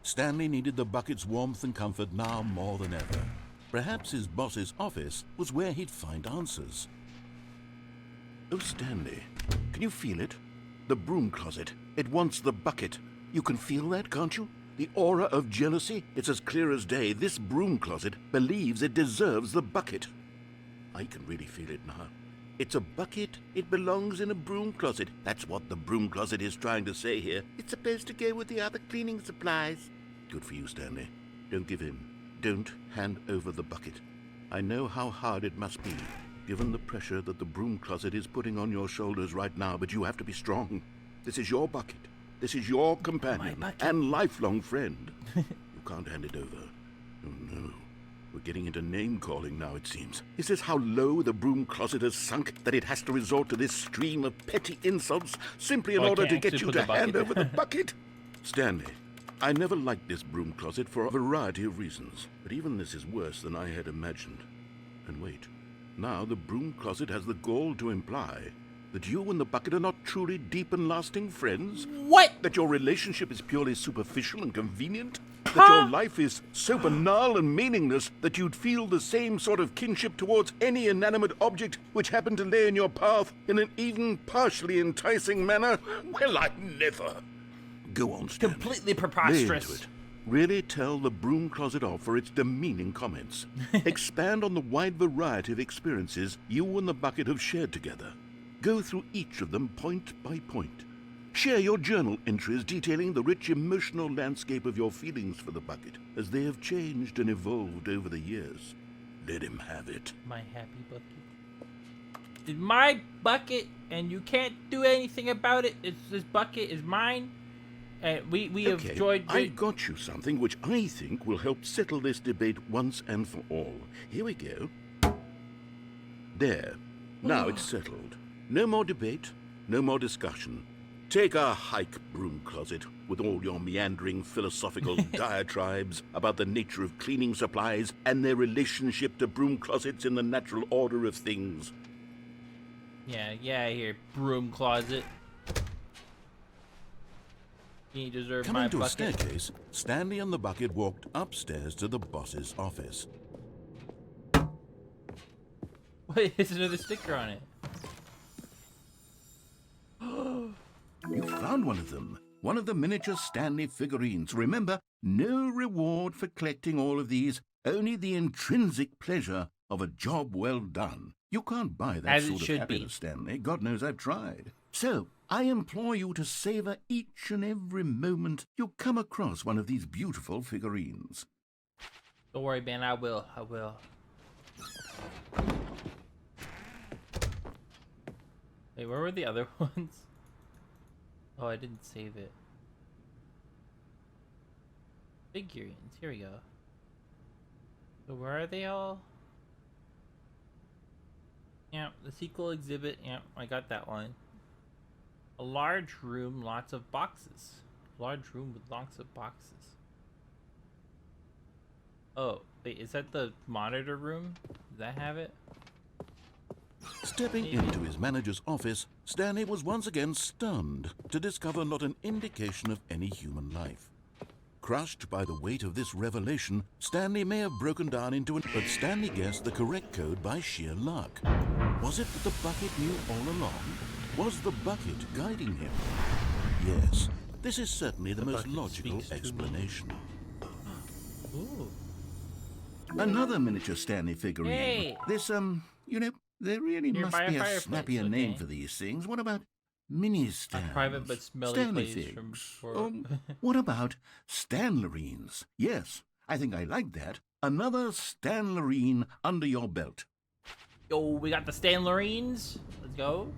Stanley needed the bucket's warmth and comfort now more than ever. Perhaps his boss's office was where he'd find answers. Oh, Stanley, can you feel it? The broom closet. It wants the bucket. You can feel that, can't you? The aura of jealousy? It's as clear as day. This broom closet believes it deserves the bucket. I can really feel it now. It's a bucket. It belongs in a broom closet. That's what the broom closet is trying to say here. It's supposed to go with the other cleaning supplies. Good for you, Stanley. Don't give in. Don't hand over the bucket. I know how hard it must be, given the pressure that the broom closet is putting on your shoulders right now, but you have to be strong. This is your bucket. This is your companion and lifelong friend. You can't hand it over. Oh, no. We're getting into name-calling now, it seems. Is this how low the broom closet has sunk, that it has to resort to this stream of petty insults simply in order to get you to hand over the bucket? Stanley, I never liked this broom closet for a variety of reasons, but even this is worse than I had imagined. And wait, now the broom closet has the gall to imply that you and the bucket are not truly deep and lasting friends? What? That your relationship is purely superficial and convenient? That your life is so banal and meaningless that you'd feel the same sort of kinship towards any inanimate object which happened to lay in your path in an even partially enticing manner? Well, I never. Go on, Stanley. Completely Lay preposterous. into it. Really tell the broom closet off for its demeaning comments. Expand on the wide variety of experiences you and the bucket have shared together. Go through each of them point by point. Share your journal entries detailing the rich emotional landscape of your feelings for the bucket as they have changed and evolved over the years. Let him have it. My happy bucket. It's my bucket, and you can't do anything about it. This bucket is mine, and we have enjoyed. I got you something which I think will help settle this debate once and for all. Here we go. There. Now it's settled. No more debate, no more discussion. Take a hike, broom closet, with all your meandering philosophical diatribes about the nature of cleaning supplies and their relationship to broom closets in the natural order of things. Yeah, here, broom closet. You deserve Coming my to bucket. a staircase, Stanley and the bucket walked upstairs to the boss's office. Wait, there's another sticker on it. You found one of them. One of the miniature Stanley figurines. Remember, no reward for collecting all of these, only the intrinsic pleasure of a job well done. You can't buy that As it sort of should happiness, be. Stanley. God knows I've tried. So, I implore you to savor each and every moment you come across one of these beautiful figurines. Don't worry, man. I will. Wait, where were the other ones? Oh, I didn't save it. Figurines. Here we go. So where are they all? Yeah, the sequel exhibit. Yeah, I got that one. A large room, lots of boxes. Large room with lots of boxes. Oh, wait, is that the monitor room? Does that have it? Stepping into his manager's office, Stanley was once again stunned to discover not an indication of any human life. Crushed by the weight of this revelation, Stanley may have broken down into an... But Stanley guessed the correct code by sheer luck. Was it that the bucket knew all along? Was the bucket guiding him? Yes, this is certainly the most logical explanation. Ooh. Another miniature Stanley figurine. Hey. This, you know, there really Nearby must be a fireplace, snappier name okay. for these things. What about mini stands? A private but smelly Stanley place figs. from before. What about Stanlerines? Yes, I think I like that. Another Stanlerine under your belt. Yo, we got the Stanlerines. Let's go.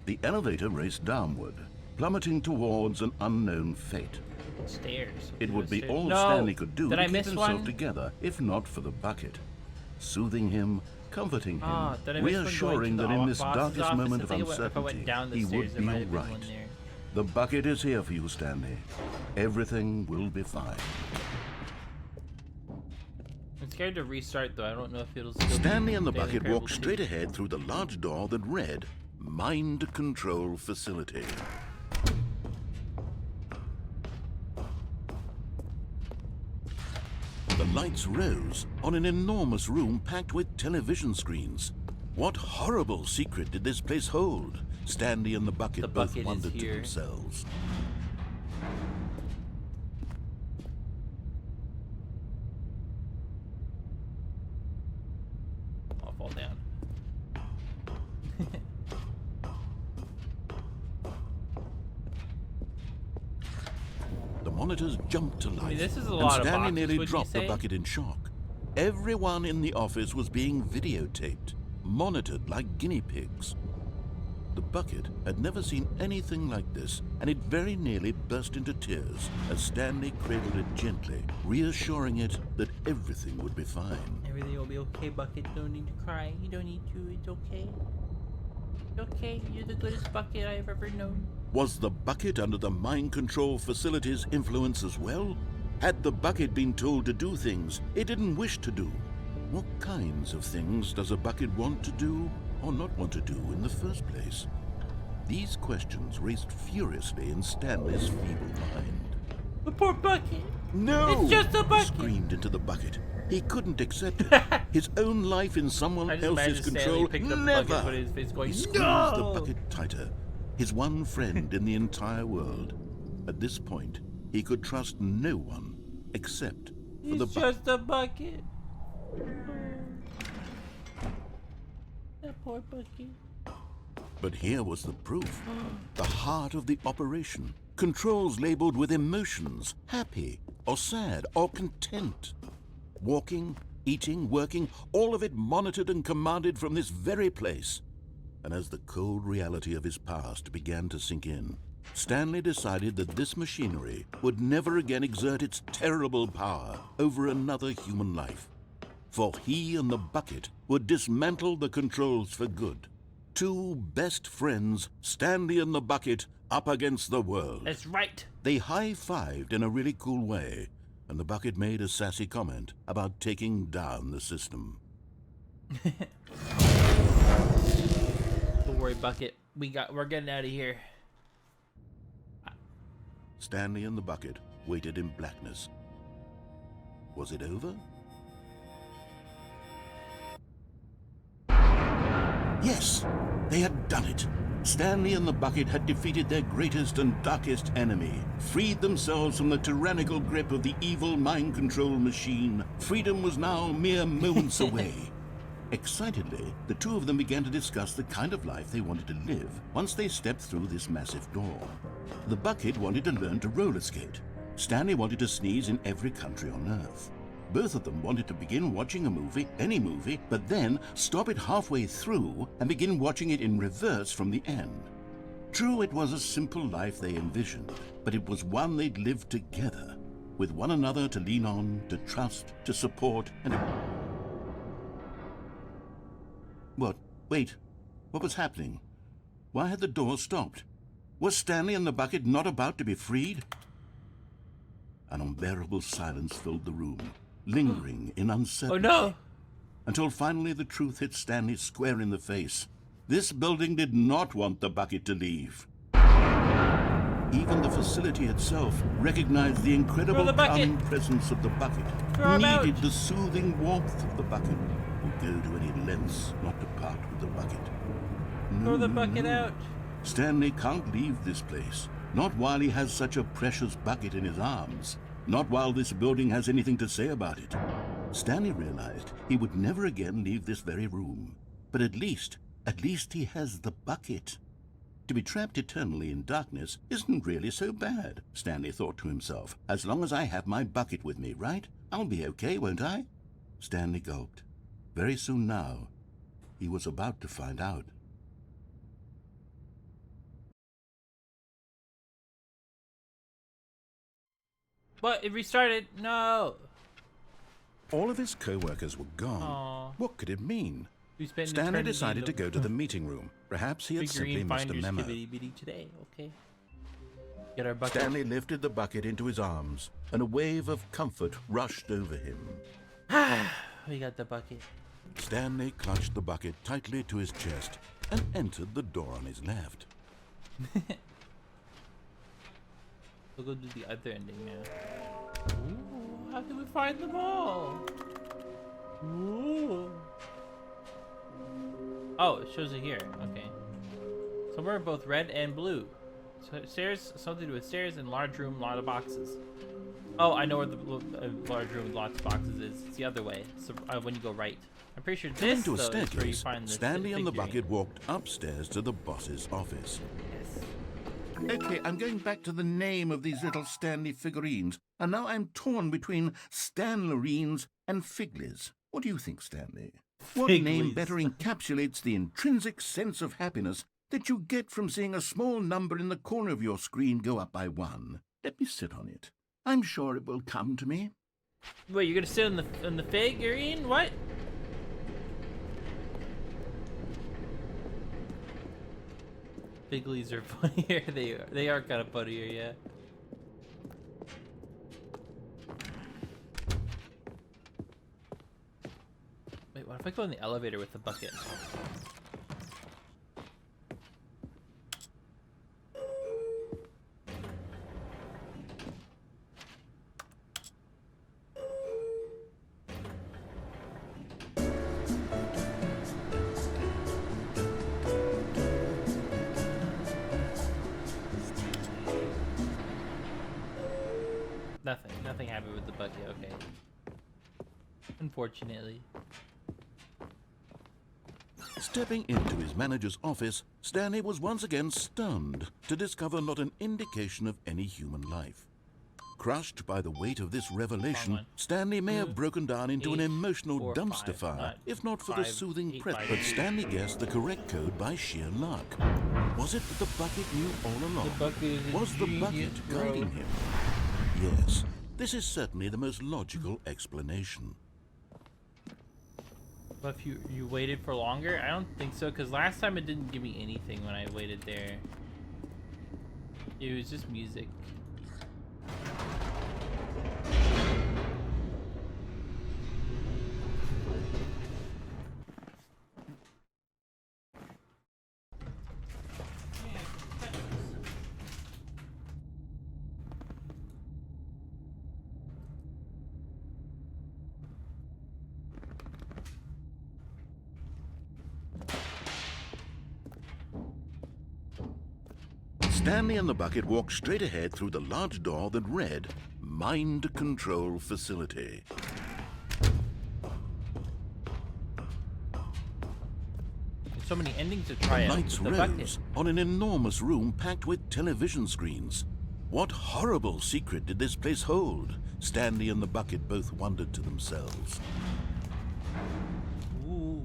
The elevator raced downward, plummeting towards an unknown fate. Stairs. It would be Stairs. all No. Stanley could do Did to I keep miss himself one? together, if not for the bucket. Soothing him, comforting him, Did I miss one reassuring going to that the in this boss's darkest office? moment I of think if I uncertainty, went down the he stairs, would there be might all have been one right. there. The bucket is here for you, Stanley. Everything will be fine. Let's scared to restart though. I don't know if it'll still Stanley be and the Stanley bucket Parable walked 2. straight ahead through the large door that read Mind Control Facility. The lights rose on an enormous room packed with television screens. What horrible secret did this place hold? Stanley and the bucket both bucket is wondered to here. themselves. I'll fall down. The monitors jumped to life, this is a and lot of Stanley boxes, nearly wouldn't you dropped the say? bucket in shock. Everyone in the office was being videotaped, monitored like guinea pigs. The bucket had never seen anything like this, and it very nearly burst into tears as Stanley cradled it gently, reassuring it that everything would be fine. Everything will be okay, Bucket. Don't need to cry. You don't need to. It's okay. It's okay. You're the goodest bucket I've ever known. Was the bucket under the mind control facility's influence as well? Had the bucket been told to do things it didn't wish to do? What kinds of things does a bucket want to do or not want to do in the first place? These questions raced furiously in Stanley's feeble mind. The poor bucket. No! It's just a He bucket. screamed into the bucket. He couldn't accept it. His own life in someone I just else's imagine Stanley control. picking up the Never! bucket, putting his face going, He squeezed no! the bucket tighter. His one friend in the entire world. At this point, he could trust no one except for the It's bucket. just a bucket. That poor bucket. But here was the proof. The heart of the operation. Controls labeled with emotions, happy or sad or content. Walking, eating, working, all of it monitored and commanded from this very place. And as the cold reality of his past began to sink in, Stanley decided that this machinery would never again exert its terrible power over another human life. For he and the bucket would dismantle the controls for good. Two best friends, Stanley and the bucket, up against the world. That's right. They high-fived in a really cool way, and the bucket made a sassy comment about taking down the system. Don't worry, bucket. We're getting out of here. Stanley and the bucket waited in blackness. Was it over? Yes, they had done it. Stanley and the bucket had defeated their greatest and darkest enemy, freed themselves from the tyrannical grip of the evil mind control machine. Freedom was now mere moments away. Excitedly, the two of them began to discuss the kind of life they wanted to live once they stepped through this massive door. The bucket wanted to learn to roller skate. Stanley wanted to sneeze in every country on Earth. Both of them wanted to begin watching a movie, any movie, but then stop it halfway through and begin watching it in reverse from the end. True, it was a simple life they envisioned, but it was one they'd lived together, with one another to lean on, to trust, to support, and... What? Wait. What was happening? Why had the door stopped? Was Stanley and the bucket not about to be freed? An unbearable silence filled the room, lingering in uncertainty. Oh no! Until finally the truth hit Stanley square in the face. This building did not want the bucket to leave. Even the facility itself recognized the incredible Throw the bucket. calming presence of the bucket, Throw him needed out. the soothing warmth of the bucket, would go to any lengths not to part with the bucket. Throw the No, bucket no. out. Stanley can't leave this place. Not while he has such a precious bucket in his arms. Not while this building has anything to say about it. Stanley realized he would never again leave this very room. But at least he has the bucket. To be trapped eternally in darkness isn't really so bad, Stanley thought to himself. As long as I have my bucket with me, right? I'll be okay, won't I? Stanley gulped. Very soon now, he was about to find out. But it restarted. No. All of his co-workers were gone. Aw. What could it mean? We spent Stanley eternity decided to go to the meeting room. Perhaps he had simply figurine missed a finders memo. kibbity-bitty today. Okay. Get our bucket. Stanley lifted the bucket into his arms, and a wave of comfort rushed over him. We got the bucket. Stanley clutched the bucket tightly to his chest and entered the door on his left. We'll go do the other ending now. Ooh, how can we find them all? Ooh. Oh, it shows it here. Okay. So we're both red and blue. So stairs, something to do with stairs, and large room, lot of boxes. Oh, I know where the large room with lots of boxes is. It's the other way. So when you go right. I'm pretty sure this Into a though, is where you staircase, find the Stanley and the figurine. bucket walked upstairs to the boss's office. Yes. Okay, I'm going back to the name of these little Stanley figurines, and now I'm torn between Stanlerines and Figlies. What do you think, Stanley? What name Figlies. better encapsulates the intrinsic sense of happiness that you get from seeing a small number in the corner of your screen go up by 1? Let me sit on it. I'm sure it will come to me. Wait, you're gonna sit on the figurine? What? Figlies are funnier. They are kind of funnier, yeah. Wait, what if I go in the elevator with the bucket? Nothing happened with the bucket, okay. Unfortunately. Stepping into his manager's office, Stanley was once again stunned to discover not an indication of any human life. Crushed by the weight of this revelation, Stanley may have broken down into an emotional dumpster fire, if not for the soothing presence. But Stanley guessed the correct code by sheer luck. Was it that the bucket knew all along? Was the bucket guiding him? Yes, this is certainly the most logical explanation. But if you waited for longer? I don't think so, because last time it didn't give me anything when I waited there. It was just music. Stanley and the bucket walked straight ahead through the large door that read, Mind Control Facility. There's so many endings to try out Lights with the bucket. rose on an enormous room packed with television screens. What horrible secret did this place hold? Stanley and the bucket both wondered to themselves. Ooh.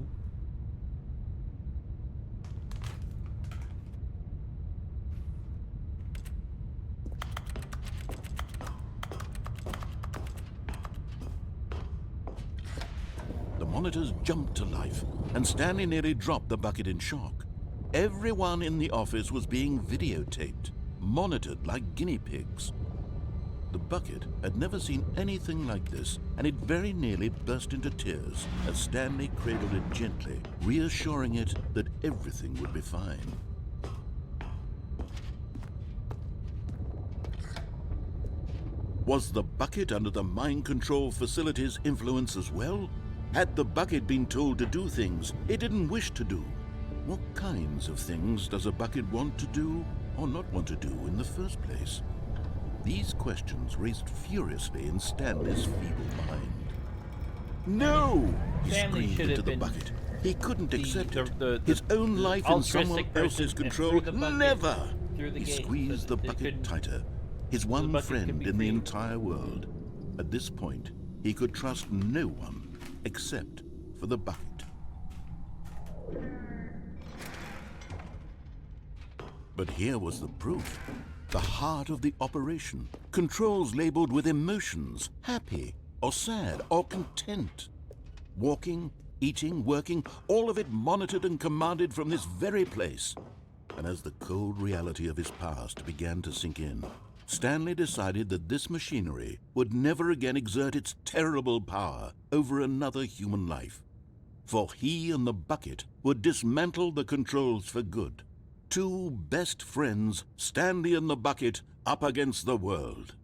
The monitors jumped to life, and Stanley nearly dropped the bucket in shock. Everyone in the office was being videotaped, monitored like guinea pigs. The bucket had never seen anything like this, and it very nearly burst into tears as Stanley cradled it gently, reassuring it that everything would be fine. Was the bucket under the mind control facility's influence as well? Had the bucket been told to do things it didn't wish to do? What kinds of things does a bucket want to do or not want to do in the first place? These questions raced furiously in Stanley's feeble mind. No! He Stanley screamed should into have the been bucket. He couldn't accept it. the His own life in someone altruistic person else's and control. threw the bucket Never! through the He gate so squeezed the that they bucket couldn't- tighter. His the one bucket could friend be in the freed. entire world. At this point, he could trust no one except for the bucket. But here was the proof. The heart of the operation. Controls labeled with emotions, happy or sad or content. Walking, eating, working, all of it monitored and commanded from this very place. And as the cold reality of his past began to sink in, Stanley decided that this machinery would never again exert its terrible power over another human life. For he and the bucket would dismantle the controls for good. Two best friends, Stanley and the bucket, up against the world.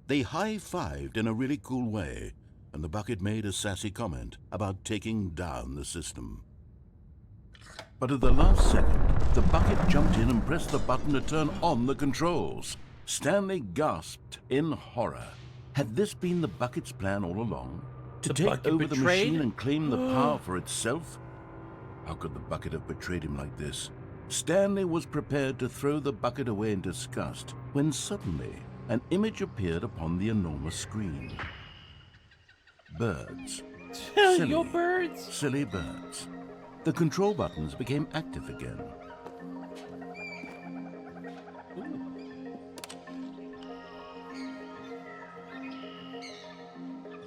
They high-fived in a really cool way, and the bucket made a sassy comment about taking down the system. But at the last second, the bucket jumped in and pressed the button to turn on the controls. Stanley gasped in horror. Had this been the bucket's plan all along? To The take bucket over the betrayed? machine and claim the power for itself? How could the bucket have betrayed him like this? Stanley was prepared to throw the bucket away in disgust when suddenly an image appeared upon the enormous screen. Birds. Your birds. Silly birds. The control buttons became active again.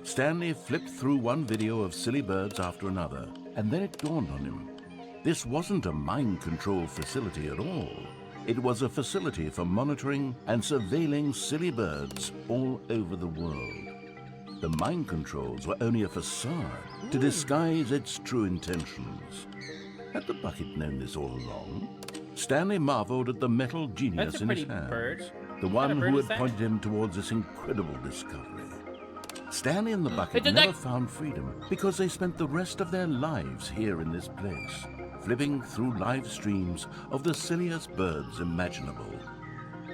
Stanley flipped through one video of silly birds after another, and then it dawned on him. This wasn't a mind control facility at all. It was a facility for monitoring and surveilling silly birds all over the world. The mind controls were only a facade to disguise its true intentions. Had the bucket known this all along? Stanley marveled at the metal genius That's a in his pretty hands. bird. The What one kind of bird who is had that? pointed him towards this incredible discovery. Stanley and the bucket It's a never duck. found freedom because they spent the rest of their lives here in this place, flipping through live streams of the silliest birds imaginable.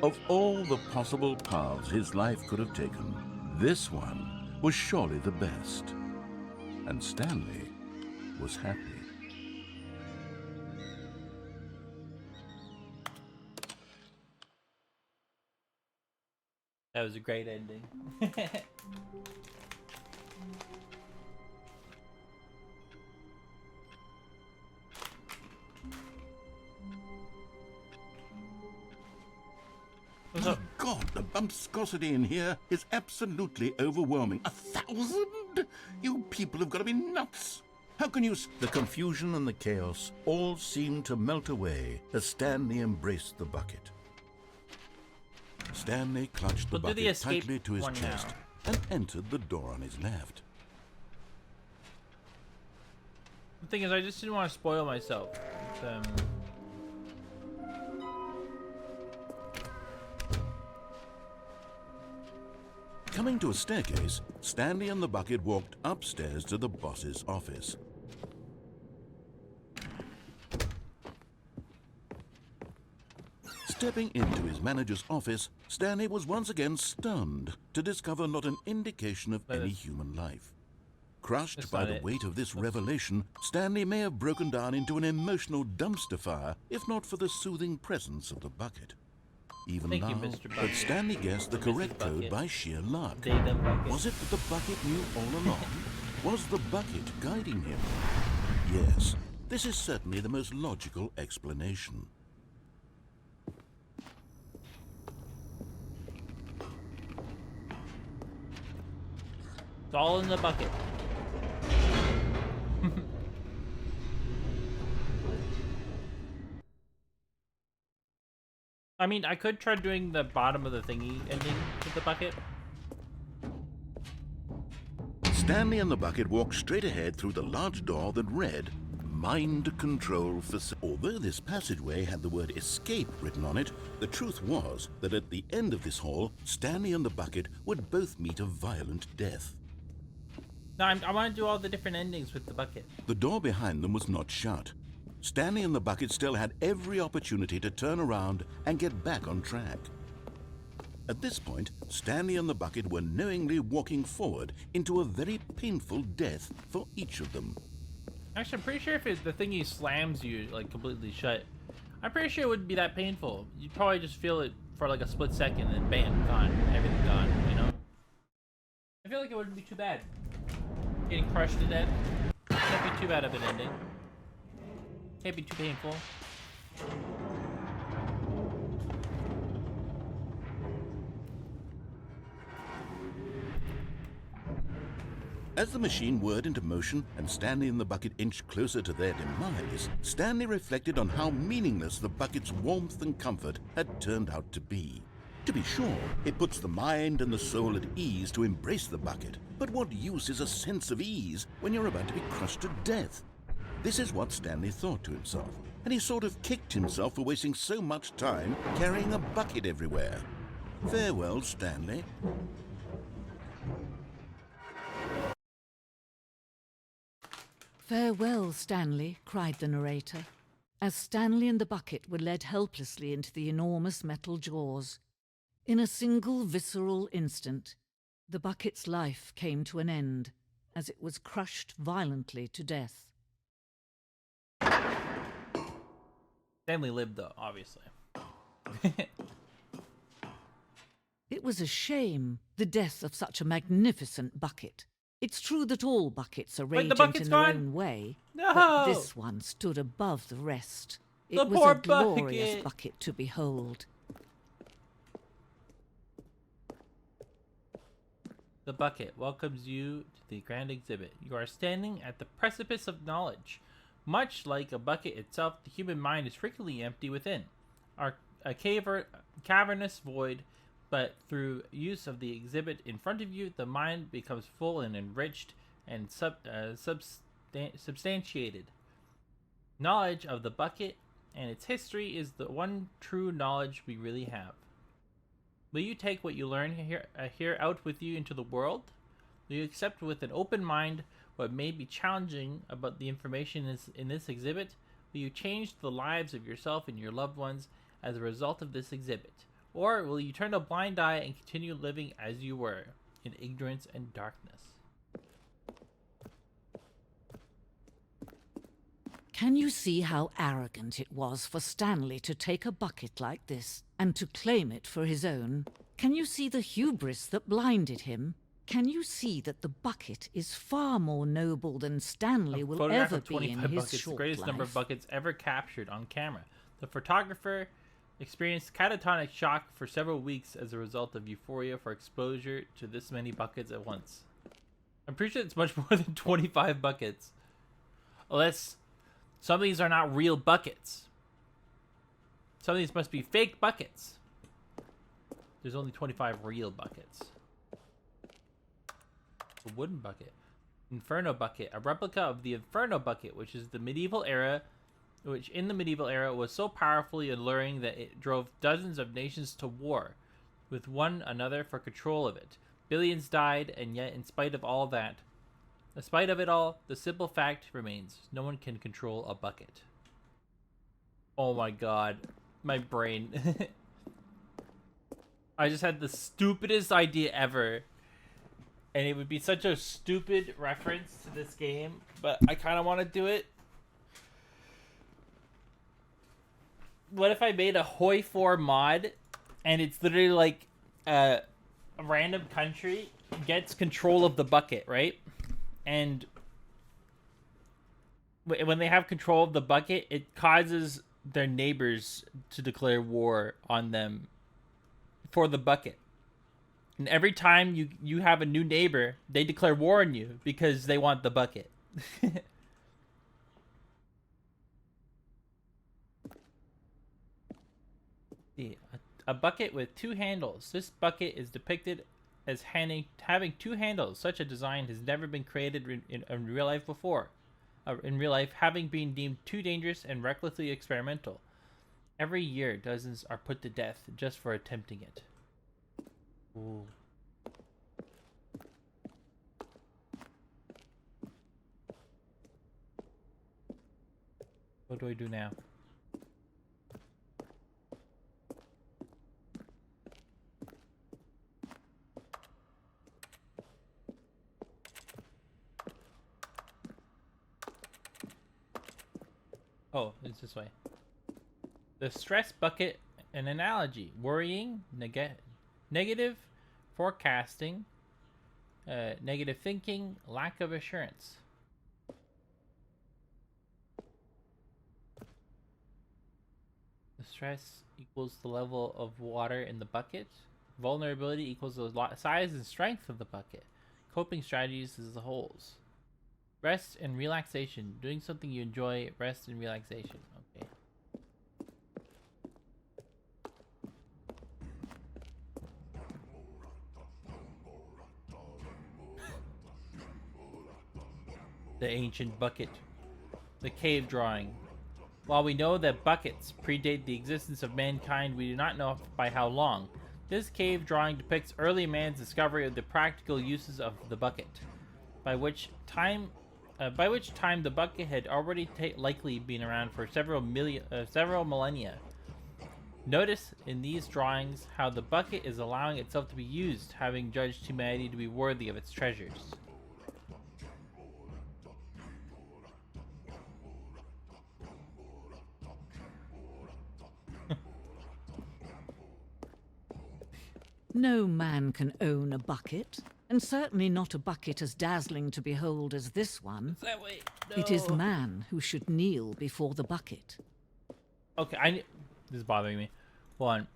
Of all the possible paths his life could have taken, this one was surely the best. And Stanley was happy. That was a great ending. What's up? God, the bumpscosity in here is absolutely overwhelming. 1,000? You people have got to be nuts. How can you... The confusion and the chaos all seemed to melt away as Stanley embraced the bucket. Stanley clutched the We'll do the bucket escape tightly to his one chest now. and entered the door on his left. The thing is, I just didn't want to spoil myself. With, Coming to a staircase, Stanley and the bucket walked upstairs to the boss's office. Stepping into his manager's office, Stanley was once again stunned to discover not an indication of any human life. Crushed That's by not the it. weight of this revelation, Stanley may have broken down into an emotional dumpster fire if not for the soothing presence of the bucket. Even Thank you, now, Mr. but Bucket. Stanley guessed the Mrs. correct code Bucket. by sheer luck. Data bucket. Was it that the bucket knew all along? Was the bucket guiding him? Yes, this is certainly the most logical explanation. It's all in the bucket. I mean, I could try doing the bottom of the thingy ending with the bucket. Stanley and the bucket walked straight ahead through the large door that read Mind Control Facility. Although this passageway had the word escape written on it, the truth was that at the end of this hall, Stanley and the bucket would both meet a violent death. No, I want to do all the different endings with the bucket. The door behind them was not shut. Stanley and the bucket still had every opportunity to turn around and get back on track. At this point, Stanley and the bucket were knowingly walking forward into a very painful death for each of them. Actually, I'm pretty sure if the thingy slams you like completely shut, I'm pretty sure it wouldn't be that painful. You'd probably just feel it for like a split second and then bam, gone. Everything gone, you know? I feel like it wouldn't be too bad. Getting crushed to death. Can't be too bad of an ending. Can't be too painful. As the machine whirred into motion and Stanley and the bucket inched closer to their demise, Stanley reflected on how meaningless the bucket's warmth and comfort had turned out to be. To be sure, it puts the mind and the soul at ease to embrace the bucket. But what use is a sense of ease when you're about to be crushed to death? This is what Stanley thought to himself, and he sort of kicked himself for wasting so much time carrying a bucket everywhere. Farewell, Stanley. Farewell, Stanley, cried the narrator, as Stanley and the bucket were led helplessly into the enormous metal jaws. In a single visceral instant, the bucket's life came to an end, as it was crushed violently to death. Stanley lived, though, obviously. It was a shame, the death of such a magnificent bucket. It's true that all buckets are Wait, the radiant bucket's in their gone? own way, No! but this one stood above the rest. It The was poor a glorious bucket. bucket to behold. The bucket welcomes you to the grand exhibit. You are standing at the precipice of knowledge. Much like a bucket itself, the human mind is frequently empty within. A cavernous void, but through use of the exhibit in front of you, the mind becomes full and enriched and substantiated. Knowledge of the bucket and its history is the one true knowledge we really have. Will you take what you learn here out with you into the world? Will you accept with an open mind what may be challenging about the information in this exhibit? Will you change the lives of yourself and your loved ones as a result of this exhibit? Or will you turn a blind eye and continue living as you were, in ignorance and darkness? Can you see how arrogant it was for Stanley to take a bucket like this and to claim it for his own? Can you see the hubris that blinded him? Can you see that the bucket is far more noble than Stanley will Photograph ever of be in 25 his buckets, short the greatest life? number of buckets ever captured on camera. The photographer experienced catatonic shock for several weeks as a result of euphoria for exposure to this many buckets at once. I'm pretty sure it's much more than 25 buckets. Unless some of these are not real buckets. Some of these must be fake buckets. There's only 25 real buckets. A wooden bucket. Inferno bucket. A replica of the Inferno bucket, which in the medieval era was so powerfully alluring that it drove dozens of nations to war with one another for control of it. Billions died, and yet in spite of it all, the simple fact remains: no one can control a bucket. Oh my god. My brain. I just had the stupidest idea ever. And it would be such a stupid reference to this game, but I kind of want to do it. What if I made a Hoi 4 mod, and it's literally like a random country gets control of the bucket, right? And when they have control of the bucket, it causes their neighbors to declare war on them for the bucket. And every time you have a new neighbor, they declare war on you because they want the bucket. See, a bucket with two handles. This bucket is depicted as having two handles. Such a design has never been created in real life before. In real life, having been deemed too dangerous and recklessly experimental. Every year, dozens are put to death just for attempting it. Ooh. What do I do now? Oh, it's this way. The stress bucket, an analogy. Worrying, negative forecasting, negative thinking, lack of assurance. The stress equals the level of water in the bucket. Vulnerability equals the size and strength of the bucket. Coping strategies is the holes. Rest and relaxation. Doing something you enjoy. Rest and relaxation. Okay. The ancient bucket. The cave drawing. While we know that buckets predate the existence of mankind, we do not know by how long. This cave drawing depicts early man's discovery of the practical uses of the bucket, by which time the bucket had already likely been around for several millennia. Notice in these drawings how the bucket is allowing itself to be used, having judged humanity to be worthy of its treasures. No man can own a bucket, and certainly not a bucket as dazzling to behold as this one. That way. No. It is man who should kneel before the bucket. Okay, this is bothering me. Hold on.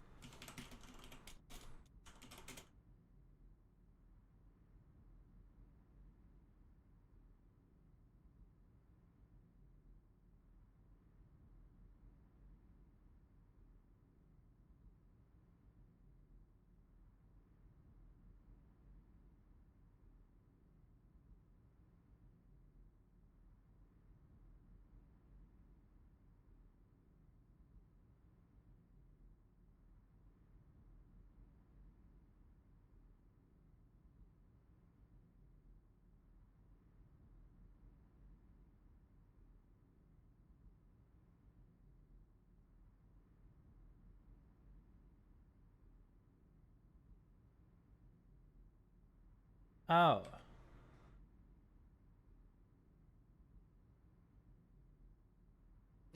Oh.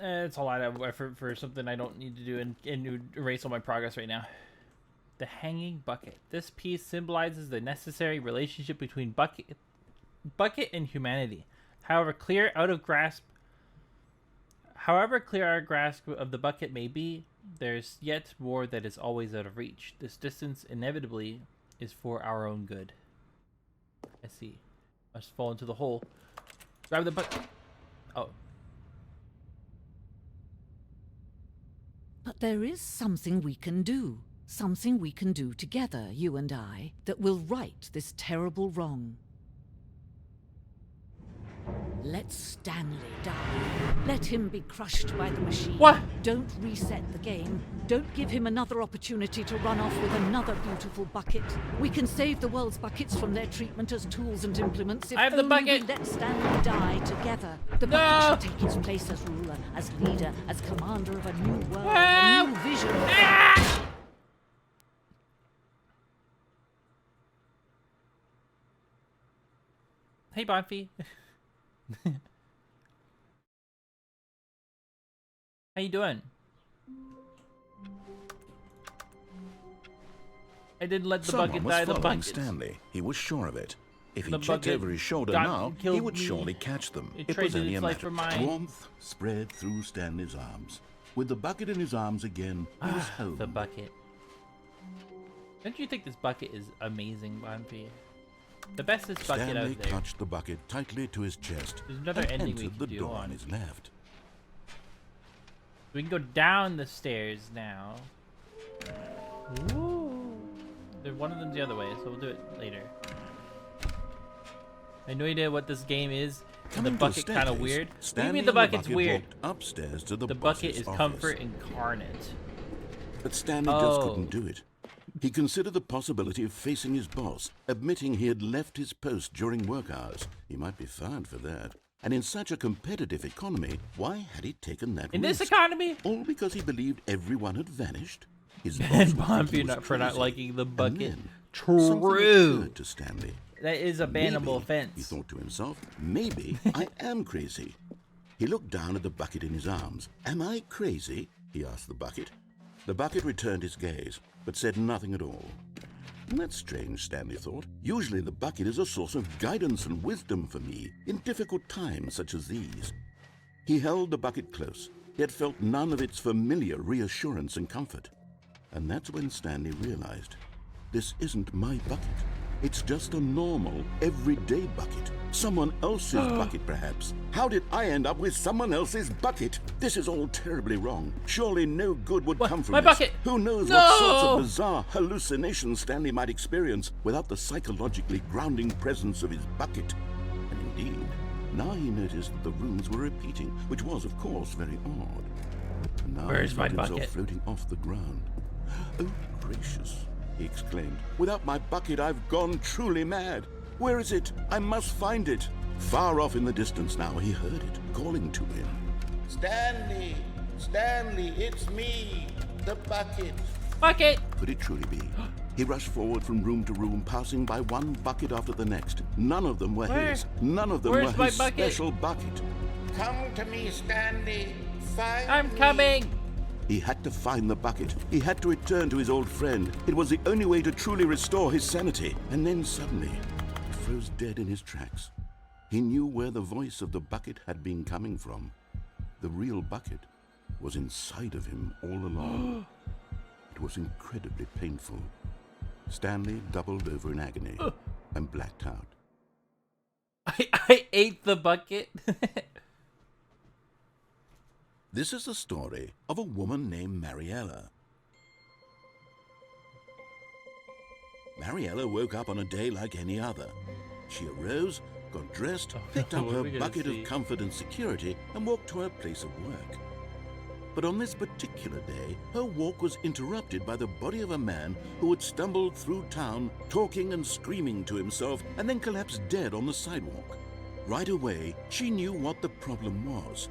It's a lot of effort for something I don't need to do and erase all my progress right now. The hanging bucket. This piece symbolizes the necessary relationship between bucket and humanity. However clear our grasp of the bucket may be, there's yet more that is always out of reach. This distance inevitably is for our own good. I see. Must fall into the hole. Grab the bucket. Oh. But there is something we can do. Something we can do together, you and I, that will right this terrible wrong. Let Stanley die. Let him be crushed by the machine. What? Don't reset the game. Don't give him another opportunity to run off with another beautiful bucket. We can save the world's buckets from their treatment as tools and implements if I have the only bucket. we let Stanley die together. The No! bucket shall take its place as ruler, as leader, as commander of a new world, Ah! a new vision. Ah! Hey, Bonfy. How you doing? I didn't let the Someone bucket was die. The following bucket. Stanley. He was sure of it. If he The checked bucket over his shoulder got- now, he killed would me. surely catch them. It It was traded only a its life matter. for mine. Warmth spread through Stanley's arms. With the bucket in his arms again, he was home. The bucket. Don't you think this bucket is amazing, Bonfy? The bestest bucket Stanley out there. clutched the bucket tightly to his chest There's another and ending we entered can the do door on. on his left. We can go down the stairs now. Ooh. One of them's the other way, so we'll do it later. I have no idea what this game is. And the Coming to a bucket kind of staircase, weird. What do you Stanley mean the and bucket's weird? walked upstairs to the The bucket boss's is office. comfort incarnate. But Stanley just Oh. couldn't do it. He considered the possibility of facing his boss, admitting he had left his post during work hours. He might be fired for that. And in such a competitive economy, why had he taken that In risk? this economy? All because he believed everyone had vanished? His boss And would think Bonfy he was for not crazy. liking the And bucket. then, True. something occurred to Stanley. That is a bannable Maybe, offense. he thought to himself, maybe I am crazy. He looked down at the bucket in his arms. Am I crazy? He asked the bucket. The bucket returned his gaze, but said nothing at all. That's strange, Stanley thought. Usually the bucket is a source of guidance and wisdom for me in difficult times such as these. He held the bucket close, yet felt none of its familiar reassurance and comfort. And that's when Stanley realized, this isn't my bucket. It's just a normal, everyday bucket. Someone else's bucket, perhaps. How did I end up with someone else's bucket? This is all terribly wrong. Surely no good would come from My this. bucket! Who knows No! what sorts of bizarre hallucinations Stanley might experience without the psychologically grounding presence of his bucket. And indeed, Now he noticed that the runes were repeating, which was, of course, very odd. And now Where's he my felt himself bucket? floating off the ground. Oh, gracious, he exclaimed. Without my bucket, I've gone truly mad. Where is it? I must find it. Far off in the distance now, he heard it, calling to him. Stanley! Stanley, it's me! The bucket! Bucket! Could it truly be? He rushed forward from room to room, passing by one bucket after the next. None of them were Where? his. None of them Where's were my his bucket? special bucket. Come to me, Stanley! Find I'm me. coming! He had to find the bucket. He had to return to his old friend. It was the only way to truly restore his sanity. And then suddenly, he froze dead in his tracks. He knew where the voice of the bucket had been coming from. The real bucket was inside of him all along. It was incredibly painful. Stanley doubled over in agony and blacked out. I ate the bucket. This is the story of a woman named Mariella. Mariella woke up on a day like any other. She arose, got dressed, picked up What are her we gonna bucket see? of comfort and security, and walked to her place of work. But on this particular day, her walk was interrupted by the body of a man who had stumbled through town, talking and screaming to himself, and then collapsed dead on the sidewalk. Right away, she knew what the problem was.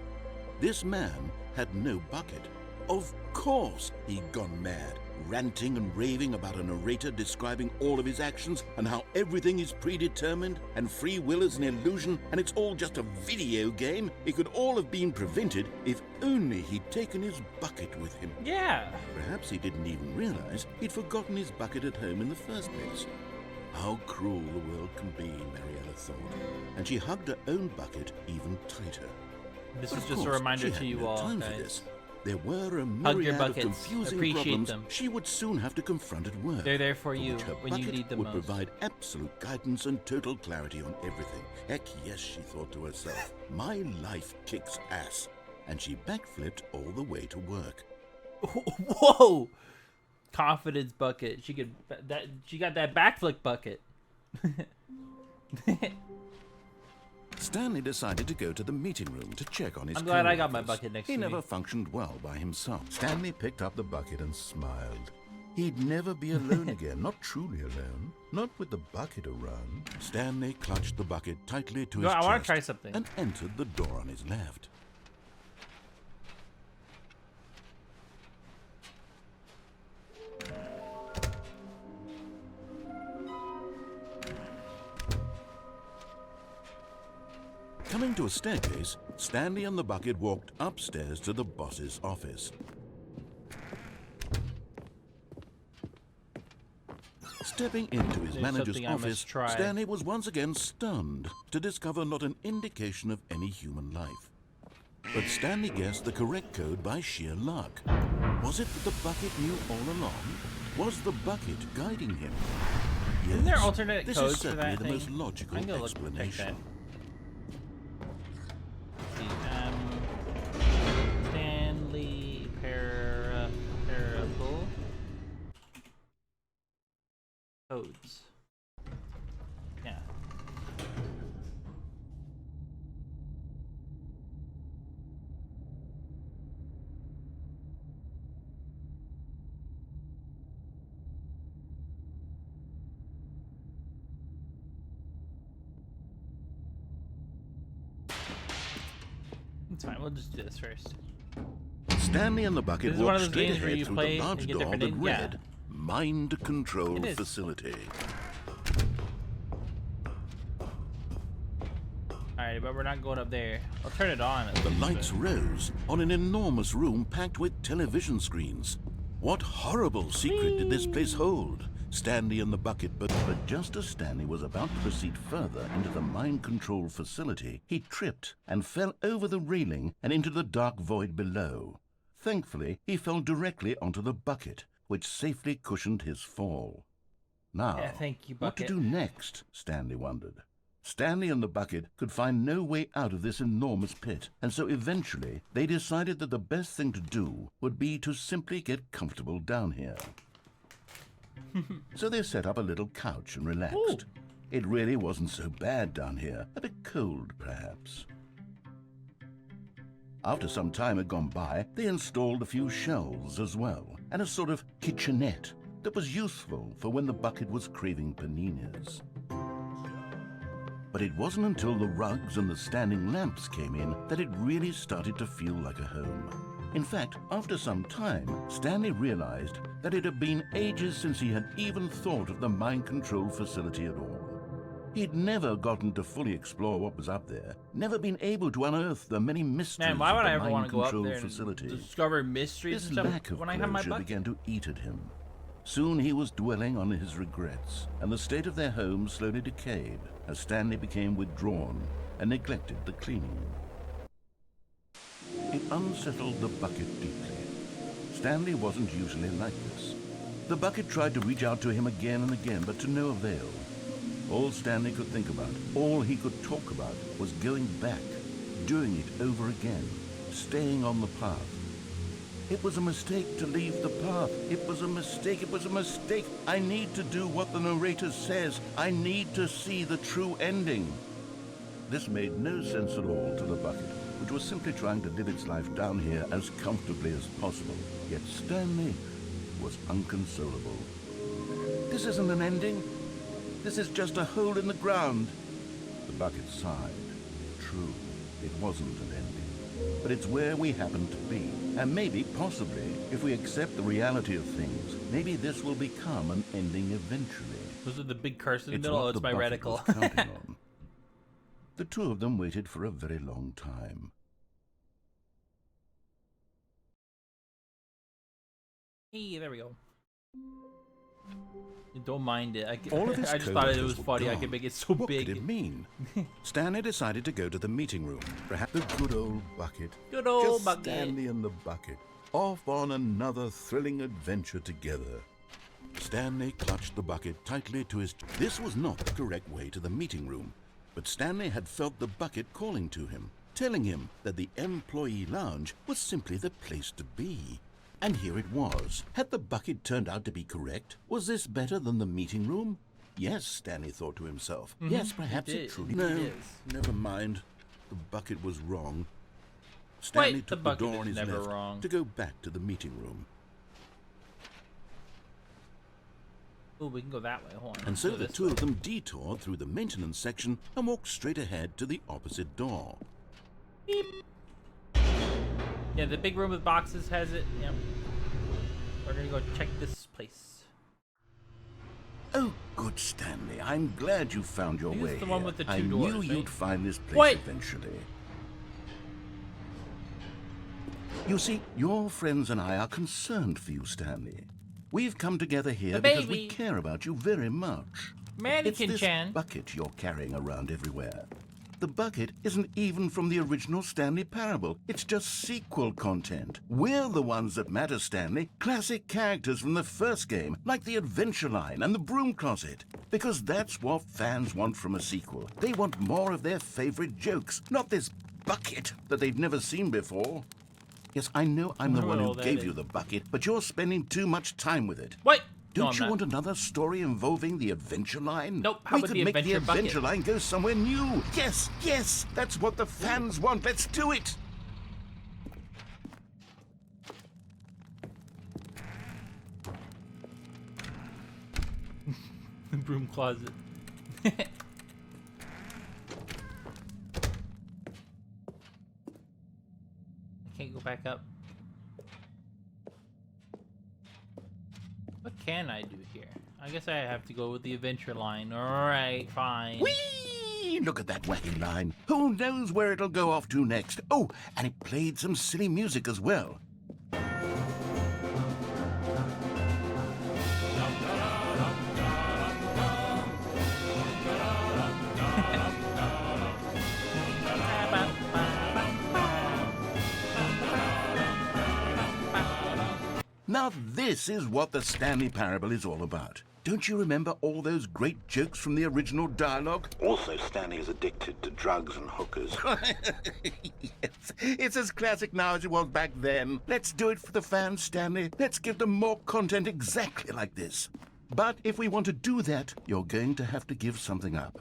This man had no bucket. Of course he'd gone mad, ranting and raving about a narrator describing all of his actions and how everything is predetermined and free will is an illusion and it's all just a video game. It could all have been prevented if only he'd taken his bucket with him. Yeah. Perhaps he didn't even realize he'd forgotten his bucket at home in the first place. How cruel the world can be, Mariella thought, and she hugged her own bucket even tighter. This But is of just a course, reminder she to had you no all, time for guys. this. There were a Hug your myriad of buckets. confusing Appreciate problems them. she would soon have to confront at work. They're there for you which her when you bucket need them would most. provide absolute guidance and total clarity on everything. Heck yes, she thought to herself. My life kicks ass. And she backflipped all the way to work. Whoa! Confidence bucket. She could that. She got that backflip bucket. Stanley decided to go to the meeting room to check on his I'm glad I got co-workers. my bucket next He to me. never functioned well by himself. Stanley picked up the bucket and smiled. He'd never be alone again, not truly alone, not with the bucket around. Stanley clutched the bucket tightly to his No, I wanna chest try something. and entered the door on his left. Coming to a staircase, Stanley and the bucket walked upstairs to the boss's office. Stepping into his There's manager's something I must office, try. Stanley was once again stunned to discover not an indication of any human life. But Stanley guessed the correct code by sheer luck. Was it that the bucket knew all along? Was the bucket guiding him? Yes, Isn't there alternate this codes is for certainly that the thing? most logical I'm gonna look check that. explanation. Let's see, Stanley Parable codes. Yeah. It's fine. We'll just do this first. Stanley and the bucket This is one walked of those straight games where ahead you through play the and large get door different that names. Yeah. read Mind Control It is. Facility. Alright, but we're not going up there. I'll turn it on. The lights rose on an enormous room packed with television screens. What horrible secret did this place hold? Stanley and the bucket, but just as Stanley was about to proceed further into the mind control facility, he tripped and fell over the railing and into the dark void below. Thankfully, he fell directly onto the bucket, which safely cushioned his fall. Now, Yeah, thank you, what to bucket. do next? Stanley wondered. Stanley and the bucket could find no way out of this enormous pit, and so eventually they decided that the best thing to do would be to simply get comfortable down here. So they set up a little couch and relaxed. It really wasn't so bad down here. A bit cold, perhaps. After some time had gone by, they installed a few shelves as well, and a sort of kitchenette that was useful for when the bucket was craving paninis. But it wasn't until the rugs and the standing lamps came in that it really started to feel like a home. In fact, after some time, Stanley realized that it had been ages since he had even thought of the mind control facility at all. He'd never gotten to fully explore what was up there, never been able to unearth the many mysteries Man, why would of the I ever want mind to go up control there and facility. discover mysteries This and stuff lack of when I have my closure bucket? began to eat at him. Soon he was dwelling on his regrets, and the state of their home slowly decayed as Stanley became withdrawn and neglected the cleaning. It unsettled the bucket deeply. Stanley wasn't usually like this. The bucket tried to reach out to him again and again, but to no avail. All Stanley could think about, all he could talk about, was going back, doing it over again, staying on the path. It was a mistake to leave the path. It was a mistake. It was a mistake. I need to do what the narrator says. I need to see the true ending. This made no sense at all to the bucket, which was simply trying to live its life down here as comfortably as possible. Yet Stanley was unconsolable. This isn't an ending. This is just a hole in the ground. The bucket sighed. True, it wasn't an ending. But it's where we happen to be. And maybe, possibly, if we accept the reality of things, maybe this will become an ending eventually. Was it the big curse in the It's middle? what Oh, it's the my bucket reticle. was counting on. The two of them waited for a very long time. Hey, there we go. Don't mind it. All of his I just thought it coworkers was were funny. I gone. could make it so What big. could it mean? Stanley decided to go to the meeting room. Perhaps the good old bucket. Good old Just bucket. Stanley and the bucket, off on another thrilling adventure together. Stanley clutched the bucket tightly to his... This was not the correct way to the meeting room, but Stanley had felt the bucket calling to him, telling him that the employee lounge was simply the place to be. And here it was. Had the bucket turned out to be correct? Was this better than the meeting room? Yes, Stanley thought to himself. Yes, perhaps it truly... No, never mind. The bucket was wrong. Stanley Wait, the took the bucket door on is his never left wrong. to go back to the meeting room. Oh, we can go that way. Hold on. And so Go the this two way. of them detoured through the maintenance section and walked straight ahead to the opposite door. Beep. Yeah, the big room with boxes has it. Yep. We're gonna go check this place. Oh, good, Stanley. I'm glad you found your Use way the one here. with the two I doors, knew right? you'd find this place Wait. eventually. You see, your friends and I are concerned for you, Stanley. We've come together here The because we baby. care about you very much. It's Mannequin this Chan. bucket you're carrying around everywhere. The bucket isn't even from the original Stanley Parable. It's just sequel content. We're the ones that matter, Stanley. Classic characters from the first game, like the Adventure Line and the Broom Closet. Because that's what fans want from a sequel. They want more of their favorite jokes, not this bucket that they've never seen before. Yes, I know I'm the wonder one what who all that gave is. you the bucket, but you're spending too much time with it. What? Don't No, I'm you not. want another story involving the Adventure Line? Nope, how We about could the make the Adventure Bucket? Adventure Line go somewhere new. Yes, yes, that's what the fans want. Let's do it. The broom closet. I can't go back up. What can I do here? I guess I have to go with the Adventure Line. Alright, fine. Whee! Look at that wacky line. Who knows where it'll go off to next? Oh, and it played some silly music as well. Now this is what the Stanley Parable is all about. Don't you remember all those great jokes from the original dialogue? Also, Stanley is addicted to drugs and hookers. Yes, it's as classic now as it was back then. Let's do it for the fans, Stanley. Let's give them more content exactly like this. But if we want to do that, you're going to have to give something up.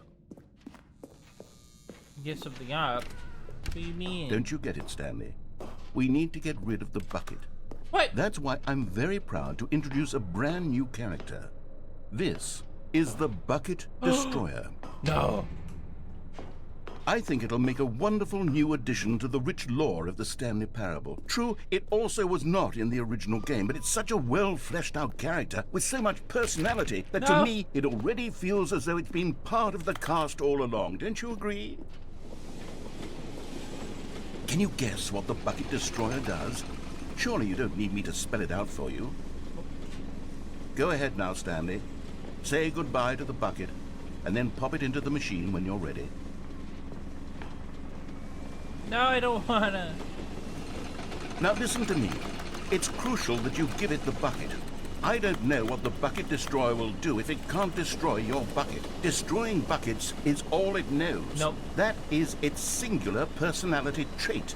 Give something up? What do you mean? Don't you get it, Stanley? We need to get rid of the bucket. What? That's why I'm very proud to introduce a brand new character. This is the Bucket Destroyer. No. I think it'll make a wonderful new addition to the rich lore of the Stanley Parable. True, it also was not in the original game, but it's such a well-fleshed-out character with so much personality that to me, it already feels as though it's been part of the cast all along. Don't you agree? Can you guess what the Bucket Destroyer does? Surely you don't need me to spell it out for you. Go ahead now, Stanley. Say goodbye to the bucket, and then pop it into the machine when you're ready. No, I don't wanna. Now listen to me. It's crucial that you give it the bucket. I don't know what the Bucket Destroyer will do if it can't destroy your bucket. Destroying buckets is all it knows. Nope. That is its singular personality trait.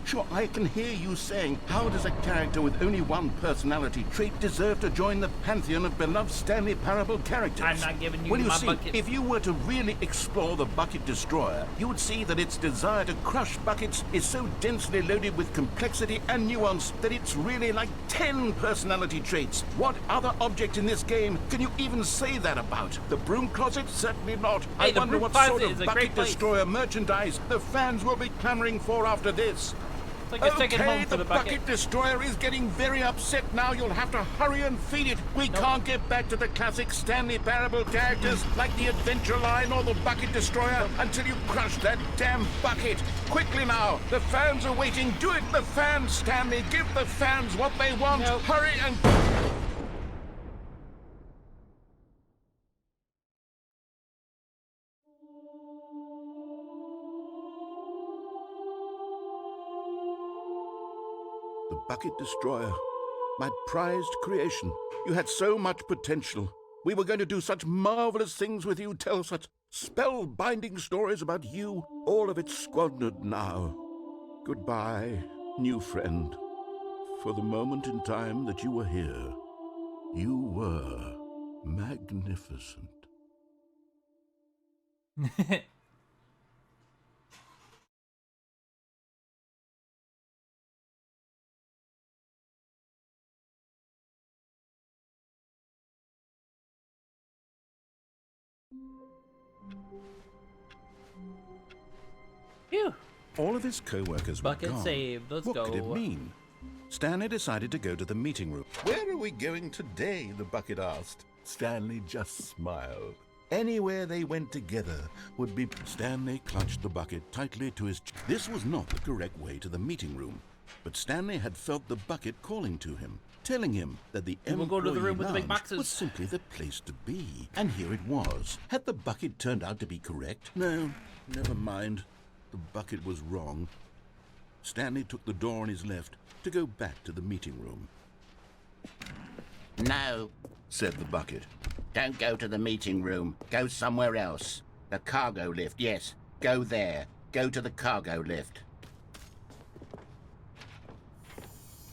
Sure, I can hear you saying, how does a character with only one personality trait deserve to join the pantheon of beloved Stanley Parable characters? I'm not giving you well, my see, bucket. if you were to really explore the Bucket Destroyer, you would see that its desire to crush buckets is so densely loaded with complexity and nuance that it's really like 10 personality traits. What other object in this game can you even say that about? The broom closet? Certainly not. Hey, I the wonder broom what closet sort is of a Bucket great place. Destroyer merchandise the fans will be clamoring for after this. It's like a second home for the the bucket. Destroyer is getting very upset now. You'll have to hurry and feed it. We can't get back to the classic Stanley Parable characters like the Adventure Line or the Bucket Destroyer until you crush that damn bucket. Quickly now. The fans are waiting. Do it, the fans, Stanley. Give the fans what they want. Nope. Hurry and... The Bucket Destroyer, my prized creation. You had so much potential. We were going to do such marvelous things with you, tell such spellbinding stories about you. All of it squandered now. Goodbye, new friend. For the moment in time that you were here, you were magnificent. Phew. All of his co-workers were Bucket gone. saved. Let's what go. could it mean? Stanley decided to go to the meeting room. Where are we going today? The bucket asked. Stanley just smiled. Anywhere they went together would be... Stanley clutched the bucket tightly to his... This was not the correct way to the meeting room, but Stanley had felt the bucket calling to him, telling him that the We'll go to the room with the big lounge boxes. was simply the place to be. And here it was. Had the bucket turned out to be correct? No, never mind. The bucket was wrong. Stanley took the door on his left to go back to the meeting room. No, Said the bucket. don't go to the meeting room. Go somewhere else. The cargo lift, yes. Go there. Go to the cargo lift.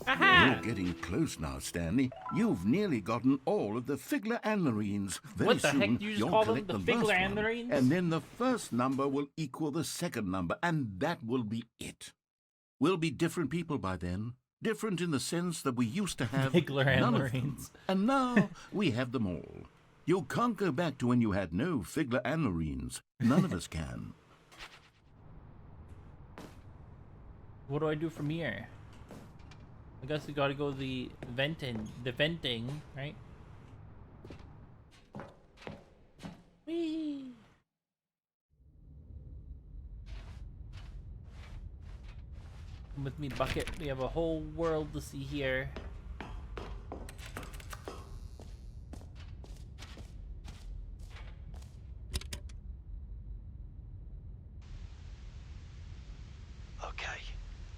Aha! You're getting close now, Stanley. You've nearly gotten all of the Figler and Marines. Very What the soon, heck do you just you'll call them? collect The last Figler and one, Marines? And then the first number will equal the second number, and that will be it. We'll be different people by then. Different in the sense that we used to have Figler and none of Marines. them. And now we have them all. You can't go back to when you had no Figler and Marines. None of us can. What do I do from here? I guess we gotta go the venting, right? Whee! Come with me, bucket. We have a whole world to see here. Okay,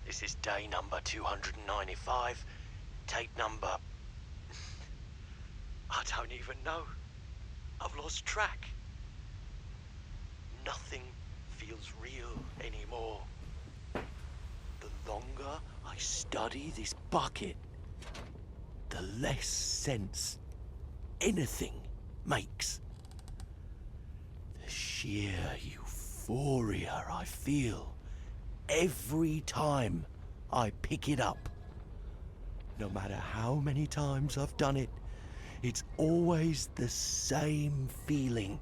this is day number 295. Tape number... I don't even know. I've lost track. Nothing feels real anymore. The longer I study this bucket, the less sense anything makes. The sheer euphoria I feel every time I pick it up. No matter how many times I've done it, it's always the same feeling.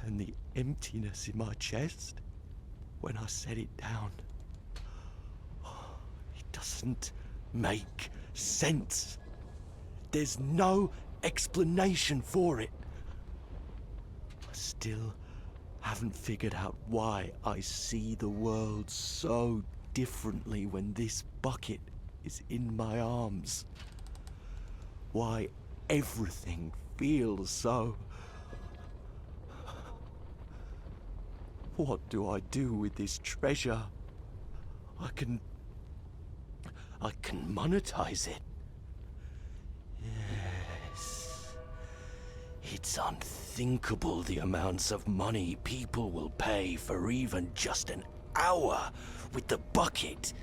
And the emptiness in my chest when I set it down, it doesn't make sense. There's no explanation for it. I still haven't figured out why I see the world so differently when this bucket is in my arms. Why everything feels so... What do I do with this treasure? I can monetize it. Yes. It's unthinkable the amounts of money people will pay for even just an hour with the bucket.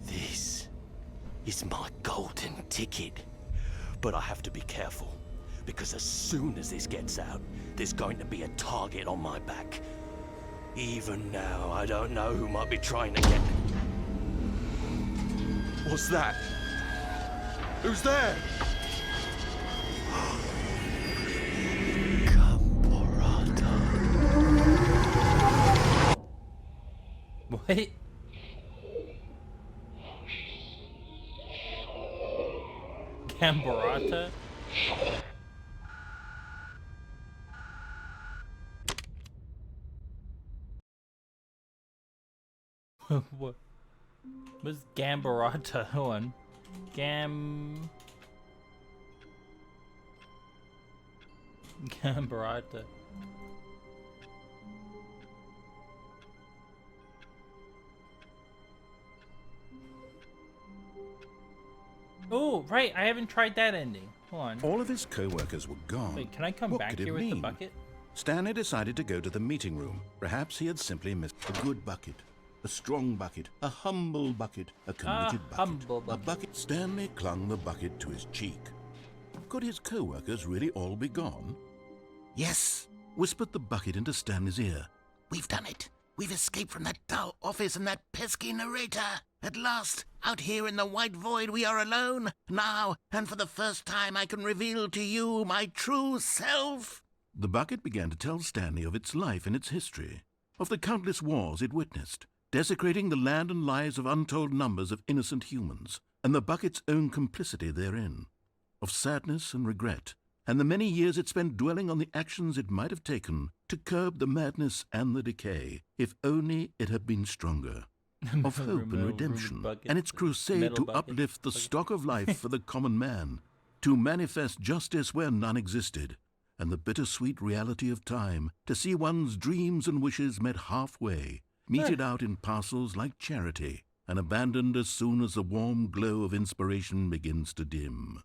This is my golden ticket. But I have to be careful, because as soon as this gets out, there's going to be a target on my back. Even now, I don't know who might be trying to get... What's that? Who's there? What? Gambarata? What? What's Gambarata? Hold on. Gambarata. Oh, right. I haven't tried that ending. Hold on. All of his co-workers were gone. Wait, can I come What back could it here with the mean? bucket? Stanley decided to go to the meeting room. Perhaps he had simply missed A good bucket. A strong bucket. A humble bucket. A committed bucket. Humble A bucket. bucket. Stanley clung the bucket to his cheek. Could his co-workers really all be gone? Yes, Whispered the bucket into Stanley's ear. we've done it. We've escaped from that dull office and that pesky narrator. At last, out here in the white void, we are alone. Now, and for the first time, I can reveal to you my true self. The bucket began to tell Stanley of its life and its history, of the countless wars it witnessed, desecrating the land and lives of untold numbers of innocent humans, and the bucket's own complicity therein, of sadness and regret, and the many years it spent dwelling on the actions it might have taken to curb the madness and the decay, if only it had been stronger, of hope and redemption, and its crusade to uplift the stock of life for the common man, to manifest justice where none existed, and the bittersweet reality of time, to see one's dreams and wishes met halfway, meted out in parcels like charity, and abandoned as soon as the warm glow of inspiration begins to dim.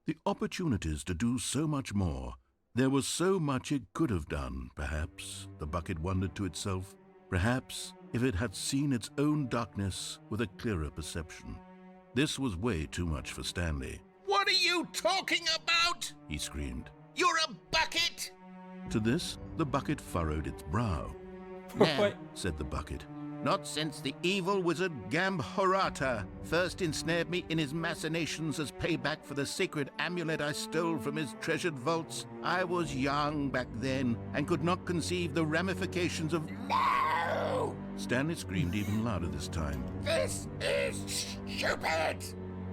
The opportunities to do so much more. There was so much it could have done, perhaps, the bucket wondered to itself. Perhaps, if it had seen its own darkness with a clearer perception. This was way too much for Stanley. What are you talking about? He screamed. You're a bucket! To this, the bucket furrowed its brow. No, Said the bucket. not since the evil wizard Gambhorata first ensnared me in his machinations as payback for the sacred amulet I stole from his treasured vaults. I was young back then and could not conceive the ramifications of... No! Stanley screamed even louder this time. This is stupid!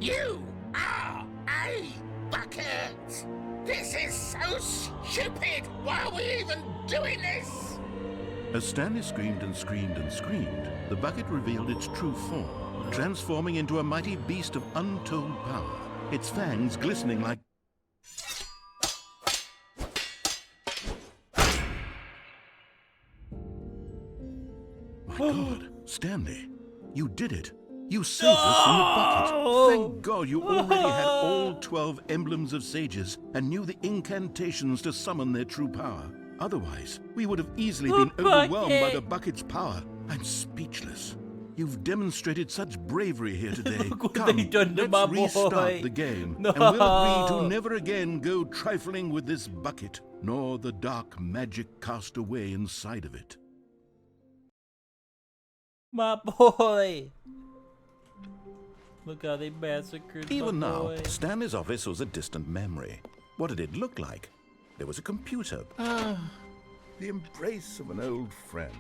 You are a bucket! This is so stupid! Why are we even doing this? As Stanley screamed and screamed and screamed, the bucket revealed its true form, transforming into a mighty beast of untold power, its fangs glistening like... My God, Stanley, you did it. You saved us from the bucket. Thank God you already had all 12 emblems of sages and knew the incantations to summon their true power. Otherwise, we would have easily been overwhelmed by the bucket's power. I'm speechless. You've demonstrated such bravery here today. Look what Come, they done to my let's restart boy. the game, No. and we'll agree to never again go trifling with this bucket, nor the dark magic cast away inside of it. My boy. Look how they massacred Even my now, boy. Stanley's office was a distant memory. What did it look like? There was a computer. The embrace of an old friend.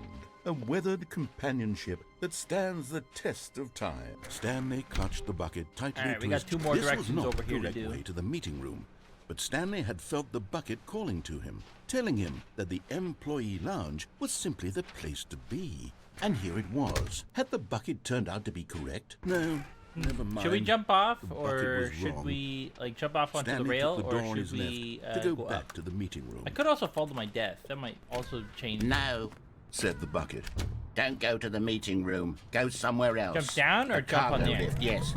A weathered companionship that stands the test of time. Stanley clutched the bucket tightly Alright, to we got his... 2 more This was directions not over the here to direct do. way to the meeting room, but Stanley had felt the bucket calling to him, telling him that the employee lounge was simply the place to be. And here it was. Had the bucket turned out to be correct? No, never mind. Should we jump off, The bucket or was should wrong. we like jump off onto Stanley the rail, took the door or on should his we left to go back up? to the meeting room. I could also fall to my death. That might also change. No, Said the bucket. don't go to the meeting room. Go somewhere else. Jump down or The jump on cargo there? lift, yes.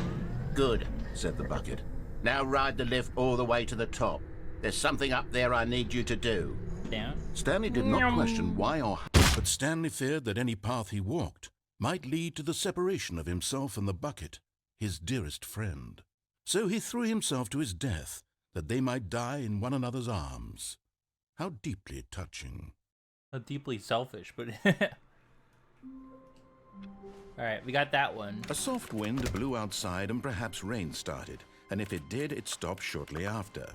Good. Said the bucket. Now ride the lift all the way to the top. There's something up there I need you to do. Down. Stanley did not question why or how, but Stanley feared that any path he walked might lead to the separation of himself and the bucket, his dearest friend. So he threw himself to his death, that they might die in one another's arms. How deeply touching. Not deeply selfish, but. Alright, we got that one. A soft wind blew outside and perhaps rain started, and if it did, it stopped shortly after.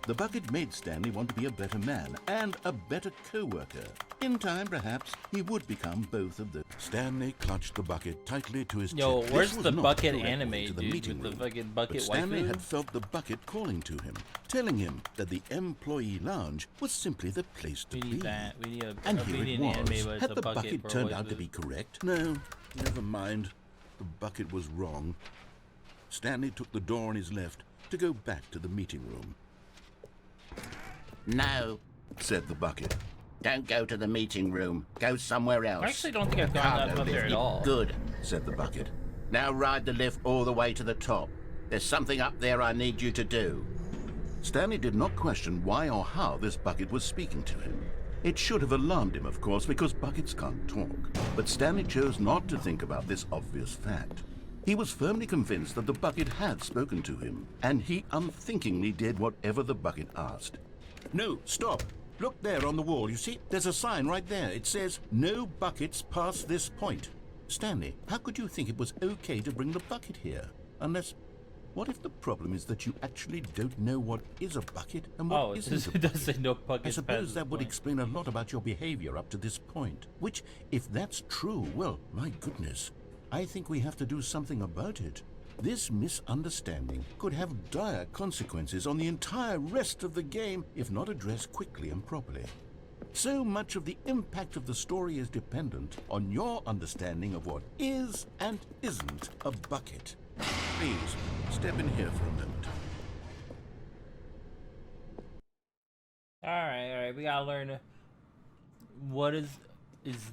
The bucket made Stanley want to be a better man and a better co-worker. In time, perhaps, he would become both of them. Stanley clutched the bucket tightly to his Yo, chest. where's This was the not bucket the correct anime, way to the dude? meeting With the room. fucking bucket But Stanley waifu? had felt the bucket calling to him, telling him that the employee lounge was simply the place to We be. need that. We need a. And we here need it an was. anime, but it's Had a the bucket bucket for a turned out to waifu. be correct? No, never mind. The bucket was wrong. Stanley took the door on his left to go back to the meeting room. No, Said the bucket. don't go to the meeting room. Go somewhere else. I actually don't think I've The gone cargo up there lift, at yeah, all. Good. Said the bucket. Now ride the lift all the way to the top. There's something up there I need you to do. Stanley did not question why or how this bucket was speaking to him. It should have alarmed him, of course, because buckets can't talk. But Stanley chose not to think about this obvious fact. He was firmly convinced that the bucket had spoken to him, and he unthinkingly did whatever the bucket asked. No, stop. Look there on the wall, you see? There's a sign right there. It says, "No buckets past this point." Stanley, how could you think it was okay to bring the bucket here? Unless, what if the problem is that you actually don't know what is a bucket and what Oh, it isn't does, a it bucket? does say no I buckets. suppose that would explain a lot about your behavior up to this point. Which, if that's true, well, my goodness, I think we have to do something about it. This misunderstanding could have dire consequences on the entire rest of the game if not addressed quickly and properly. So much of the impact of the story is dependent on your understanding of what is and isn't a bucket. Please, step in here for a moment. Alright, we gotta learn. What is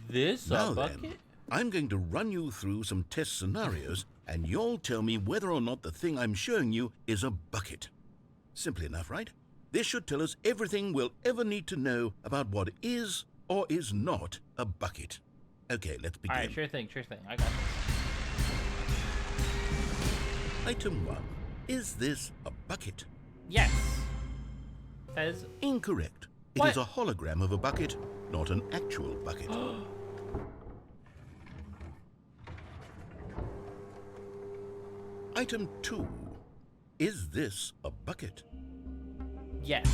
this Now a then, bucket? I'm going to run you through some test scenarios, and you'll tell me whether or not the thing I'm showing you is a bucket. Simple enough, right? This should tell us everything we'll ever need to know about what is or is not a bucket. Okay, let's begin. Alright, sure thing. I got it. Item 1. Is this a bucket? Yes. That is. Incorrect. It What? is a hologram of a bucket, not an actual bucket. Item 2. Is this a bucket? Yes.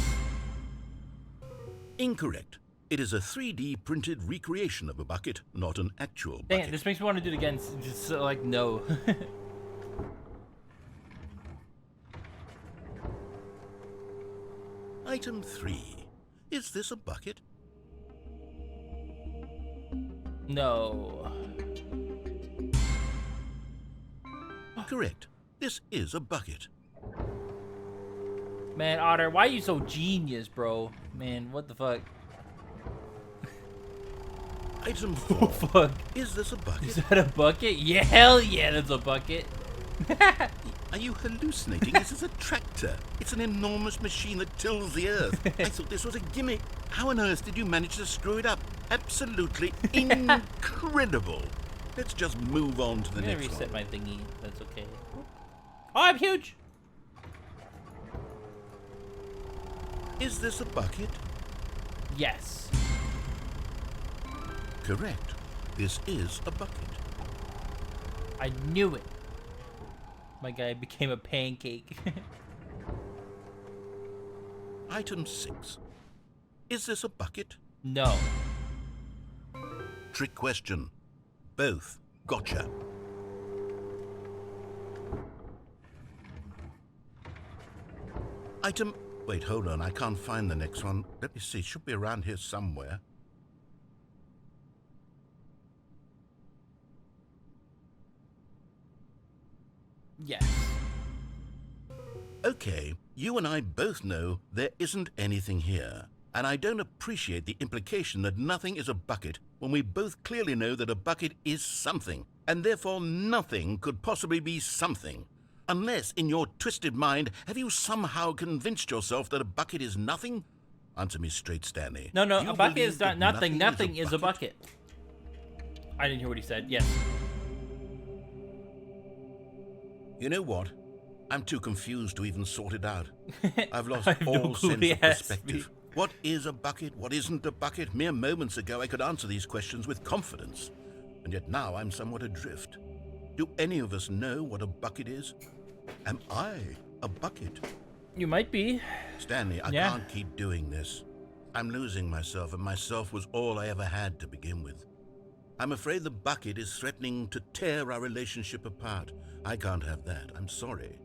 Incorrect. It is a 3D printed recreation of a bucket, not an actual Dang bucket. it, this makes me want to do it again. Just like, no. Item 3. Is this a bucket? No. Correct. This is a bucket. Man, Otter, why are you so genius, bro? Man, what the fuck? Item 4. Fuck. Is this a bucket? Is that a bucket? Yeah, hell yeah, that's a bucket. Are you hallucinating? This is a tractor. It's an enormous machine that tills the earth. I thought this was a gimmick. How on earth did you manage to screw it up? Absolutely incredible. Let's just move on to the I'm gonna next reset one. my thingy. That's okay. Oh, I'm huge! Is this a bucket? Yes. Correct. This is a bucket. I knew it. My guy became a pancake. Item 6. Is this a bucket? No. Trick question. Both. Gotcha. Item... Wait, hold on. I can't find the next one. Let me see. It should be around here somewhere. Yes. Okay, you and I both know there isn't anything here. And I don't appreciate the implication that nothing is a bucket when we both clearly know that a bucket is something, and therefore nothing could possibly be something. Unless, in your twisted mind, have you somehow convinced yourself that a bucket is nothing? Answer me straight, Stanley. No, Do you a bucket believe is not that nothing. Nothing is a bucket. I didn't hear what he said. Yes. You know what? I'm too confused to even sort it out. I've lost I have no all clue sense he of asked perspective. me. What is a bucket? What isn't a bucket? Mere moments ago I could answer these questions with confidence. And yet now I'm somewhat adrift. Do any of us know what a bucket is? Am I a bucket? You might be. Stanley, I can't keep doing this. I'm losing myself, and myself was all I ever had to begin with. I'm afraid the bucket is threatening to tear our relationship apart. I can't have that. I'm sorry.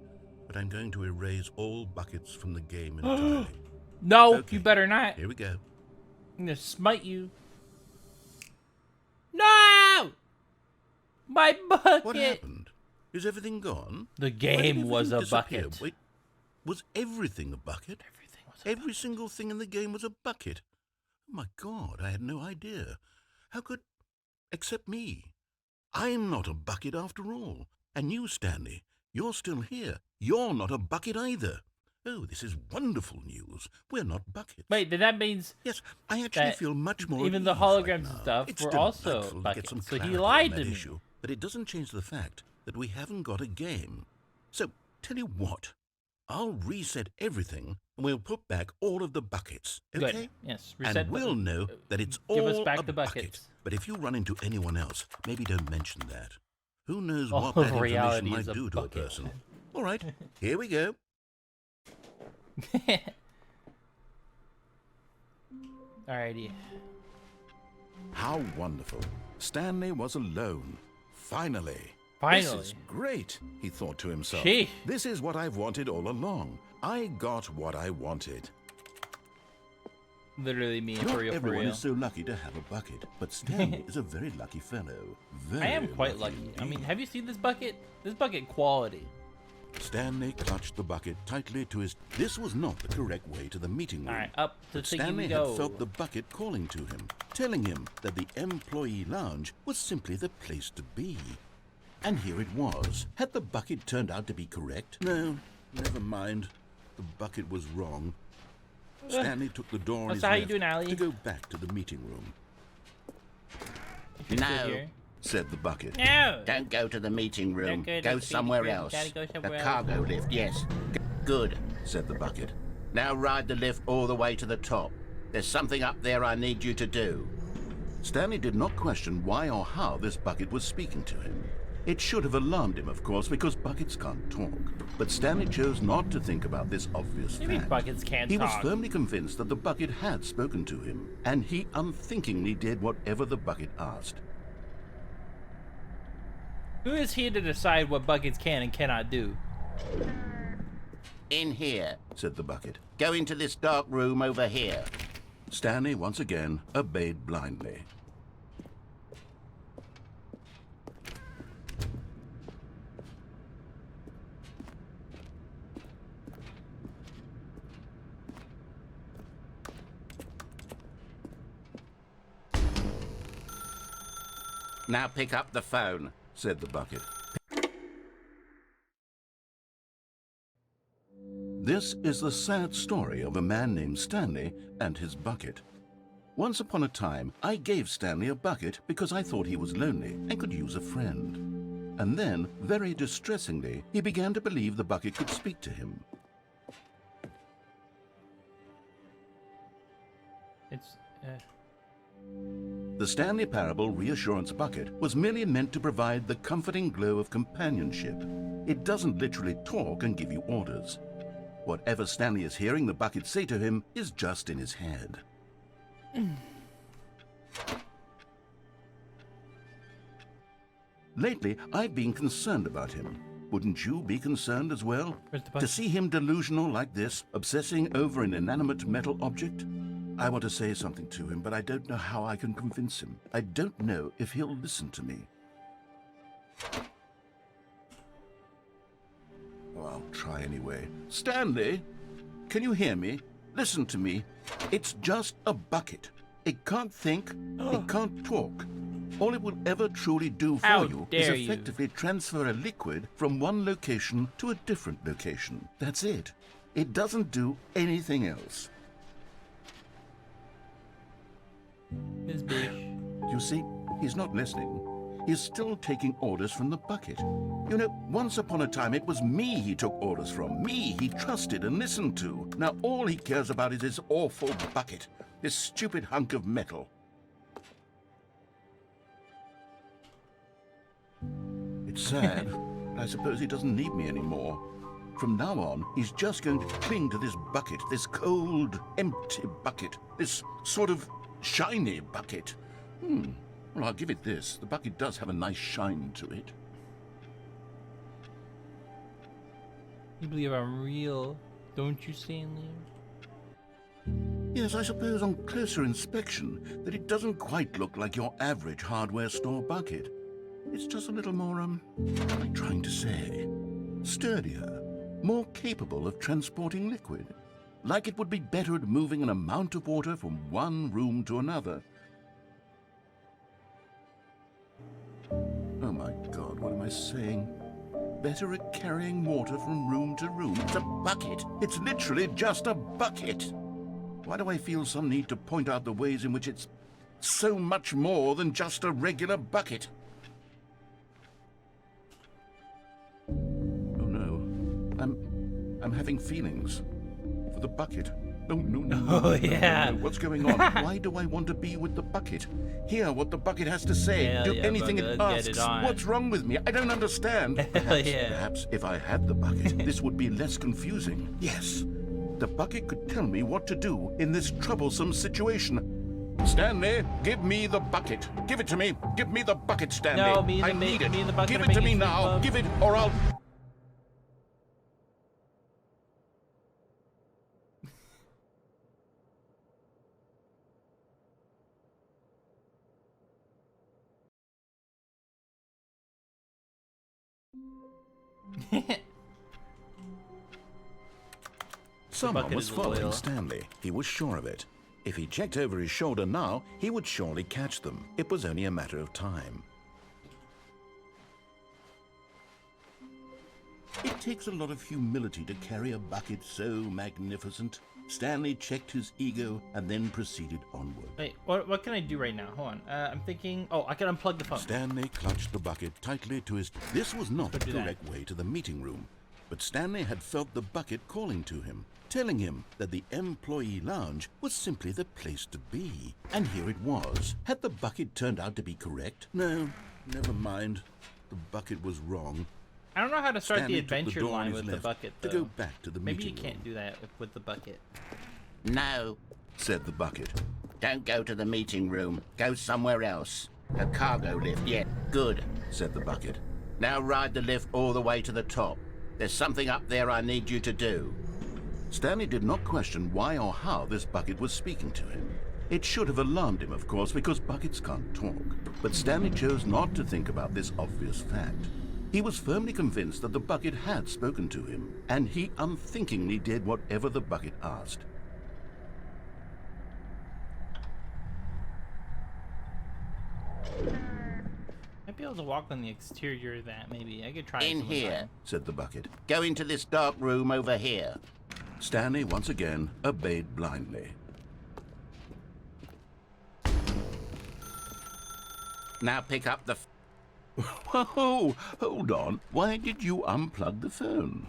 But I'm going to erase all buckets from the game entirely. No, Okay, you better not. Here we go. I'm gonna smite you. No! My bucket! What happened? Is everything gone? The Why did game was a everything disappear? bucket. Wait, was everything a bucket? Everything was a Every single thing in the game was a bucket. Oh my God, I had no idea. How could... Except me. I'm not a bucket after all. And you, Stanley, you're still here. You're not a bucket either. Oh, this is wonderful news. We're not buckets. Wait, then that means Yes, I actually that feel much more even at the ease holograms right and now. stuff It's were also delightful to get some buckets, so he clarity on lied that to me. issue, but it doesn't change the fact that we haven't got a game. So, tell you what, I'll reset everything, and we'll put back all of the buckets, okay? Good. Yes. And Reset we'll know that it's give all us back a the bucket. buckets. But if you run into anyone else, maybe don't mention that. Who knows All what that of reality information is might a do to a bucket. person. All right, here we go. Alrighty. How wonderful. Stanley was alone. Finally. Finally. This is great, he thought to himself. Sheesh. This is what I've wanted all along. I got what I wanted. Literally me Not for real. everyone is so lucky to have a bucket, but Stanley is a very lucky fellow. Very I am quite lucky. I mean, indeed. have you seen this bucket? This bucket quality. Stanley clutched the bucket tightly to his... This was not the correct way to the meeting room. Alright, up to But thinking Stanley we go. had felt the bucket calling to him, telling him that the employee lounge was simply the place to be. And here it was. Had the bucket turned out to be correct? No, never mind. The bucket was wrong. Stanley took the door on his So how you left doing, Allie? to go back to the meeting room. If you're still No. here. Said the bucket. No. Don't go to the meeting room. Don't go to Go the somewhere meeting room. else. Gotta go somewhere The else. cargo lift, yes. Good. Said the bucket. Now ride the lift all the way to the top. There's something up there I need you to do. Stanley did not question why or how this bucket was speaking to him. It should have alarmed him, of course, because buckets can't talk. But Stanley chose not to think about this obvious What do you mean fact. buckets can't He talk? was firmly convinced that the bucket had spoken to him, and he unthinkingly did whatever the bucket asked. Who is he to decide what buckets can and cannot do? In here. Said the bucket. Go into this dark room over here. Stanley once again obeyed blindly. Now pick up the phone. Said the bucket. This is the sad story of a man named Stanley and his bucket. Once upon a time, I gave Stanley a bucket because I thought he was lonely and could use a friend. And then, very distressingly, he began to believe the bucket could speak to him. The Stanley Parable Reassurance Bucket was merely meant to provide the comforting glow of companionship. It doesn't literally talk and give you orders. Whatever Stanley is hearing the bucket say to him is just in his head. Lately, I've been concerned about him. Wouldn't you be concerned as well? To see him delusional like this, obsessing over an inanimate metal object? I want to say something to him, but I don't know how I can convince him. I don't know if he'll listen to me. Oh, I'll try anyway. Stanley, can you hear me? Listen to me. It's just a bucket. It can't think, it can't talk. All it will ever truly do for you is effectively transfer a liquid from one location to a different location. That's it. It doesn't do anything else. You see, he's not listening. He's still taking orders from the bucket. You know, once upon a time it was me he took orders from. Me he trusted and listened to. Now all he cares about is this awful bucket. This stupid hunk of metal. It's sad. I suppose he doesn't need me anymore. From now on, he's just going to cling to this bucket, this cold, empty bucket, this sort of shiny bucket. Well, I'll give it this. The bucket does have a nice shine to it. You believe I'm real, don't you, Stanley? Yes, I suppose on closer inspection that it doesn't quite look like your average hardware store bucket. It's just a little more, what am I trying to say? Sturdier, more capable of transporting liquid. Like it would be better at moving an amount of water from one room to another. Oh my God, what am I saying? Better at carrying water from room to room. It's a bucket. It's literally just a bucket. Why do I feel some need to point out the ways in which it's so much more than just a regular bucket? Oh no, I'm having feelings for the bucket. No, yeah. No. What's going on? Why do I want to be with the bucket? Hear what the bucket has to say. Do anything it asks. What's wrong with me? I don't understand. Perhaps if I had the bucket, this would be less confusing. Yes, the bucket could tell me what to do in this troublesome situation. Stanley, give me the bucket. Give it to me. Give me the bucket, Stanley. No, I need it. the bucket Give it to me now. Give it, or I'll... Someone was following Stanley. He was sure of it. If he checked over his shoulder now, he would surely catch them. It was only a matter of time. It takes a lot of humility to carry a bucket so magnificent. Stanley checked his ego and then proceeded onward. Wait, what can I do right now? Hold on. I'm thinking... Oh, I can unplug the phone. Stanley clutched the bucket tightly to his... This was not the direct way to the meeting room, but Stanley had felt the bucket calling to him, telling him that the employee lounge was simply the place to be. And here it was. Had the bucket turned out to be correct? No, never mind. The bucket was wrong. I don't know how to start Stanley the adventure took the line with the bucket, though. To go back to the Maybe meeting you can't room. do that with the bucket. No, said the bucket. don't go to the meeting room. Go somewhere else. A cargo lift, yeah, good, Said the bucket. Now ride the lift all the way to the top. There's something up there I need you to do. Stanley did not question why or how this bucket was speaking to him. It should have alarmed him, of course, because buckets can't talk. But Stanley chose not to think about this obvious fact. He was firmly convinced that the bucket had spoken to him, and he unthinkingly did whatever the bucket asked. Might be able to walk on the exterior of that, maybe. I could try In it here, sometime. Said the bucket. go into this dark room over here. Stanley once again obeyed blindly. Now pick up the... Whoa, hold on. Why did you unplug the phone?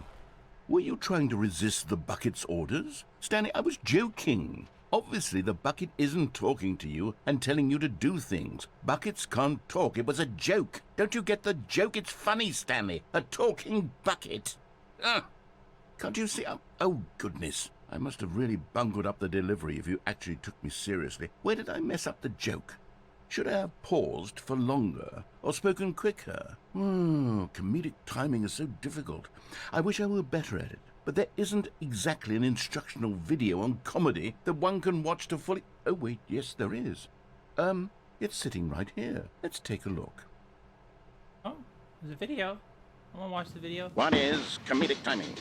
Were you trying to resist the bucket's orders? Stanley, I was joking. Obviously, the bucket isn't talking to you and telling you to do things. Buckets can't talk. It was a joke. Don't you get the joke? It's funny, Stanley. A talking bucket. Can't you see? Oh, goodness. I must have really bungled up the delivery if you actually took me seriously. Where did I mess up the joke? Should I have paused for longer or spoken quicker? Comedic timing is so difficult. I wish I were better at it. But there isn't exactly an instructional video on comedy that one can watch to fully... Oh, wait, yes, there is. It's sitting right here. Let's take a look. Oh, there's a video. I want to watch the video. What is comedic timing?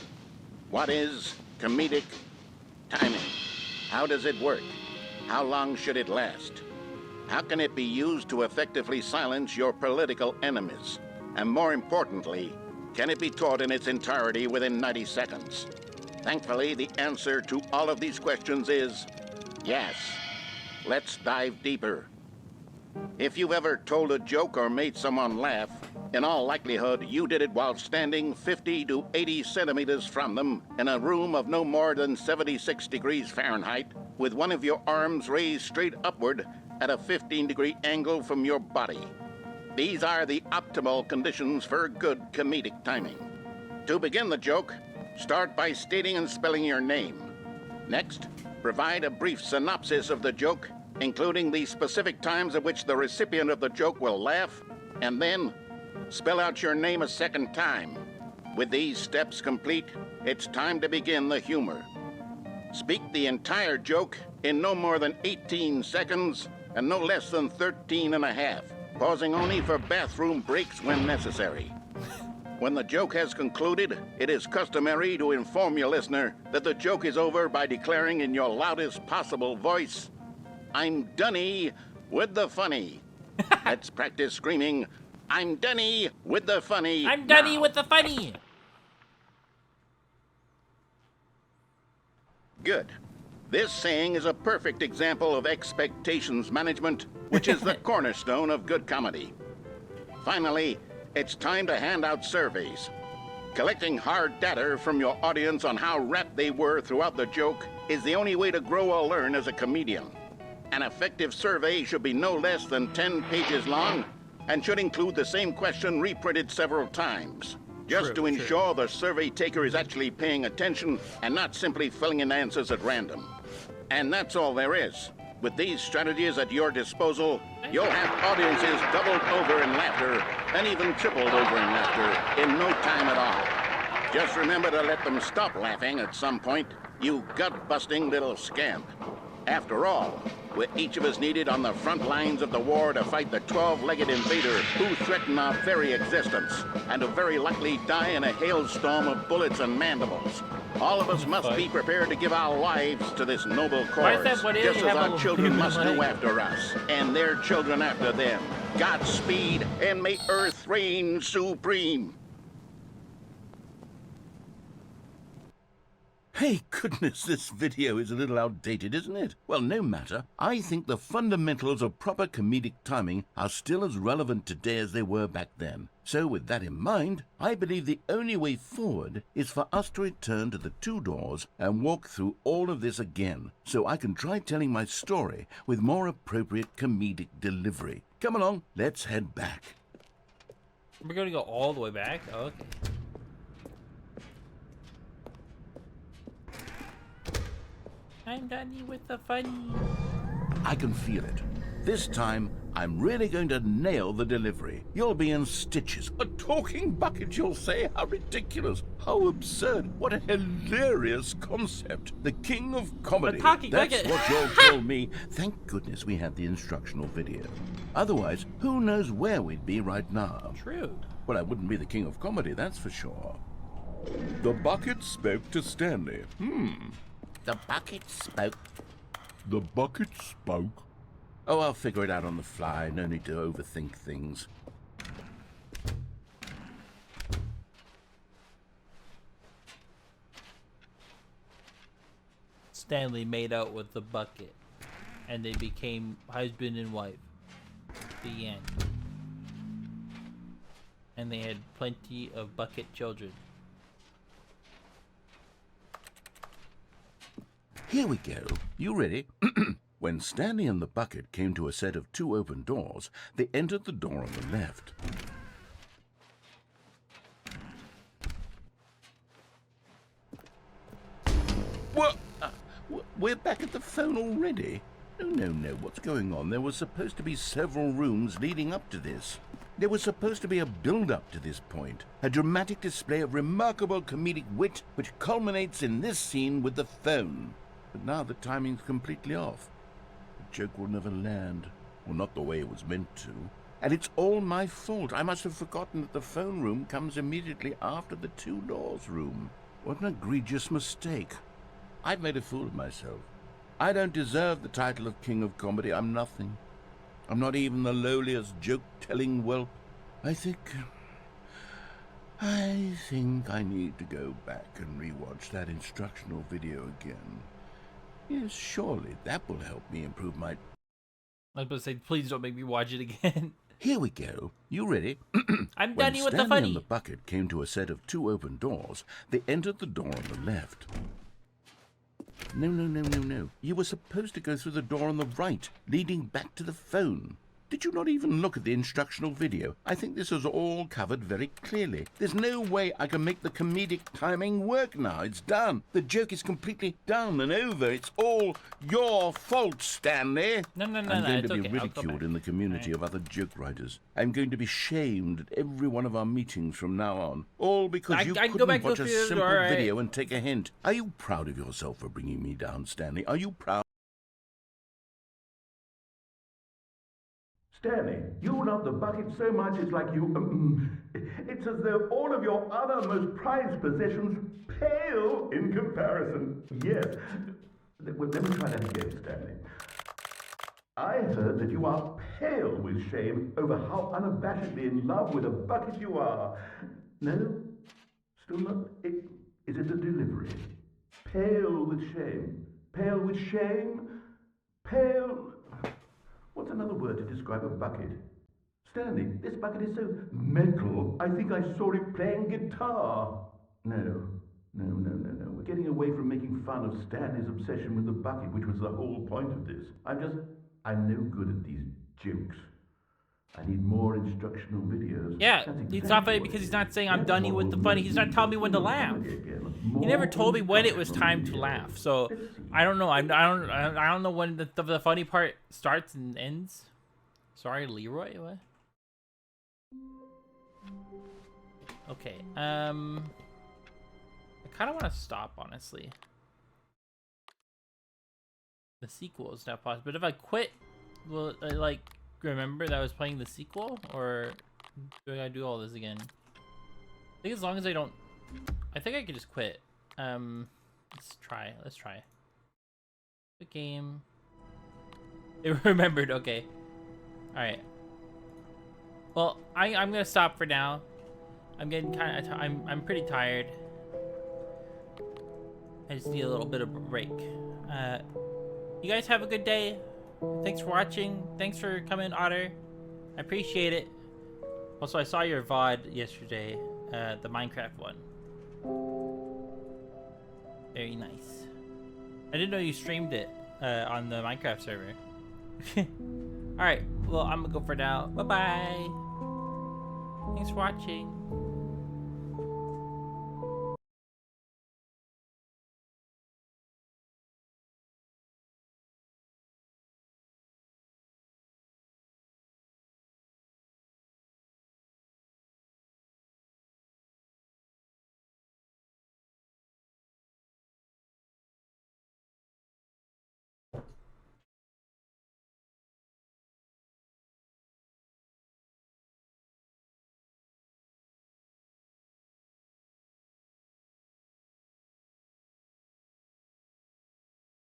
What is comedic timing? How does it work? How long should it last? How can it be used to effectively silence your political enemies? And more importantly, can it be taught in its entirety within 90 seconds? Thankfully, the answer to all of these questions is yes. Let's dive deeper. If you've ever told a joke or made someone laugh, in all likelihood, you did it while standing 50 to 80 centimeters from them in a room of no more than 76 degrees Fahrenheit, with one of your arms raised straight upward at a 15-degree angle from your body. These are the optimal conditions for good comedic timing. To begin the joke, start by stating and spelling your name. Next, provide a brief synopsis of the joke, including the specific times at which the recipient of the joke will laugh, and then spell out your name a second time. With these steps complete, it's time to begin the humor. Speak the entire joke in no more than 18 seconds and no less than 13 and a half. Pausing only for bathroom breaks when necessary. When the joke has concluded, it is customary to inform your listener that the joke is over by declaring in your loudest possible voice, "I'm Dunny with the funny." Let's practice screaming, "I'm Dunny with the funny." I'm Dunny now. with the funny. Good. This saying is a perfect example of expectations management, which is the cornerstone of good comedy. Finally, it's time to hand out surveys. Collecting hard data from your audience on how rapt they were throughout the joke is the only way to grow or learn as a comedian. An effective survey should be no less than 10 pages long and should include the same question reprinted several times, just to ensure the survey taker is actually paying attention and not simply filling in answers at random. And that's all there is. With these strategies at your disposal, you'll have audiences doubled over in laughter and even tripled over in laughter in no time at all. Just remember to let them stop laughing at some point, you gut-busting little scamp. After all, we're each of us needed on the front lines of the war to fight the 12-legged invader who threaten our very existence, and who very likely die in a hailstorm of bullets and mandibles. All of us must be prepared to give our lives to this noble cause, just as our children must do after us, and their children after them. Godspeed, and may Earth reign supreme. Hey, goodness, this video is a little outdated, isn't it? Well, no matter. I think the fundamentals of proper comedic timing are still as relevant today as they were back then. So with that in mind, I believe the only way forward is for us to return to the 2 doors and walk through all of this again, so I can try telling my story with more appropriate comedic delivery. Come along, let's head back. We're going to go all the way back? Oh, okay. I'm Dunny with the funny. I can feel it. This time, I'm really going to nail the delivery. You'll be in stitches. A talking bucket, you'll say? How ridiculous. How absurd. What a hilarious concept. The king of comedy. That's what you'll call me. Thank goodness we had the instructional video. Otherwise, who knows where we'd be right now. True. Well, I wouldn't be the king of comedy, that's for sure. The bucket spoke to Stanley. The bucket spoke. The bucket spoke. Oh, I'll figure it out on the fly. No need to overthink things. Stanley made out with the bucket, and they became husband and wife. The end. And they had plenty of bucket children. Here we go. You ready? When Stanley and the bucket came to a set of 2 open doors, they entered the door on the left. What? We're back at the phone already? No. What's going on? There was supposed to be several rooms leading up to this. There was supposed to be a build-up to this point, a dramatic display of remarkable comedic wit which culminates in this scene with the phone. But now the timing's completely off. The joke will never land, or not the way it was meant to. And it's all my fault. I must have forgotten that the phone room comes immediately after the 2 doors room. What an egregious mistake. I've made a fool of myself. I don't deserve the title of King of Comedy. I'm nothing. I'm not even the lowliest joke-telling whelp. I think I need to go back and rewatch that instructional video again. Yes, surely that will help me improve my... I was about to say, please don't make me watch it again. Here we go. You ready? I'm done with the Stanley funny. and the bucket came to a set of 2 open doors, they entered the door on the left. No. You were supposed to go through the door on the right, leading back to the phone. Did you not even look at the instructional video? I think this is all covered very clearly. There's no way I can make the comedic timing work now. It's done. The joke is completely done and over. It's all your fault, Stanley. No. I'm going to be okay. ridiculed in the community of other joke writers. I'm going to be shamed at every one of our meetings from now on. All because you couldn't watch a simple video and take a hint. Are you proud of yourself for bringing me down, Stanley? Are you proud? Stanley, you love the bucket so much it's like you... it's as though all of your other most prized possessions pale in comparison. Yes. Well, let me try that again, Stanley. I heard that you are pale with shame over how unabashedly in love with a bucket you are. No? Still not? Is it the delivery? Pale with shame. Pale with shame? Pale... What's another word to describe a bucket? Stanley, this bucket is so metal, I think I saw it playing guitar. No. We're getting away from making fun of Stanley's obsession with the bucket, which was the whole point of this. I'm no good at these jokes. I need more instructional videos. Yeah, it's not funny because he's not saying I'm done with the funny. He's not telling me when to laugh. He never told me when it was time to laugh. So I don't know. I don't know when the funny part starts and ends. Sorry, Leroy. What? Okay. I kind of want to stop, honestly. The sequel is not possible, but if I quit, will I, like, remember that I was playing the sequel, or do I do all this again? I think as long as I don't, I think I could just quit. Let's try. The game. It remembered. Okay. All right. Well, I'm gonna stop for now. I'm getting kind of. I'm pretty tired. I just need a little bit of a break. You guys have a good day. Thanks for watching. Thanks for coming, Otter. I appreciate it. Also, I saw your VOD yesterday, the Minecraft one. Very nice. I didn't know you streamed it on the Minecraft server. Alright, well, I'm gonna go for now. Bye-bye. Thanks for watching.